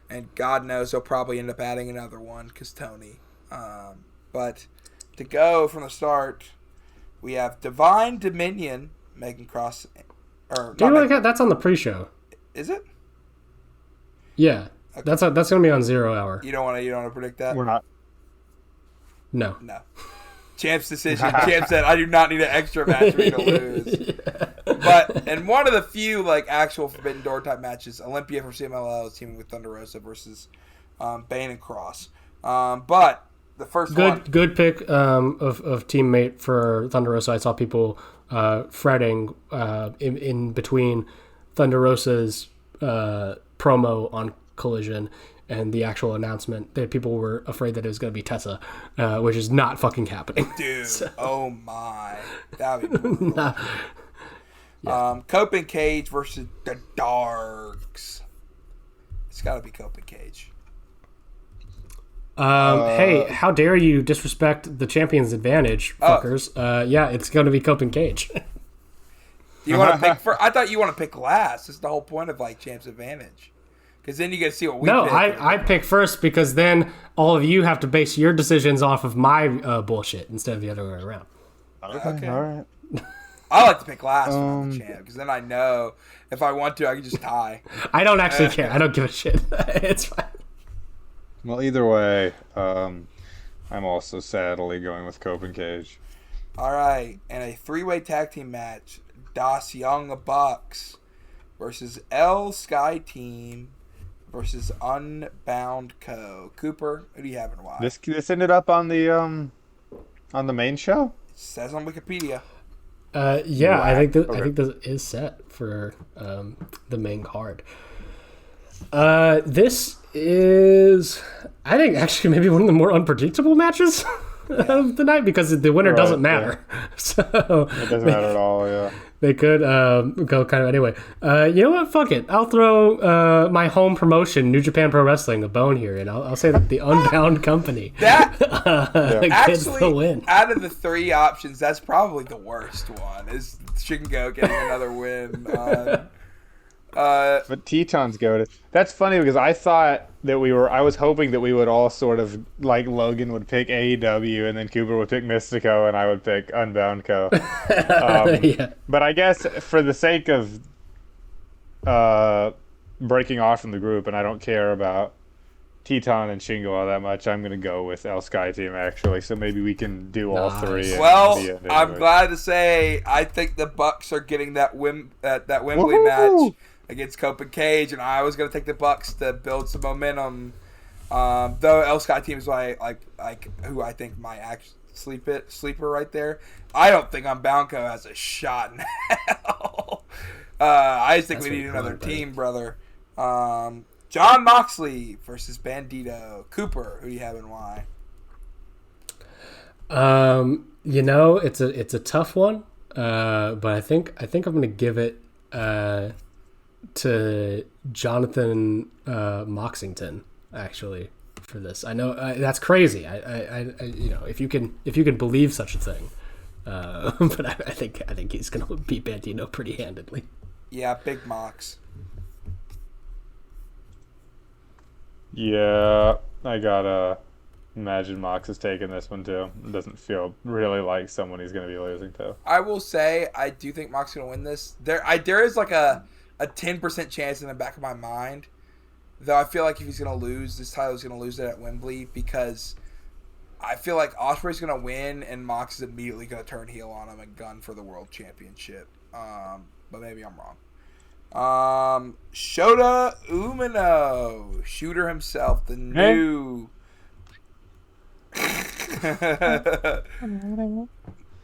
and God knows they'll probably end up adding another one because Tony. But to go from the start, we have Divine Dominion, Megan Cross. That's on the pre-show. Is it? Yeah, okay. That's gonna be on 0 hour. You don't want to predict that? We're not. No. Champ's decision. Champ said, I do not need an extra match for me to lose. But in one of the few like actual Forbidden Door type matches, Olympia from CMLL is teaming with Thunder Rosa versus Bane and Cross. But the first good pick of teammate for Thunder Rosa. I saw people fretting in between Thunder Rosa's promo on Collision and the actual announcement, that people were afraid that it was going to be Tessa, which is not fucking happening. Dude, oh my. That would be brutal. Yeah. Cope and Cage versus the Darks. It's got to be Cope and Cage. Hey, how dare you disrespect the champion's advantage, fuckers? Yeah, it's going to be Cope and Cage. You want to pick first? I thought you want to pick last. That's the whole point of like Champ's advantage. Because then you get to see what we pick. No, I pick first because then all of you have to base your decisions off of my bullshit instead of the other way around. Okay. All right. I like to pick last when I'm the champ, because then I know if I want to, I can just tie. I don't actually care. I don't give a shit. It's fine. Well, either way, I'm also sadly going with Cope and Cage. All right, and a 3-way tag team match: Das Young Bucks versus L Sky Team versus Unbound Co. Cooper, who do you have and why? This ended up on the main show. It says on Wikipedia. Yeah, I think this is set for the main card. This is, I think, actually maybe one of the more unpredictable matches of the night, because the winner doesn't matter. Yeah. So it doesn't matter at all. Yeah, they could go kind of anyway. You know what? Fuck it. I'll throw my home promotion, New Japan Pro Wrestling, a bone here, and I'll say that the Unbound Company that gets the win. Out of the 3 options, that's probably the worst one. Is Shingo getting another win? But Teton's goated. That's funny because I thought that I was hoping that we would all sort of, like Logan would pick AEW and then Cooper would pick Mystico and I would pick Unbound Co. Yeah. But I guess for the sake of breaking off from the group, and I don't care about Teton and Shingo all that much, I'm going to go with El Sky Team, actually. So maybe we can do all three. Well, I'm glad to say I think the Bucks are getting that Wembley match against Cope and Cage, and I was going to take the Bucks to build some momentum. Though El Sky Team is like who I think might actually sleeper right there. I don't think Unboundco has a shot in hell. I just think we need another team, brother. John Moxley versus Bandito. Cooper, who do you have and why? It's a tough one, but I think I'm going to give it to Jonathan Moxington, actually, for this. I know that's crazy. I if you can believe such a thing, but I think he's going to beat Bandito pretty handedly. Yeah, big Mox. Yeah, I gotta imagine Mox is taking this one too. It doesn't feel really like someone he's going to be losing to. I will say I do think Mox is going to win this. There is like a 10% chance in the back of my mind, though I feel like if he's going to lose, this title is going to lose it at Wembley, because I feel like Ospreay's going to win and Mox is immediately going to turn heel on him and gun for the world championship. But maybe I'm wrong. Shota Umino, Shooter himself, the new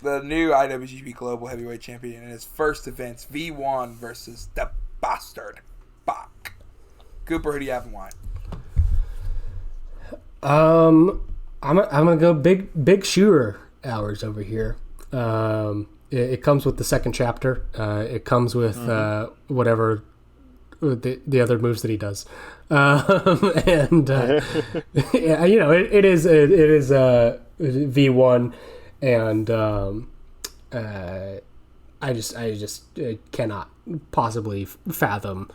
IWGP Global Heavyweight Champion in his first events, V1 versus the Bastard Bach. Cooper, who do you have and why? I'm gonna go big Shooter hours over here. It comes with the second chapter. It comes with whatever the other moves that he does, and yeah, it is V1, and I just cannot possibly fathom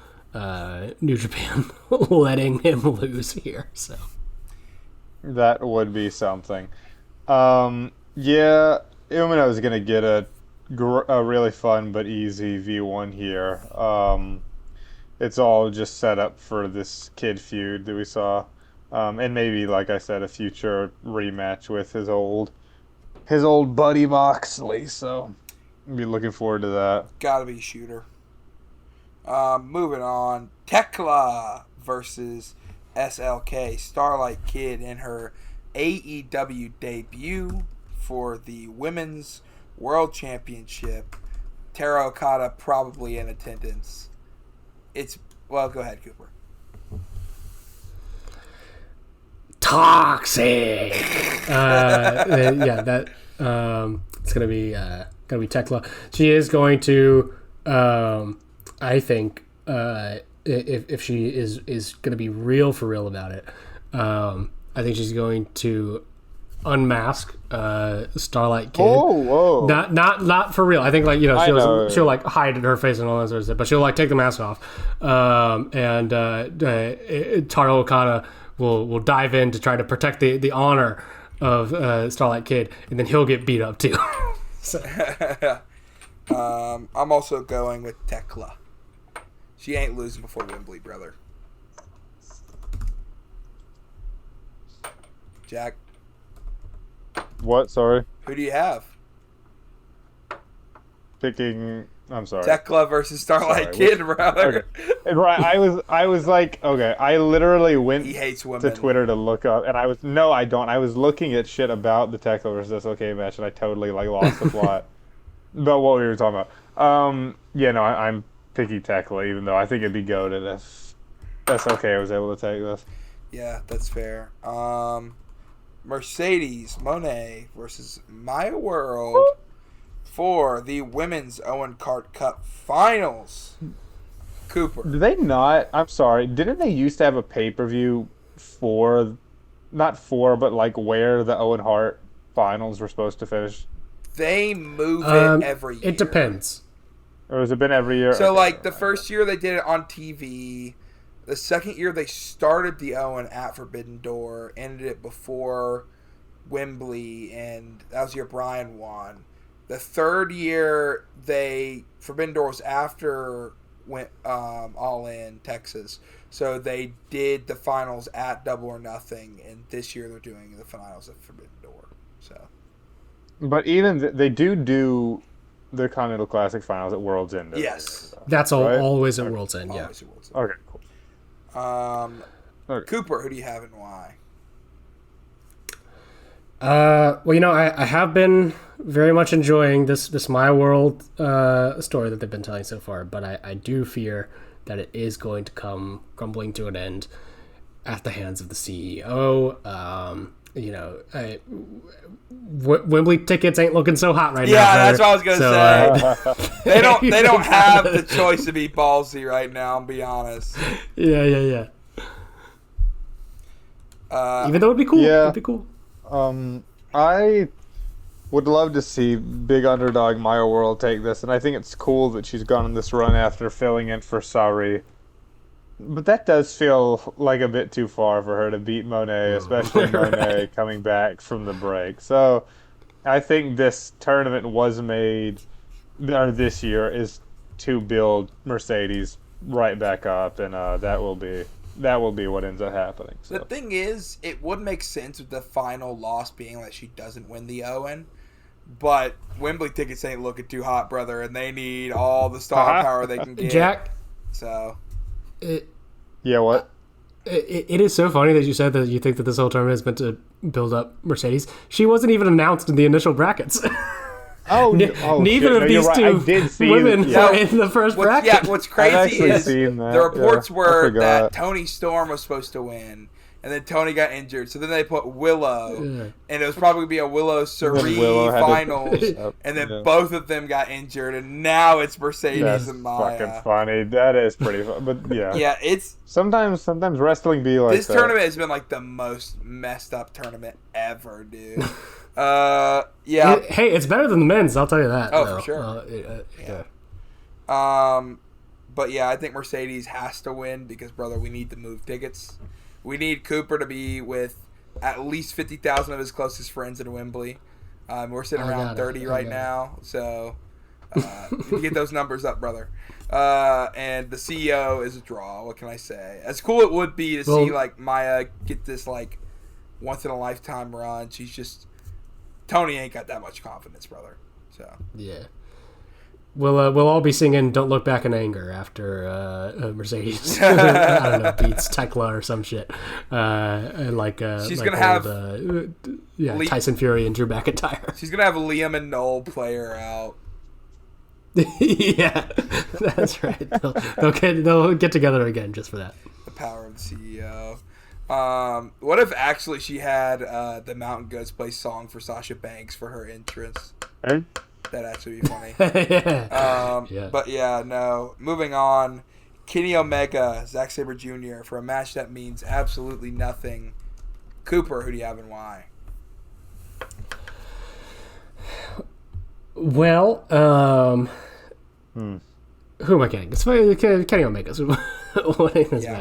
New Japan letting him lose here. So that would be something. Yeah, Umino is gonna get a really fun but easy V1 here. It's all just set up for this kid feud that we saw, and maybe, like I said, a future rematch with his old buddy Moxley. So I'll be looking forward to that. Gotta be Shooter. Moving on, Tekla versus SLK. Starlight Kid in her AEW debut for the Women's World Championship. Tara Okada probably in attendance. Go ahead, Cooper. Toxic. It's gonna be Tekla. She is going to, I think, if she is gonna be real for real about it, I think she's going to unmask Starlight Kid. Whoa. Not for real. I think she'll like hide in her face and all that sort of stuff, but she'll like take the mask off, and Tara Okada will dive in to try to protect the honor of Starlight Kid, and then he'll get beat up too. So. I'm also going with Tekla. She ain't losing before Wembley, brother. Jack? What? Sorry? Who do you have? I'm sorry. Tekla versus Starlight Kid, brother. Okay. Right. I was like, okay. I literally went he hates women. to Twitter to look up, and I don't. I was looking at shit about the Tekla versus SLK match, and I totally lost the plot about what we were talking about. I'm picky Tekla, even though I think it'd be goated if SLK was able to take this. Yeah, that's fair. Mercedes Moné versus Maya World for the Women's Owen Hart Cup Finals. Cooper. Did they not? I'm sorry. Didn't they used to have a pay-per-view where the Owen Hart Finals were supposed to finish? They move it every year. It depends. Or has it been every year? So, the first year they did it on TV. The second year they started the Owen at Forbidden Door, ended it before Wembley, and that was the year Bryan won. The third year Forbidden Door was after went All In Texas. So they did the finals at Double or Nothing, and this year they're doing the finals at Forbidden Door. So, But even they do the Continental Classic finals at World's End. yes, That's right? always at World's End. Yeah. always at World's End. Okay, cool. Okay. Cooper, who do you have and why? Well, I have been very much enjoying this My World story that they've been telling so far, but I do fear that it is going to come crumbling to an end at the hands of the CEO. Wembley tickets ain't looking so hot right now. Yeah, that's what I was gonna say. They don't have Yeah. the choice to be ballsy right now. I'll be honest. Yeah. Even though it'd be cool. Yeah. It'd be cool. I would love to see big underdog Maya World take this, and I think it's cool that she's gone on this run after filling in for Sari. But that does feel like a bit too far for her to beat Monet, especially Right. Monet coming back from the break. So I think this tournament was made, or this year, is to build Mercedes right back up, and that will be what ends up happening. So. The thing is, it would make sense with the final loss being that she doesn't win the Owen. But Wembley tickets ain't looking too hot, brother, and they need all the star power they can get. Jack, So, Yeah, what? it is so funny that you said that you think that this whole tournament is meant to build up Mercedes. She wasn't even announced in the initial brackets. Neither shit. of No, you're these right. two I did see women that. were in the first bracket. what's I've crazy actually is seen that. the reports Yeah, I were that forgot. Tony Storm was supposed to win, and then Tony got injured. So then they put Willow, Yeah. and it was probably going to be a Willow Cerie Willow had to- finals, Yep, and then yeah. both of them got injured, and now it's Mercedes That's and Maya. fucking funny. That is pretty fun. But yeah. Yeah, it's Sometimes wrestling be like this that. tournament has been like the most messed up tournament ever, dude. Yeah. Hey, it's better than the men's. I'll tell you that. Oh, though. for sure. Yeah. But yeah, I think Mercedes has to win because, brother, we need to move tickets. We need Cooper to be with at least 50,000 of his closest friends in Wembley. We're sitting I around got it. 30 I right got it. now, so you get those numbers up, brother. And the CEO is a draw. What can I say? As cool it would be to see like Maya get this like once in a lifetime run. She's just Tony ain't got that much confidence, brother. So Yeah. We'll all be singing "Don't Look Back in Anger" after Mercedes I don't know beats Tekla or some shit, and She's like gonna have Tyson Fury and Drew McIntyre. she's gonna have Liam and Noel play her out. Yeah, that's right. They'll get together again just for that. The power of the CEO. What if actually she had the Mountain Goats play "Song for Sasha Banks" for her entrance? Eh? That'd actually be funny. Yeah. But yeah, no. Moving on. Kenny Omega, Zack Sabre Jr. for a match that means absolutely nothing. Cooper, who do you have and why? Well, who am I kidding? It's Kenny Omega's winning this Yeah,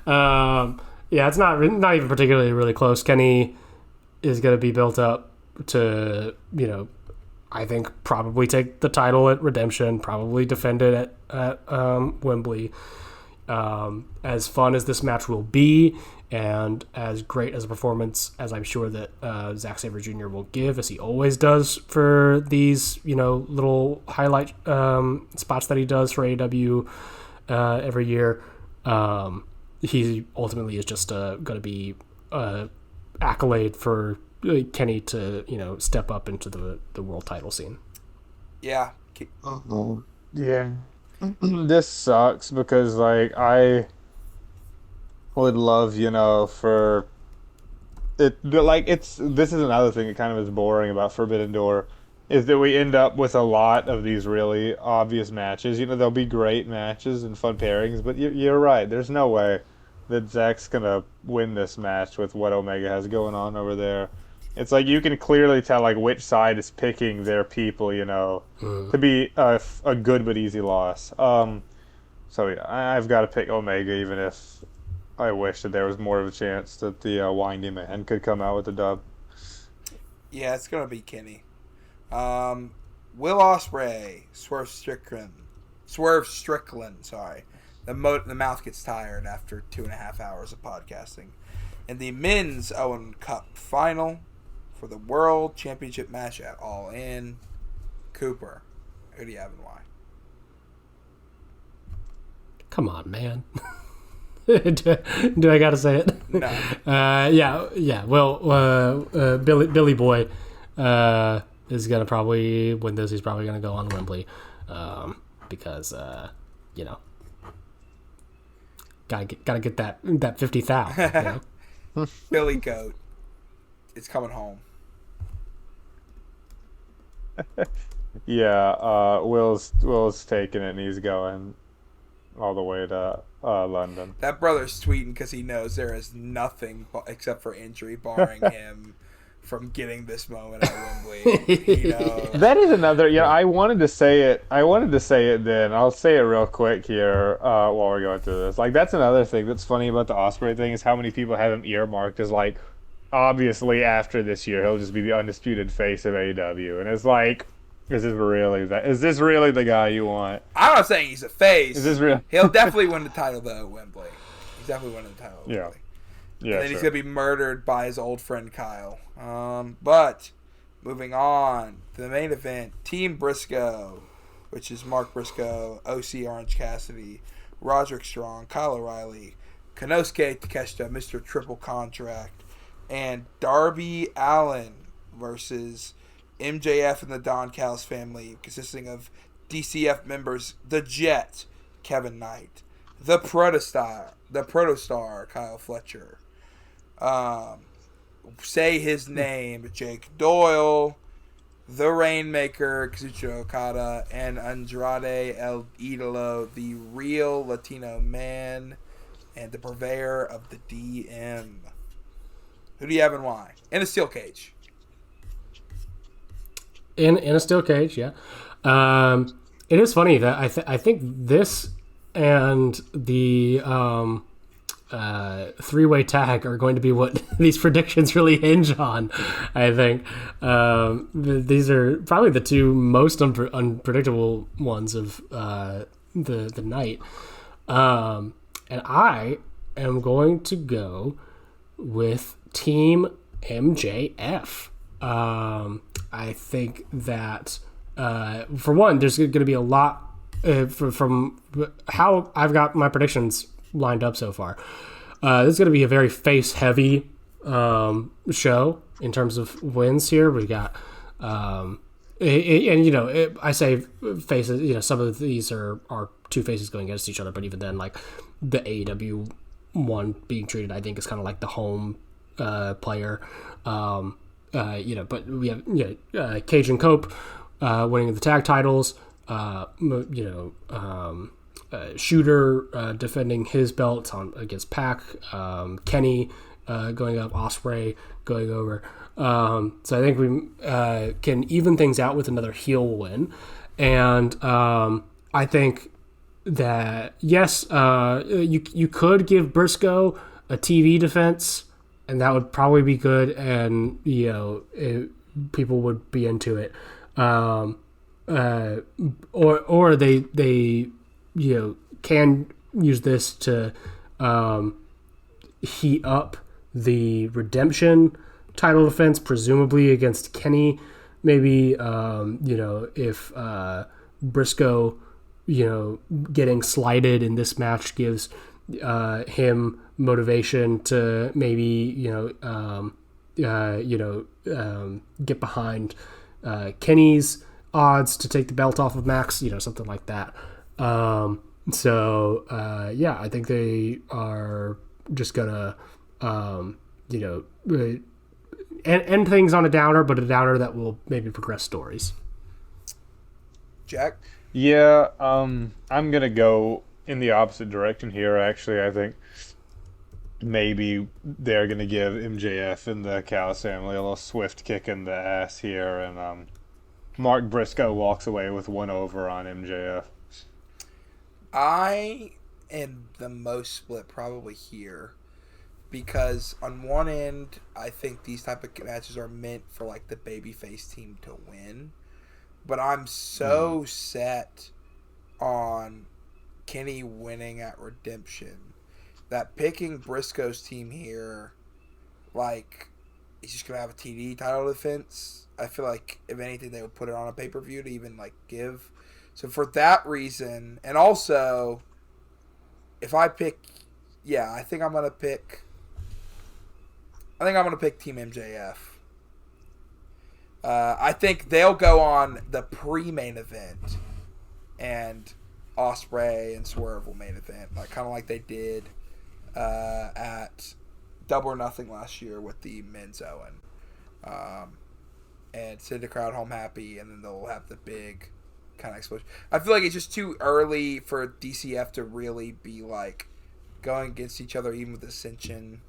match. Yeah, it's not even particularly really close. Kenny is going to be built up to, I think probably take the title at Redemption, probably defend it at Wembley. As fun as this match will be, and as great as a performance as I'm sure that Zack Sabre Jr. will give, as he always does for these, little highlight spots that he does for AEW every year, he ultimately is just going to be accolade for Kenny to step up into the world title scene. Yeah. Yeah. This sucks because I would love, for it this is another thing that kind of is boring about Forbidden Door is that we end up with a lot of these really obvious matches. There'll be great matches and fun pairings, but you're right. There's no way that Zach's gonna win this match with what Omega has going on over there. It's like you can clearly tell which side is picking their people, to be a good but easy loss. So yeah, I've got to pick Omega, even if I wish that there was more of a chance that the Windy Man could come out with the dub. Yeah, it's going to be Kenny. Will Ospreay, Swerve Strickland. Swerve Strickland, sorry. The mouth gets tired after 2.5 hours of podcasting. In the Men's Owen Cup Final for the World Championship match at All In, Cooper, who do you have and why? Come on, man. do I gotta say it? No. Yeah. Well, Billy Boy is gonna probably win this. He's probably gonna go on Wembley, because gotta get that 50,000. Billy Goat, it's coming home. Yeah, Will's taking it and he's going all the way to London. That brother's tweeting because he knows there is nothing except for injury barring him from getting this moment at Wembley. That is another. I wanted to say it. Then I'll say it real quick here while we're going through this. Like, that's another thing that's funny about the Ospreay thing is how many people have him earmarked as, like, obviously after this year he'll just be the undisputed face of AEW, and it's like, is this really the guy you want? I'm not saying he's a face. Is this real? He'll definitely win the title though at Wembley. He's definitely winning the title at Wembley. Yeah, and then he's going to be murdered by his old friend Kyle. But moving on to the main event, Team Briscoe, which is Mark Briscoe, OC Orange Cassidy, Roderick Strong, Kyle O'Reilly, Konosuke Takeshita, Mr. Triple Contract, and Darby Allin versus MJF and the Don Callis family, consisting of DCF members The Jet, Kevin Knight, the Protostar, Kyle Fletcher, say his name, Jake Doyle, the Rainmaker, Kazuchika Okada, and Andrade El Idolo, the real Latino man, and the purveyor of the DM. Who do you have and why? In a steel cage. In a steel cage, yeah. It is funny that I think this and the three-way tag are going to be what these predictions really hinge on. I think these are probably the two most unpredictable ones of the night, and I am going to go with Team MJF. I think that for one, there's going to be a lot from how I've got my predictions lined up so far. This is going to be a very face-heavy show in terms of wins here. We got, I say faces. Some of these are two faces going against each other, but even then, like the AEW one being treated, I think is kind of like the home player. But we have Cage and Cope winning the tag titles. Shooter defending his belt against Pac. Kenny going up. Ospreay going over. So I think we can even things out with another heel win. And I think that, yes, you could give Briscoe a TV defense, and that would probably be good, and people would be into it. Or they can use this to heat up the redemption title defense, presumably against Kenny. Maybe if Briscoe getting slighted in this match gives him motivation to maybe get behind Kenny's odds to take the belt off of Max, something like that. I think they are just gonna end things on a downer, but a downer that will maybe progress stories. Jack? Yeah, I'm gonna go in the opposite direction here. Actually, I think maybe they're gonna give MJF and the Callis family a little swift kick in the ass here, and Mark Briscoe walks away with one over on MJF. I am the most split probably here, because on one end, I think these type of matches are meant for like the babyface team to win, but I'm so set on Kenny winning at Redemption that picking Briscoe's team here, like, he's just going to have a TD title defense. I feel like, if anything, they would put it on a pay-per-view to even, like, give. So for that reason, and also, if I pick, I think I'm going to pick Team MJF. I think they'll go on the pre-main event, and Ospreay and Swerve will main event, like kind of like they did at Double or Nothing last year with the men's Owen, and send the crowd home happy, and then they'll have the big kind of explosion. I feel like it's just too early for DCF to really be like going against each other, even with Ascension,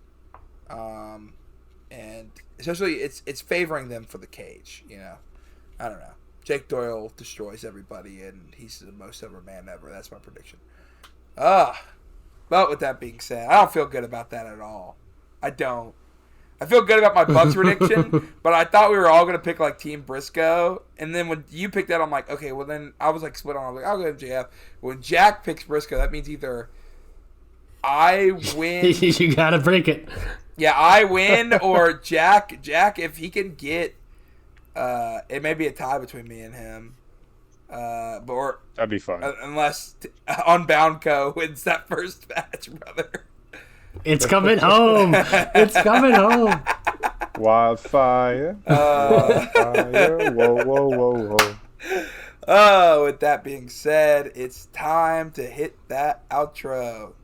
and especially it's favoring them for the cage. You know, I don't know. Jake Doyle destroys everybody, and he's the most over man ever. That's my prediction. But with that being said, I don't feel good about that at all. I don't. I feel good about my Bucks prediction, but I thought we were all going to pick, like, Team Briscoe. And then when you picked that, I'm like, okay, well, then I was, like, split on. I was like, I'll go MJF. When Jack picks Briscoe, that means either I win. You got to break it. Yeah, I win, or Jack, if he can get, it may be a tie between me and him. That'd be fun. Unless Unbound Co. wins that first match, brother. It's coming home. It's coming home. Wildfire. Wildfire. Whoa, whoa, whoa, whoa. With that being said, it's time to hit that outro.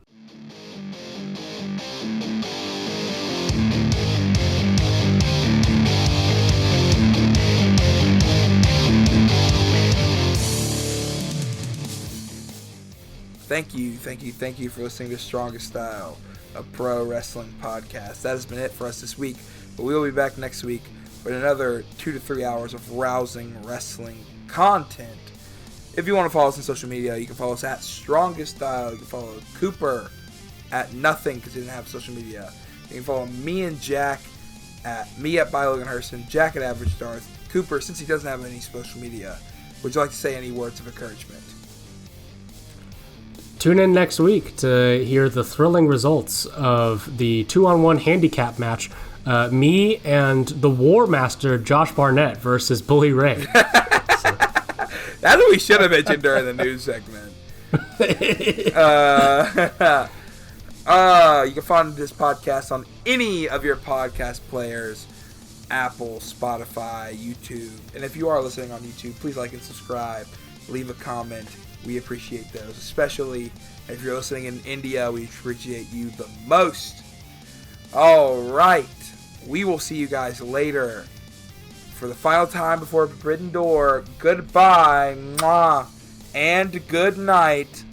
Thank you for listening to Strongest Style, a pro wrestling podcast. That has been it for us this week, but we will be back next week with another 2 to 3 hours of rousing wrestling content. If you want to follow us on social media, you can follow us at Strongest Style. You can follow Cooper at Nothing because he didn't have social media. You can follow me and Jack at me at By Logan Hurston, Jack at Average Darth. Cooper, since he doesn't have any social media, would you like to say any words of encouragement? Tune in next week to hear the thrilling results of the 2-on-1 handicap match. Me and the War Master Josh Barnett versus Bully Ray. That's what we should have mentioned during the news segment. You can find this podcast on any of your podcast players, Apple, Spotify, YouTube. And if you are listening on YouTube, please like and subscribe. Leave a comment. We appreciate those, especially if you're listening in India. We appreciate you the most. All right. We will see you guys later. For the final time before Forbidden Door, goodbye, mwah, and good night.